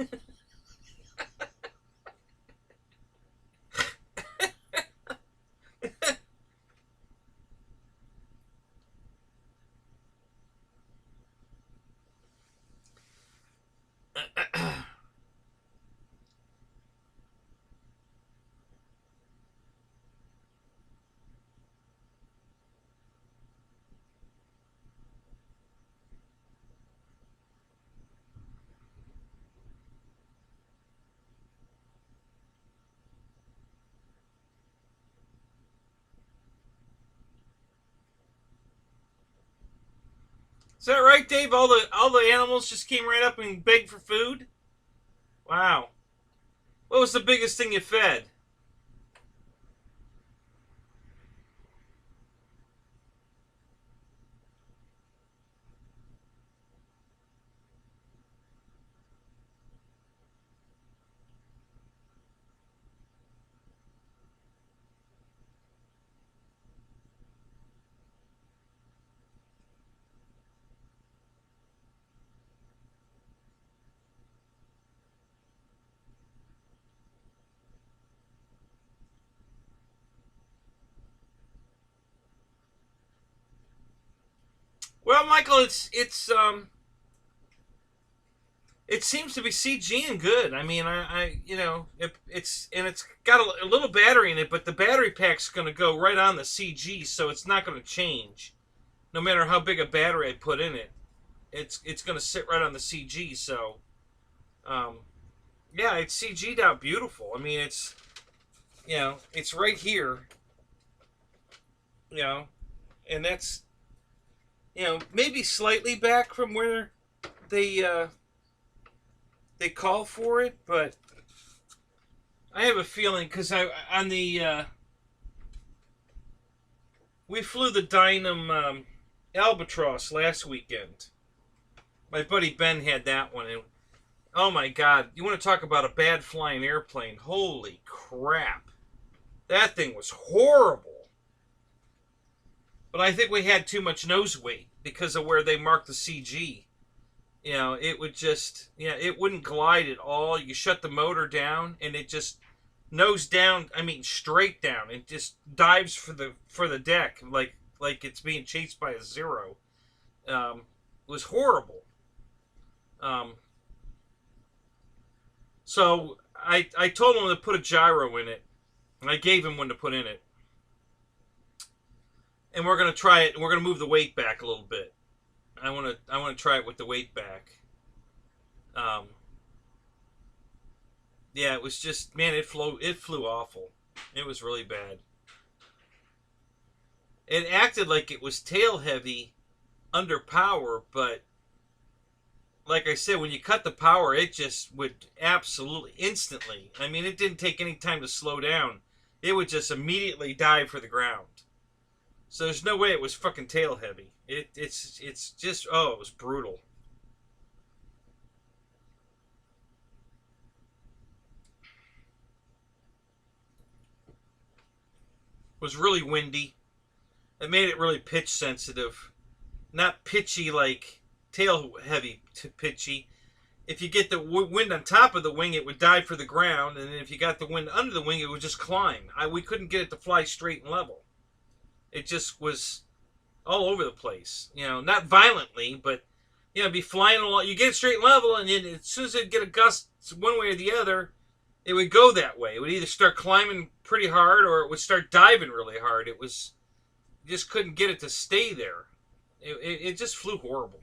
Is that right, Dave? All the animals just came right up and begged for food? Wow. What was the biggest thing you fed? Well, Michael, it seems to be CGing good. I mean, it's got a little battery in it, but the battery pack's going to go right on the CG, so it's not going to change, no matter how big a battery I put in it. It's going to sit right on the CG. So, yeah, it's CG'd out beautiful. I mean, it's right here, and that's maybe slightly back from where they call for it, but I have a feeling because we flew the DYNAM Albatross last weekend. My buddy Ben had that one, and oh my God, you want to talk about a bad flying airplane? Holy crap, that thing was horrible. But I think we had too much nose weight because of where they marked the CG. It would just, it wouldn't glide at all. You shut the motor down and it just nose down, I mean straight down. It just dives for the deck like it's being chased by a Zero. It was horrible. So I told him to put a gyro in it. And I gave him one to put in it. And we're gonna try it, and we're gonna move the weight back a little bit. I wanna try it with the weight back. Yeah, it was just, man, it flew awful. It was really bad. It acted like it was tail heavy under power, but like I said, when you cut the power, it just would absolutely instantly. I mean, it didn't take any time to slow down. It would just immediately dive for the ground. So there's no way it was fucking tail heavy. It's just, oh, it was brutal. It was really windy. It made it really pitch sensitive. Not pitchy like tail heavy pitchy. If you get the wind on top of the wing, it would dive for the ground. And if you got the wind under the wing, it would just climb. We couldn't get it to fly straight and level. It just was all over the place. Not violently, but, be flying along. You get it straight and level, and then as soon as it get a gust one way or the other, it would go that way. It would either start climbing pretty hard or it would start diving really hard. You just couldn't get it to stay there. It just flew horrible.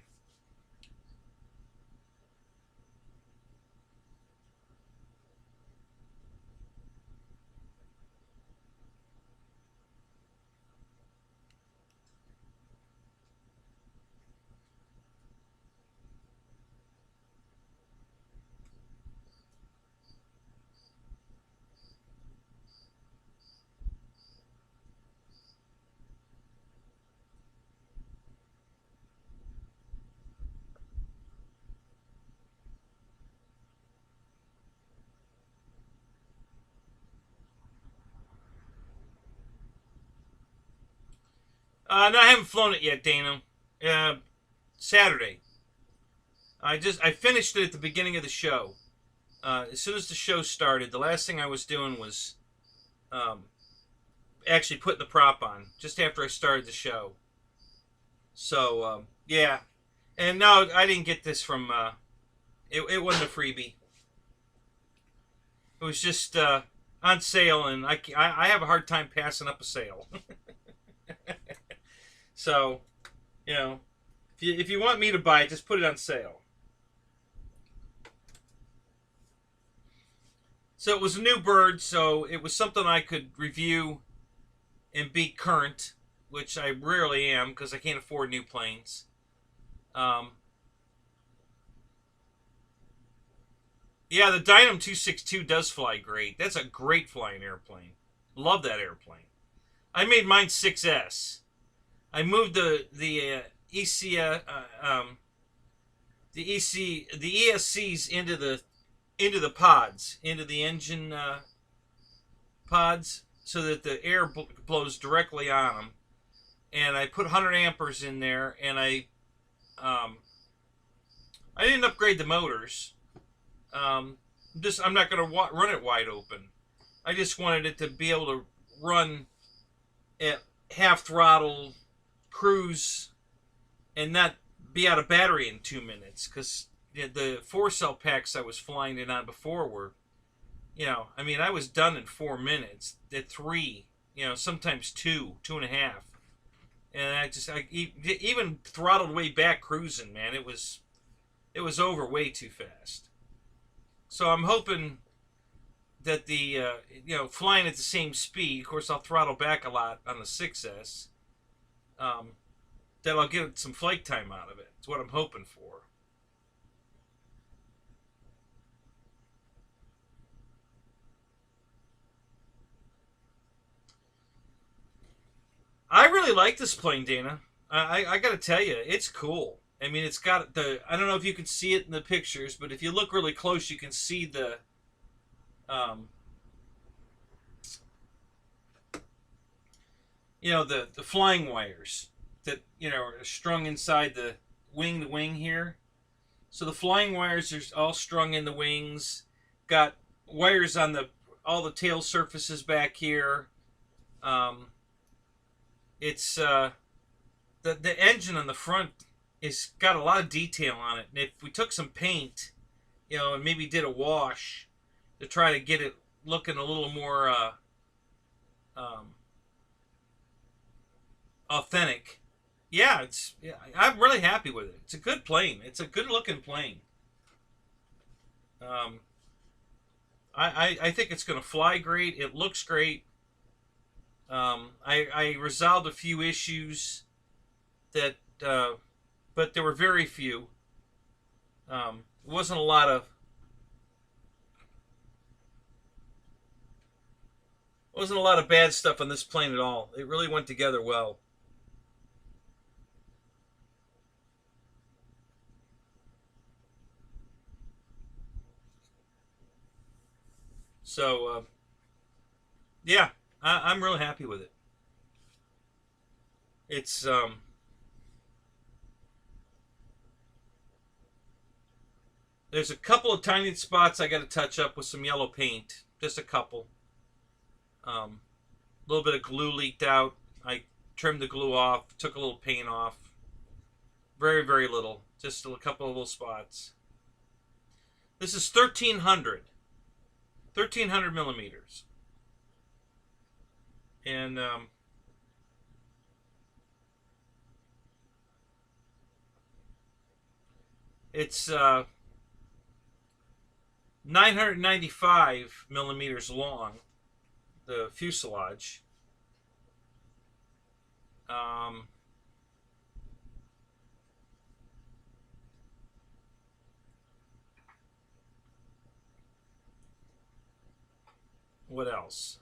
No, I haven't flown it yet, Dana. Saturday. I finished it at the beginning of the show. As soon as the show started, the last thing I was doing was actually putting the prop on just after I started the show. So yeah, and no, I didn't get this from. It wasn't a freebie. It was just on sale, and I have a hard time passing up a sale. So, if you want me to buy it, just put it on sale. So it was a new bird, so it was something I could review and be current, which I rarely am because I can't afford new planes. Yeah, the DYNAM 262 does fly great. That's a great flying airplane. Love that airplane. I made mine 6S. I moved the ESCs into the pods, into the engine pods, so that the air blows directly on them. And I put 100 amperes in there, and I didn't upgrade the motors. I'm not going to run it wide open. I just wanted it to be able to run at half throttle, cruise, and not be out of battery in 2 minutes. Because the 4-cell packs I was flying it on before were, I was done in 4 minutes. At 3, sometimes 2.5. And I even throttled way back cruising, man. It was over way too fast. So I'm hoping that the flying at the same speed, of course I'll throttle back a lot on the 6S, that I'll get some flight time out of it. It's what I'm hoping for. I really like this plane, Dana. I got to tell you, it's cool. I mean, it's got I don't know if you can see it in the pictures, but if you look really close, you can see the the flying wires that, are strung inside the wing to wing here. So the flying wires are all strung in the wings. Got wires on all the tail surfaces back here. It's the engine on the front is got a lot of detail on it, and if we took some paint, and maybe did a wash to try to get it looking a little more authentic, I'm really happy with it. It's a good plane. It's a good looking plane. I think it's going to fly great. It looks great. I resolved a few issues that, but there were very few. Wasn't a lot of bad stuff on this plane at all. It really went together well. So, yeah, I'm really happy with it. It's there's a couple of tiny spots I got to touch up with some yellow paint, just a couple. A little bit of glue leaked out. I trimmed the glue off, took a little paint off. Very, very little, just a couple of little spots. This is 1300 millimeters. And it's 995 millimeters long, the fuselage. What else?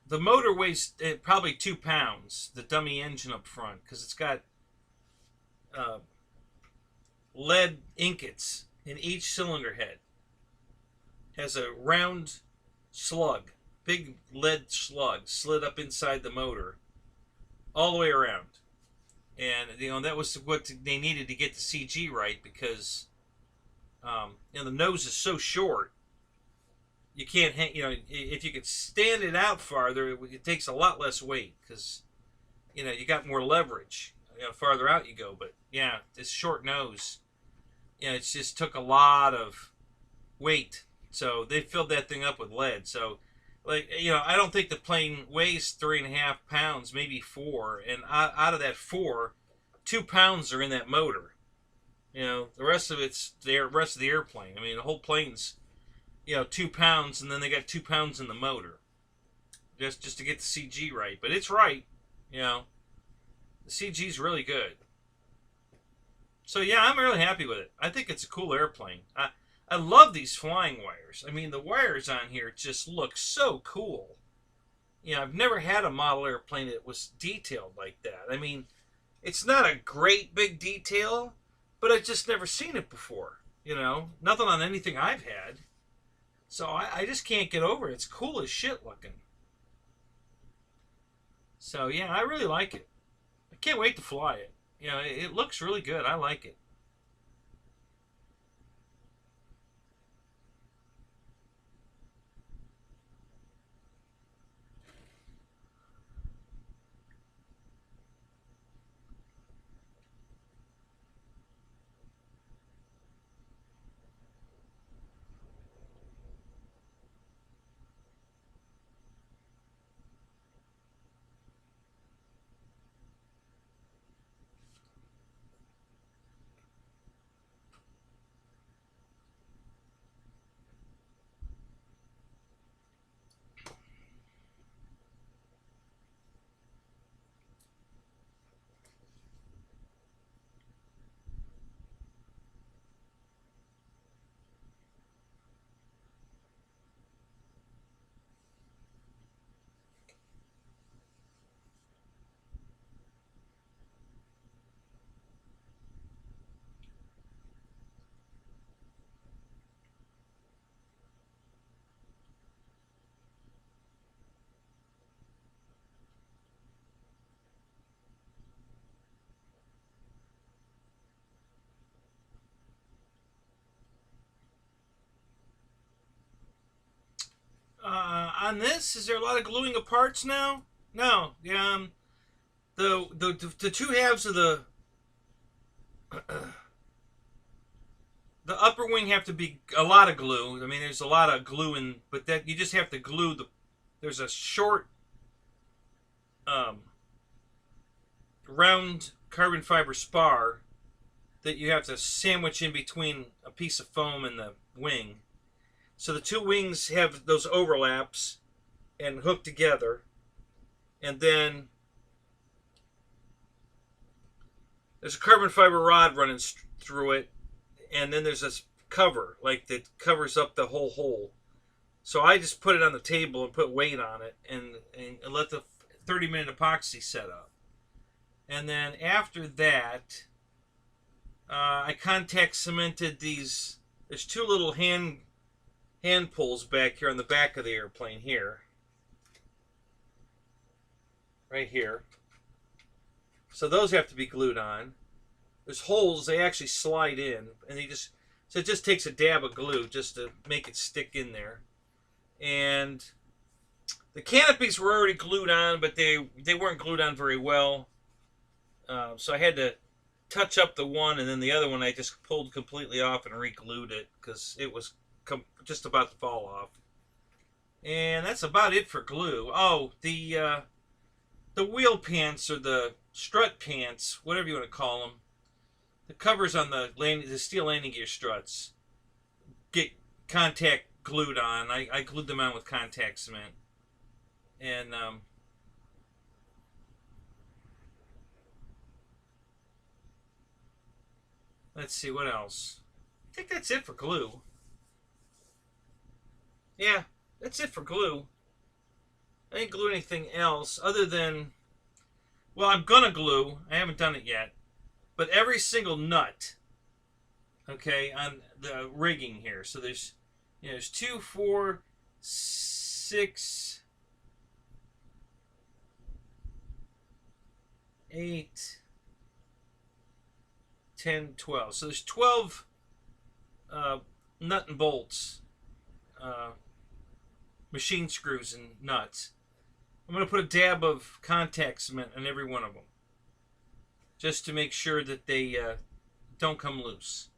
The motor weighs probably 2 pounds, the dummy engine up front, because it's got lead ingots in each cylinder head. Has a round slug, big lead slug slid up inside the motor all the way around. And that was what they needed to get the CG right, because the nose is so short. You can't hang, if you could stand it out farther, it takes a lot less weight, because you got more leverage farther out you go. But yeah, this short nose, it just took a lot of weight. So they filled that thing up with lead. So, I don't think the plane weighs 3.5 pounds, maybe 4. And out of that 4, 2 pounds are in that motor. The rest of it's the rest of the airplane. I mean, the whole plane's 2 pounds, and then they got 2 pounds in the motor, just to get the CG right. But it's right. You know, the CG's really good. So yeah, I'm really happy with it. I think it's a cool airplane. I love these flying wires. I mean, the wires on here just look so cool. You know, I've never had a model airplane that was detailed like that. I mean, it's not a great big detail, but I've just never seen it before. You know, nothing on anything I've had. So I just can't get over it. It's cool as shit looking. So yeah, I really like it. I can't wait to fly it. You know, it looks really good. I like it. On this, is there a lot of gluing of parts now? No. The two halves of the the upper wing have to be a lot of glue. I mean, there's a lot of glue in, but that you just have to glue the. There's a short, um, round carbon fiber spar that you have to sandwich in between a piece of foam and the wing. So the two wings have those overlaps and hook together, and then there's a carbon fiber rod running through it, and then there's this cover like that covers up the whole hole. So I just put it on the table and put weight on it and let the 30-minute epoxy set up. And then after that, I contact cemented these. There's two little hand pulls back here on the back of the airplane here. Right here. So those have to be glued on. There's holes, they actually slide in, and so it just takes a dab of glue just to make it stick in there. And the canopies were already glued on, but they weren't glued on very well. So I had to touch up the one, and then the other one I just pulled completely off and re-glued it because it was just about to fall off. And that's about it for glue. Oh, the wheel pants, or the strut pants, whatever you want to call them, the covers on the steel landing gear struts get contact glued on. I glued them on with contact cement. And let's see, what else? I think that's it for glue. Yeah, that's it for glue. I didn't glue anything else other than, well, I'm gonna glue. I haven't done it yet. But every single nut, okay, on the rigging here. So there's 2, 4, 6, 8, 10, 12. So there's 12 nut and bolts, machine screws and nuts. I'm going to put a dab of contact cement on every one of them, just to make sure that they don't come loose.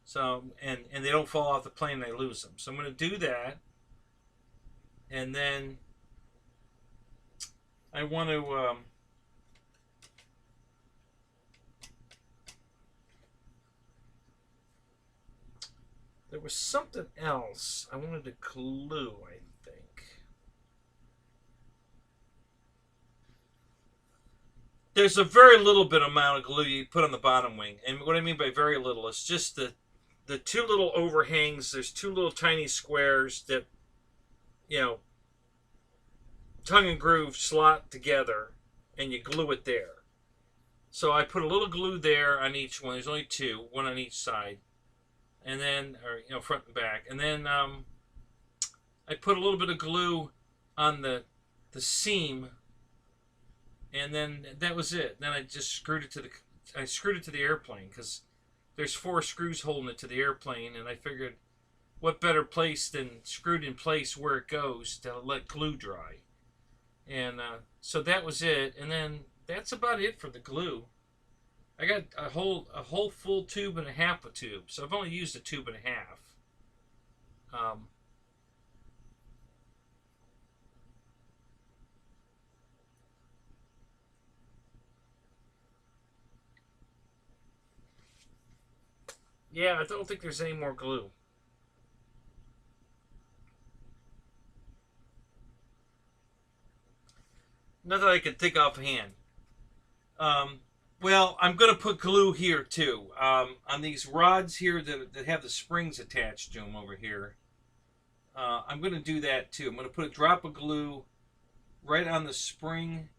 So, and they don't fall off the plane and I lose them. So I'm going to do that. And then I want to there was something else I wanted to glue, I think. there's a very little bit amount of glue you put on the bottom wing. And what I mean by very little, it's just the two little overhangs. There's two little tiny squares that, you know, tongue and groove slot together, and you glue it there. So I put a little glue there on each one. There's only two, one on each side, and then, or you know, front and back. And then I put a little bit of glue on the seam, and then that was it. Then I just screwed it to the airplane, because there's 4 screws holding it to the airplane, and I figured, what better place than screwed in place where it goes to let glue dry. And so that was it, and then that's about it for the glue. I got a whole full tube and a half a tube, so I've only used a tube and a half. Yeah, I don't think there's any more glue. Nothing I can think offhand. Well, I'm going to put glue here too. On these rods here that have the springs attached to them over here. I'm going to do that too. I'm going to put a drop of glue right on the spring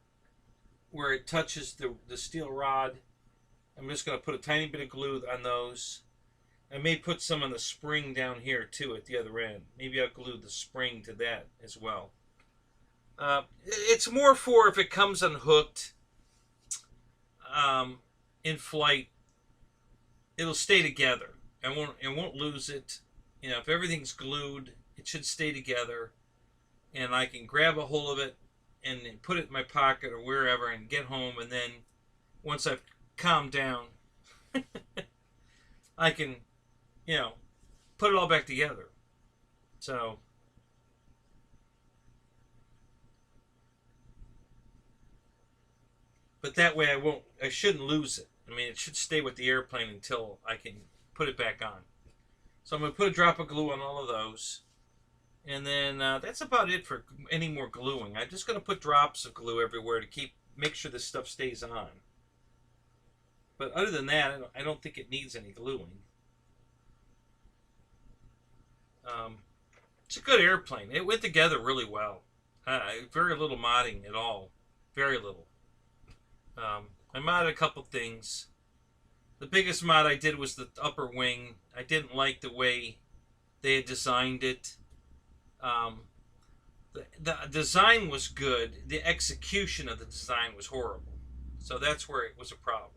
where it touches the steel rod. I'm just going to put a tiny bit of glue on those. I may put some on the spring down here too at the other end. Maybe I'll glue the spring to that as well. It's more for if it comes unhooked in flight, it'll stay together. It won't lose it. You know, if everything's glued, it should stay together, and I can grab a hold of it and put it in my pocket or wherever and get home, and then once I've calmed down, I can, you know, put it all back together. So but that way I shouldn't lose it. I mean, it should stay with the airplane until I can put it back on. So I'm going to put a drop of glue on all of those. And then that's about it for any more gluing. I'm just going to put drops of glue everywhere to make sure this stuff stays on. But other than that, I don't think it needs any gluing. It's a good airplane. It went together really well. Very little modding at all. Very little. I modded a couple things. The biggest mod I did was the upper wing. I didn't like the way they had designed it. The design was good. The execution of the design was horrible. So that's where it was a problem.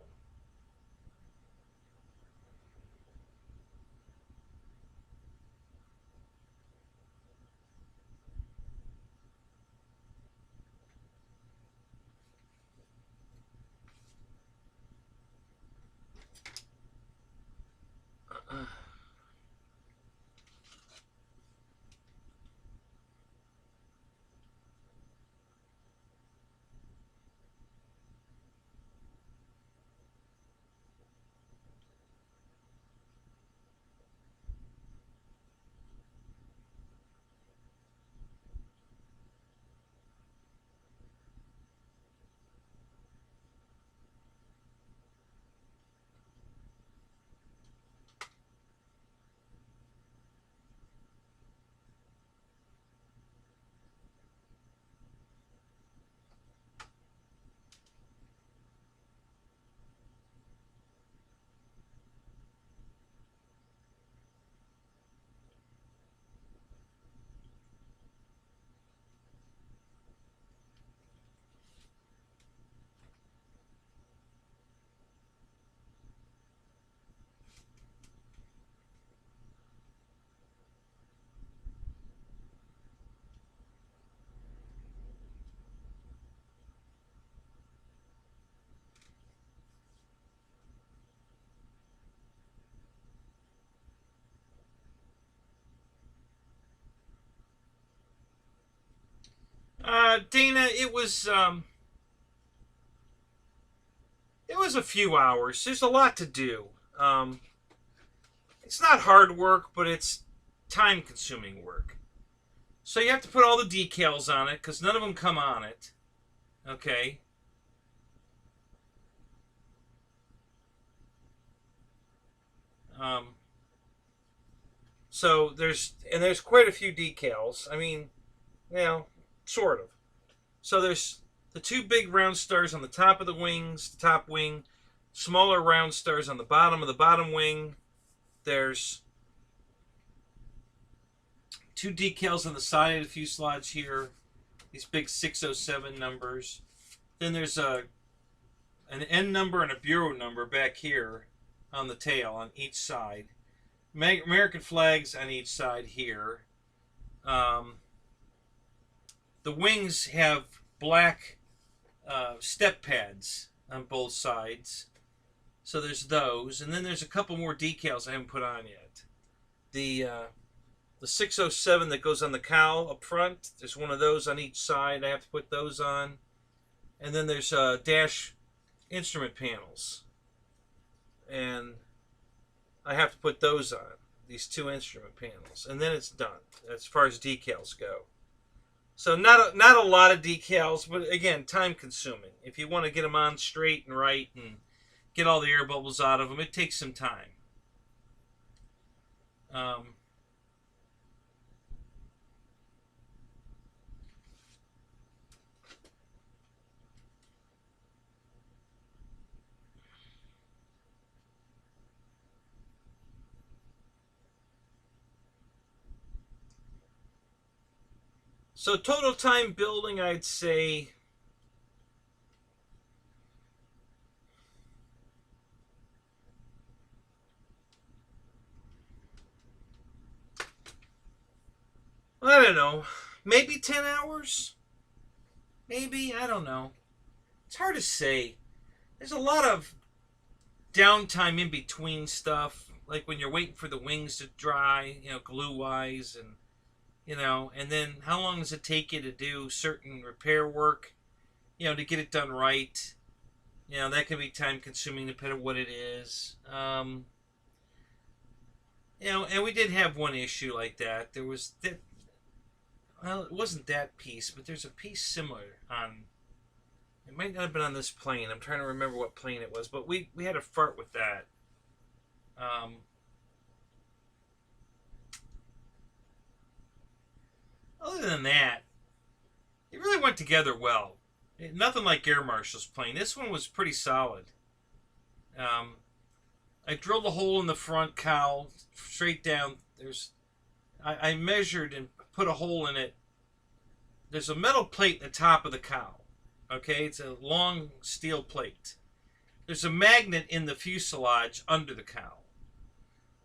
Dana, it was a few hours. There's a lot to do. It's not hard work, but it's time-consuming work. So you have to put all the decals on it, because none of them come on it. Okay? So there's quite a few decals. I mean, you know, sort of. So there's the two big round stars on the top of the wings, the top wing, smaller round stars on the bottom of the bottom wing. There's two decals on the side of the fuselage here, these big 607 numbers. Then there's an N number and a bureau number back here on the tail on each side. American flags on each side here. The wings have black step pads on both sides. So there's those. And then there's a couple more decals I haven't put on yet. The 607 that goes on the cowl up front, there's one of those on each side. I have to put those on. And then there's dash instrument panels. And I have to put those on, these two instrument panels. And then it's done as far as decals go. So not a lot of decals, but again, time consuming. If you want to get them on straight and right and get all the air bubbles out of them, it takes some time. So total time building, I'd say I don't know, maybe 10 hours? Maybe, I don't know. It's hard to say. There's a lot of downtime in between stuff, like when you're waiting for the wings to dry, you know, glue-wise, and you know, and then how long does it take you to do certain repair work, you know, to get it done right? You know, that can be time consuming depending on what it is. You know, and we did have one issue like that. There was that, well, it wasn't that piece, but there's a piece similar on, it might not have been on this plane. I'm trying to remember what plane it was, but we had a fart with that. Other than that, it really went together well. Nothing like Air Marshal's plane. This one was pretty solid. I drilled a hole in the front cowl, straight down. I measured and put a hole in it. There's a metal plate in the top of the cowl. Okay, it's a long steel plate. There's a magnet in the fuselage under the cowl.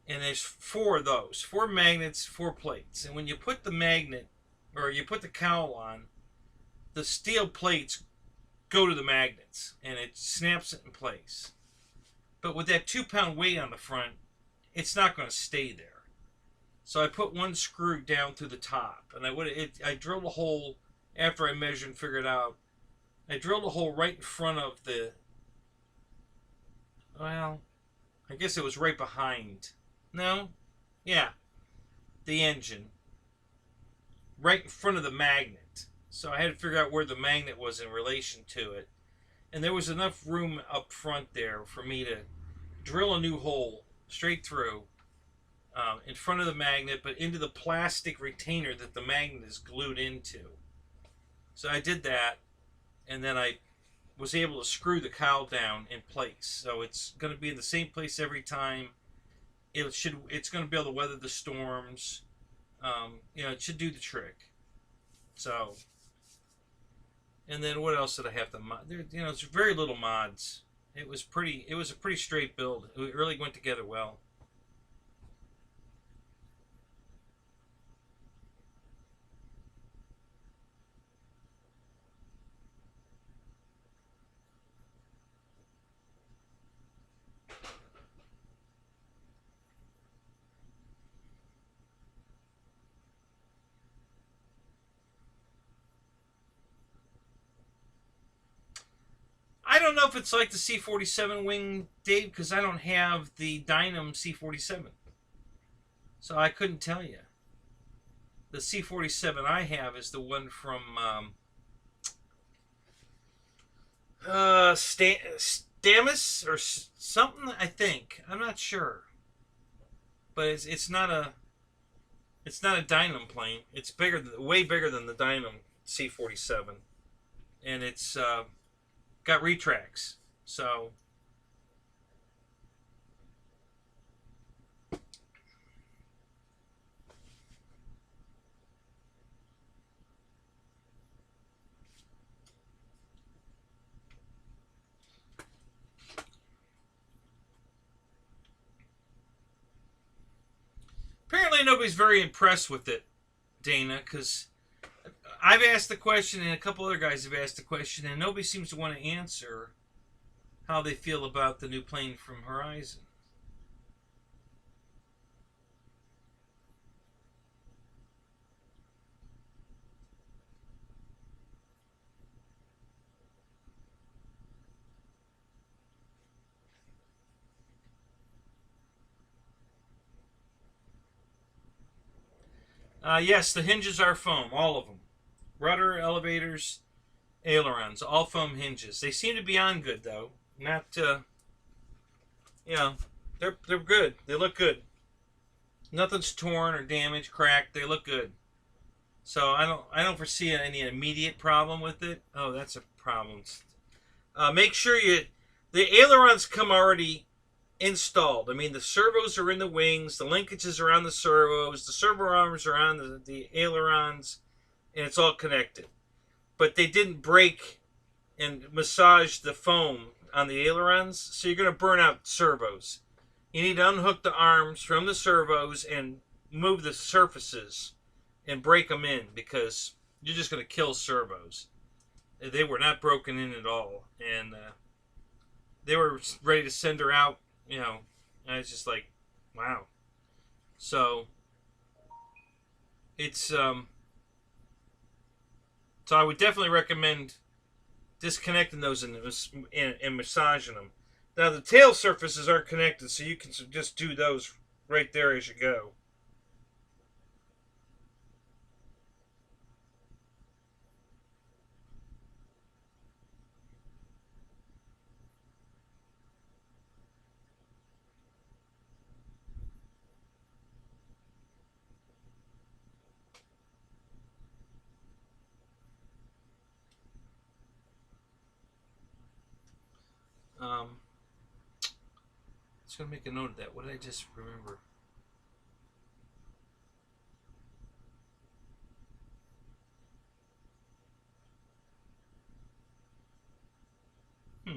And there's four of those. 4 magnets, 4 plates. And when you put the magnet, or you put the cowl on, the steel plates go to the magnets and it snaps it in place. But with that 2-pound weight on the front, it's not going to stay there. So I put one screw down through the top, and I drilled a hole after I measured and figured out. I drilled a hole right in front of the, well, I guess it was right behind. No? Yeah. The engine. Right in front of the magnet. So I had to figure out where the magnet was in relation to it. And there was enough room up front there for me to drill a new hole straight through in front of the magnet, but into the plastic retainer that the magnet is glued into. So I did that, and then I was able to screw the cowl down in place. So it's going to be in the same place every time. It's going to be able to weather the storms. You know, it should do the trick. So, and then what else did I have to mod? There, you know, it's very little mods. It was a pretty straight build. It really went together well. I don't know if it's like the C-47 wing, Dave, because I don't have the DYNAM C-47. So I couldn't tell you. The C-47 I have is the one from Stamus or something, I think. I'm not sure. but it's not a DYNAM plane. It's bigger, way bigger than the DYNAM C-47, and it's got retracts. So apparently nobody's very impressed with it, Dana, because I've asked the question and a couple other guys have asked the question, and nobody seems to want to answer how they feel about the new plane from Horizon. Yes, the hinges are foam, all of them. Rudder, elevators, ailerons, all foam hinges. They seem to be on good though. Not, you know, they're good. They look good. Nothing's torn or damaged, cracked. They look good. So I don't foresee any immediate problem with it. Oh, that's a problem. Make sure the ailerons come already installed. I mean, the servos are in the wings, the linkages are on the servos, the servo arms are on the ailerons, and it's all connected. But they didn't break and massage the foam on the ailerons, so you're going to burn out servos. You need to unhook the arms from the servos and move the surfaces and break them in, because you're just going to kill servos. They were not broken in at all, and they were ready to send her out. You know, and it's just like, wow. So it's so I would definitely recommend disconnecting those and massaging them. Now the tail surfaces aren't connected, so you can just do those right there as you go. Just gonna make a note of that. What did I just remember? I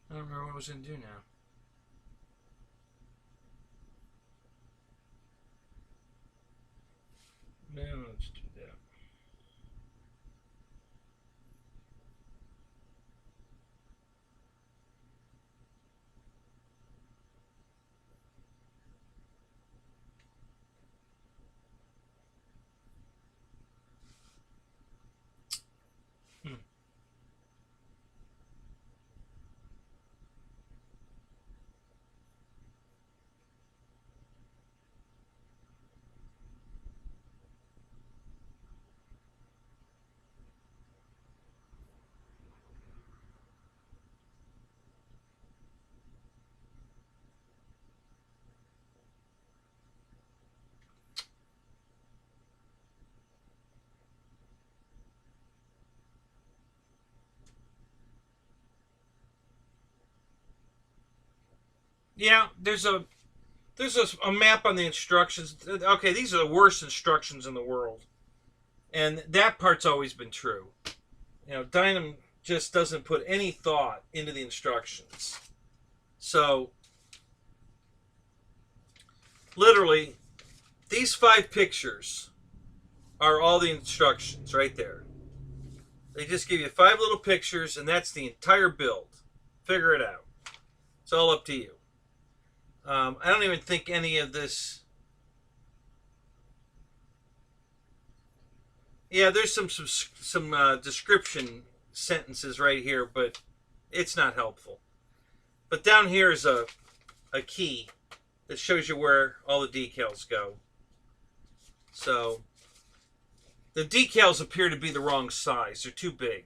don't remember what I was gonna do now. No, let's do that. Yeah, there's a map on the instructions. Okay, these are the worst instructions in the world, and that part's always been true. You know, DYNAM just doesn't put any thought into the instructions. So, literally, these 5 pictures are all the instructions right there. They just give you 5 little pictures, and that's the entire build. Figure it out. It's all up to you. I don't even think any of this... Yeah, there's some description sentences right here, but it's not helpful. But down here is a key that shows you where all the decals go. So the decals appear to be the wrong size. They're too big.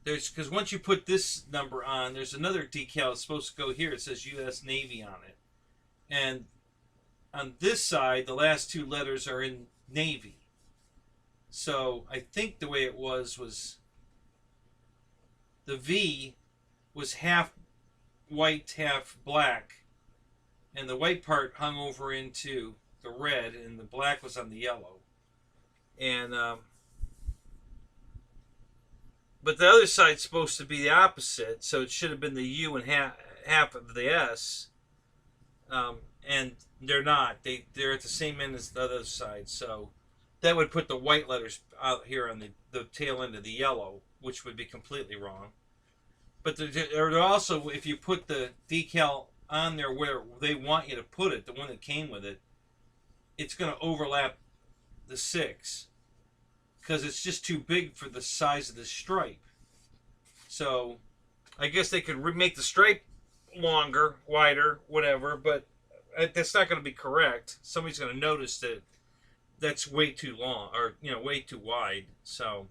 because once you put this number on, there's another decal that's supposed to go here. It says U.S. Navy on it, and on this side, the last two letters are in Navy. So I think the way it was the V was half white, half black, and the white part hung over into the red, and the black was on the yellow. And but the other side's supposed to be the opposite, so it should have been the U and half of the S. And they're not. They're at the same end as the other side, so that would put the white letters out here on the tail end of the yellow, which would be completely wrong. But they're also, if you put the decal on there where they want you to put it, the one that came with it, it's going to overlap the 6 because it's just too big for the size of the stripe. So I guess they could make the stripe longer, wider, whatever, but that's not going to be correct. Somebody's going to notice that that's way too long, or way too wide. So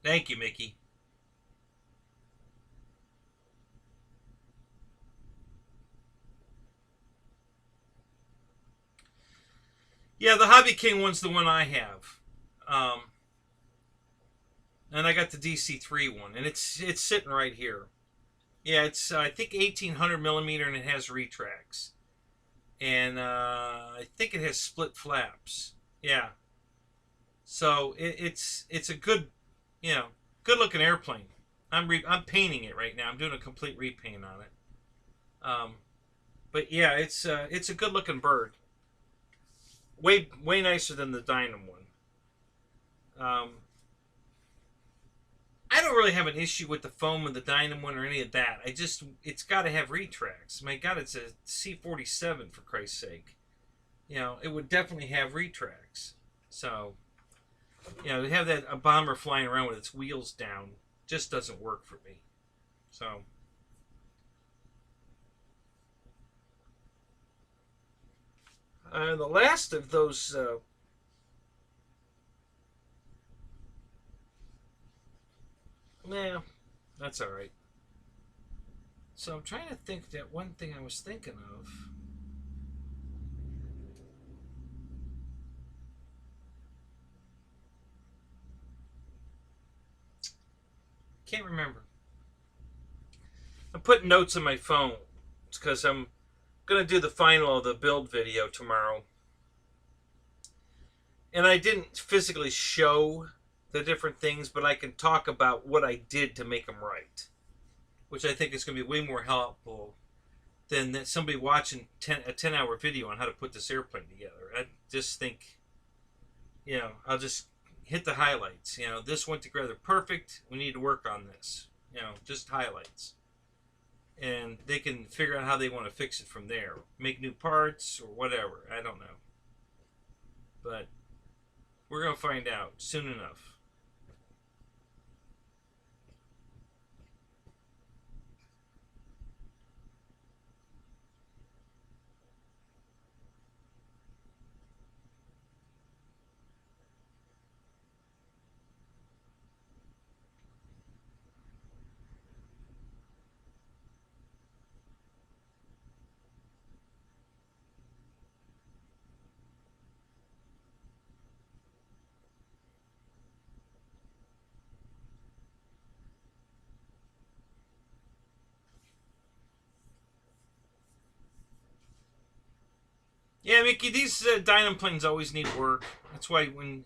thank you, Mickey. Yeah, the Hobby King one's the one I have. And I got the DC3 one, and it's sitting right here. Yeah, it's I think 1800 millimeter, and it has retracts, and I think it has split flaps. Yeah, so it's a good, good looking airplane. I'm painting it right now. I'm doing a complete repaint on it. But yeah, it's a good looking bird. Way nicer than the DYNAM one. I don't really have an issue with the foam of the DYNAM one or any of that. It's got to have retracts. My God, it's a C-47 for Christ's sake. It would definitely have retracts. So, to have a bomber flying around with its wheels down just doesn't work for me. So, the last of those. Nah, that's all right. So I'm trying to think that one thing I was thinking of. Can't remember. I'm putting notes on my phone. It's because I'm going to do the final of the build video tomorrow. And I didn't physically show the different things, but I can talk about what I did to make them right, which I think is going to be way more helpful than somebody watching a 10-hour video on how to put this airplane together. I just think, I'll just hit the highlights. This went together perfect. We need to work on this. Just highlights. And they can figure out how they want to fix it from there. Make new parts or whatever. I don't know. But we're going to find out soon enough. Yeah, Mickey, these DYNAM planes always need work. That's why when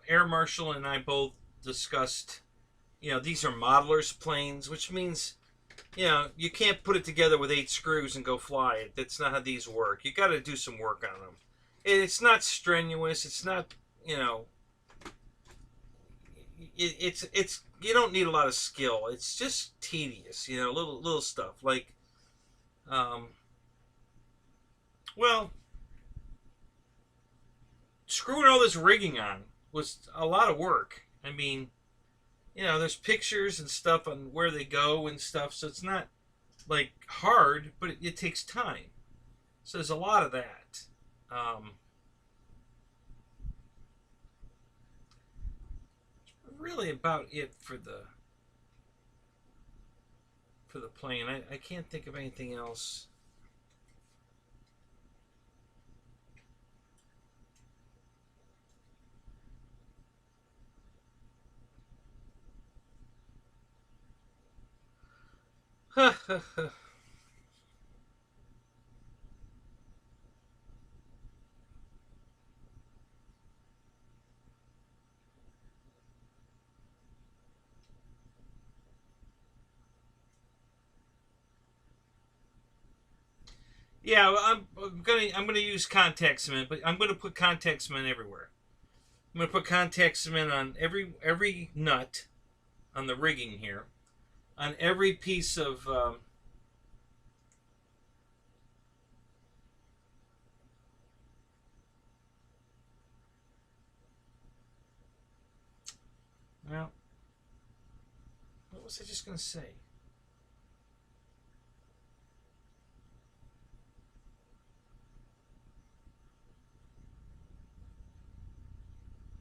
Air Marshal and I both discussed, these are modelers planes, which means, you can't put it together with 8 screws and go fly it. That's not how these work. You got to do some work on them. It's not strenuous. It's not, it's you don't need a lot of skill. It's just tedious, little stuff like, well, screwing all this rigging on was a lot of work. I mean, there's pictures and stuff on where they go and stuff, so it's not like hard, but it takes time. So there's a lot of that. really about it for the plane. I can't think of anything else. Yeah, well, I'm gonna use contact cement, but I'm gonna put contact cement everywhere. I'm gonna put contact cement on every nut on the rigging here, on every piece of well, what was I just gonna say?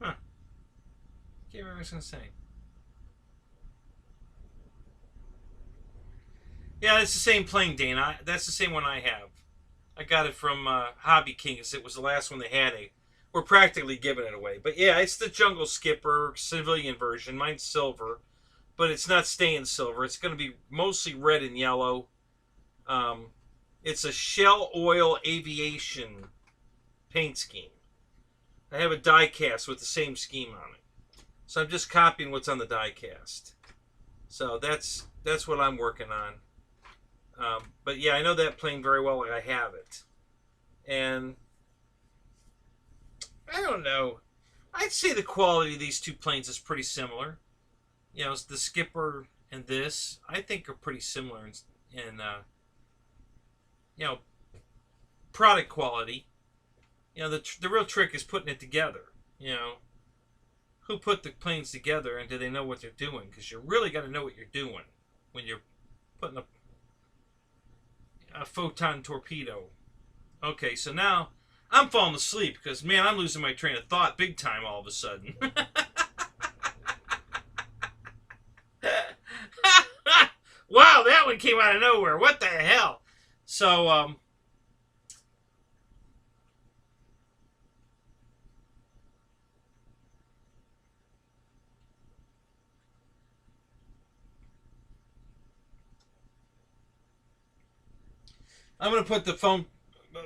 Huh? Can't remember what I was gonna say. Yeah, it's the same plane, Dana. That's the same one I have. I got it from Hobby King because it was the last one they had. We're practically giving it away. But yeah, it's the Jungle Skipper civilian version. Mine's silver, but it's not staying silver. It's going to be mostly red and yellow. It's a Shell Oil Aviation paint scheme. I have a die cast with the same scheme on it. So I'm just copying what's on the die cast. So that's what I'm working on. But yeah, I know that plane very well. Like I have it. And I don't know. I'd say the quality of these two planes is pretty similar. You know, the Skipper and this, I think, are pretty similar in you know, product quality. You know, the real trick is putting it together. You know, who put the planes together and do they know what they're doing? Because you really got to know what you're doing when you're putting a photon torpedo. Okay, so now I'm falling asleep because, man, I'm losing my train of thought big time all of a sudden. Wow, that one came out of nowhere. What the hell? So, I'm going to put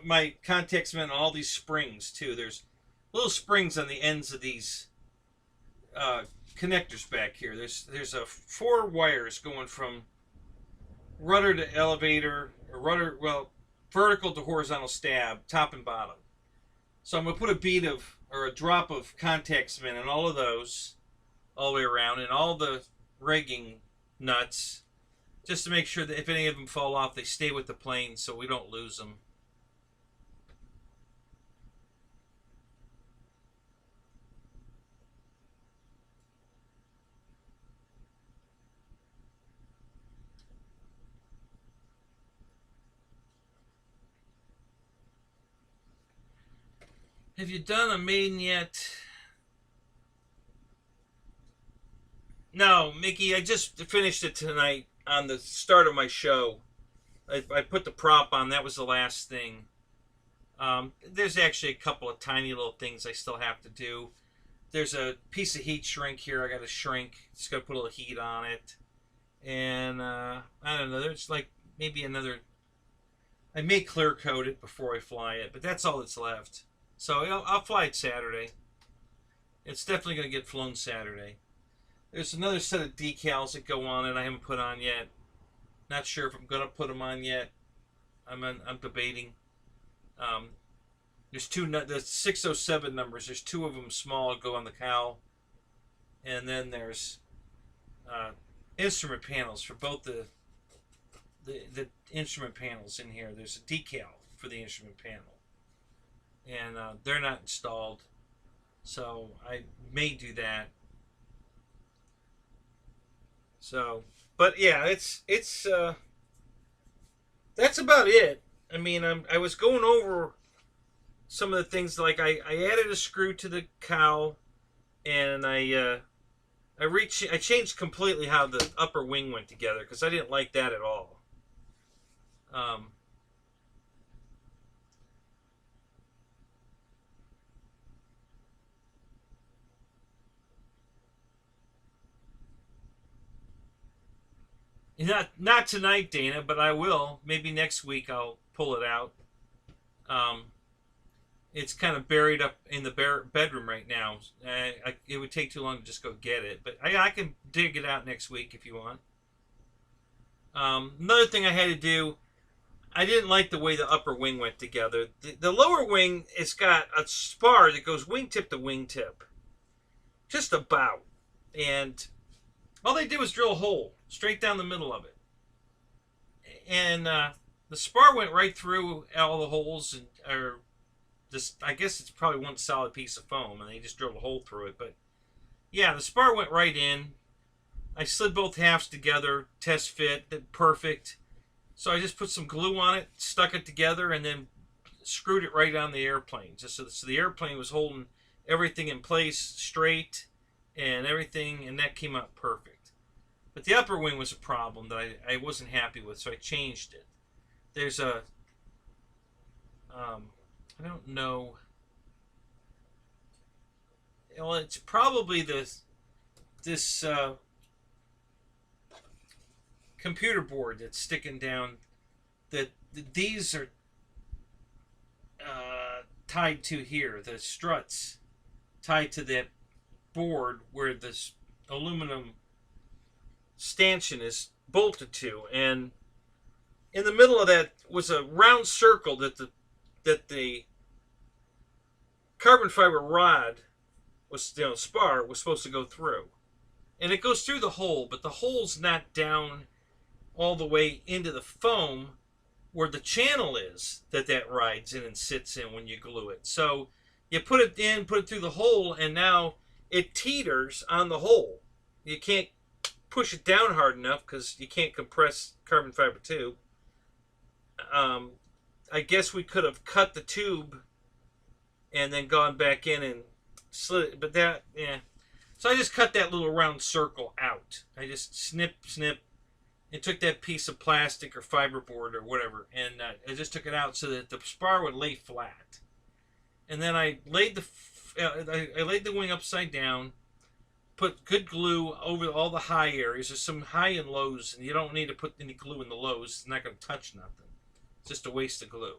my contact cement on all these springs, too. There's little springs on the ends of these connectors back here. There's 4 wires going from rudder to elevator, or rudder, well, vertical to horizontal stab, top and bottom. So I'm going to put a drop of contact cement on all of those, all the way around, and all the rigging nuts, just to make sure that if any of them fall off, they stay with the plane so we don't lose them. Have you done a maiden yet? No, Mickey, I just finished it tonight on the start of my show. I put the prop on. That was the last thing. There's actually a couple of tiny little things I still have to do. There's a piece of heat shrink here I got to shrink. Just got to put a little heat on it. And I don't know. There's like maybe another... I may clear coat it before I fly it. But that's all that's left. So I'll fly it Saturday. It's definitely going to get flown Saturday. There's another set of decals that go on it I haven't put on yet. Not sure if I'm going to put them on yet. I'm debating. There's the 607 numbers. There's 2 of them small go on the cowl. And then there's instrument panels for both the instrument panels in here. There's a decal for the instrument panel. And they're not installed. So I may do that. So, but yeah, it's that's about it. I mean, I was going over some of the things, like I added a screw to the cowl, and I I changed completely how the upper wing went together because I didn't like that at all. Not tonight, Dana, but I will. Maybe next week I'll pull it out. It's kind of buried up in the bedroom right now. It would take too long to just go get it, but I can dig it out next week if you want. Another thing I had to do, I didn't like the way the upper wing went together. The lower wing, it's got a spar that goes wingtip to wingtip. Just about. And all they did was drill a hole straight down the middle of it. And the spar went right through all the holes, I guess it's probably one solid piece of foam, and they just drilled a hole through it. But yeah, the spar went right in. I slid both halves together, test fit, perfect. So I just put some glue on it, stuck it together, and then screwed it right on the airplane. Just so the airplane was holding everything in place straight and everything, and that came out perfect. But the upper wing was a problem that I wasn't happy with, so I changed it. There's a... I don't know. Well, it's probably this computer board that's sticking down. These are tied to here. The struts tied to that board where this aluminum stanchion is bolted to, and in the middle of that was a round circle that the carbon fiber rod was, spar was supposed to go through. And it goes through the hole, but the hole's not down all the way into the foam where the channel is that rides in and sits in when you glue it. So you put it in, put it through the hole, and now it teeters on the hole. You can't push it down hard enough because you can't compress carbon fiber tube. I guess we could have cut the tube and then gone back in and slid it, but that, yeah. So I just cut that little round circle out. I just snip, and took that piece of plastic or fiberboard or whatever, and I just took it out so that the spar would lay flat. And then I laid the wing upside down, put good glue over all the high areas. There's some high and lows, and you don't need to put any glue in the lows. It's not going to touch nothing. It's just a waste of glue.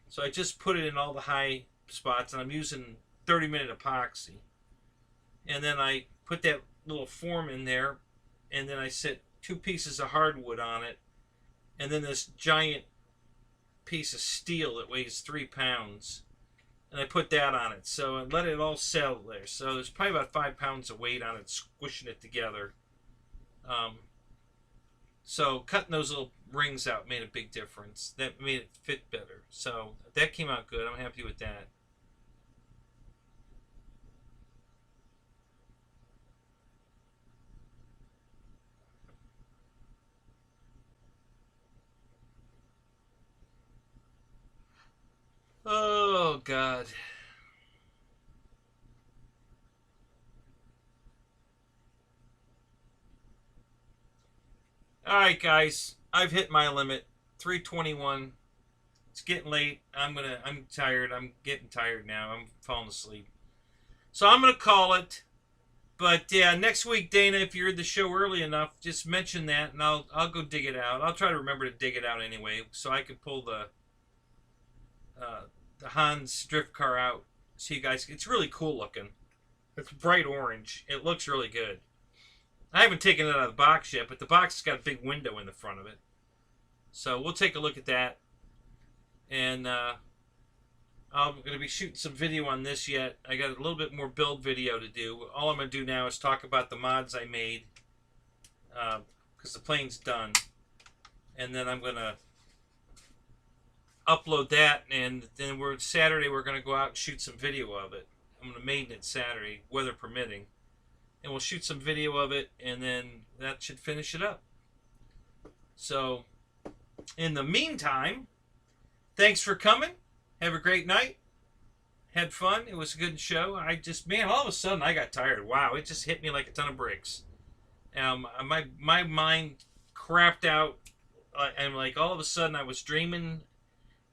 So I just put it in all the high spots, and I'm using 30-minute epoxy. And then I put that little form in there, and then I set 2 pieces of hardwood on it, and then this giant piece of steel that weighs 3 pounds, and I put that on it. So I let it all settle there. So there's probably about 5 pounds of weight on it, squishing it together. So cutting those little rings out made a big difference. That made it fit better. So that came out good. I'm happy with that. Oh, God. All right, guys. I've hit my limit. 3:21. It's getting late. I'm tired. I'm getting tired now. I'm falling asleep. So I'm going to call it. But yeah, next week, Dana, if you heard the show early enough, just mention that, and I'll go dig it out. I'll try to remember to dig it out anyway, so I can pull the Hans drift car out. So you guys, it's really cool looking. It's bright orange. It looks really good. I haven't taken it out of the box yet, but the box has got a big window in the front of it. So we'll take a look at that. And I'm going to be shooting some video on this yet. I got a little bit more build video to do. All I'm going to do now is talk about the mods I made, because the plane's done. And then I'm going to upload that, and then Saturday we're going to go out and shoot some video of it. I'm going to maiden it Saturday, weather permitting. And we'll shoot some video of it, and then that should finish it up. So, in the meantime, thanks for coming. Have a great night. had fun. It was a good show. I just, man, all of a sudden I got tired. Wow, it just hit me like a ton of bricks. My mind crapped out, and like all of a sudden I was dreaming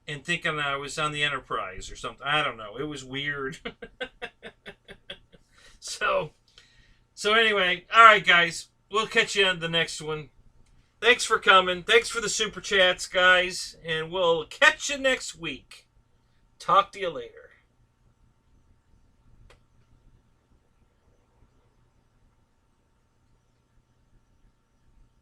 and thinking I was on the Enterprise or something. I don't know. It was weird. So anyway, all right, guys. We'll catch you on the next one. Thanks for coming. Thanks for the super chats, guys. And we'll catch you next week. Talk to you later.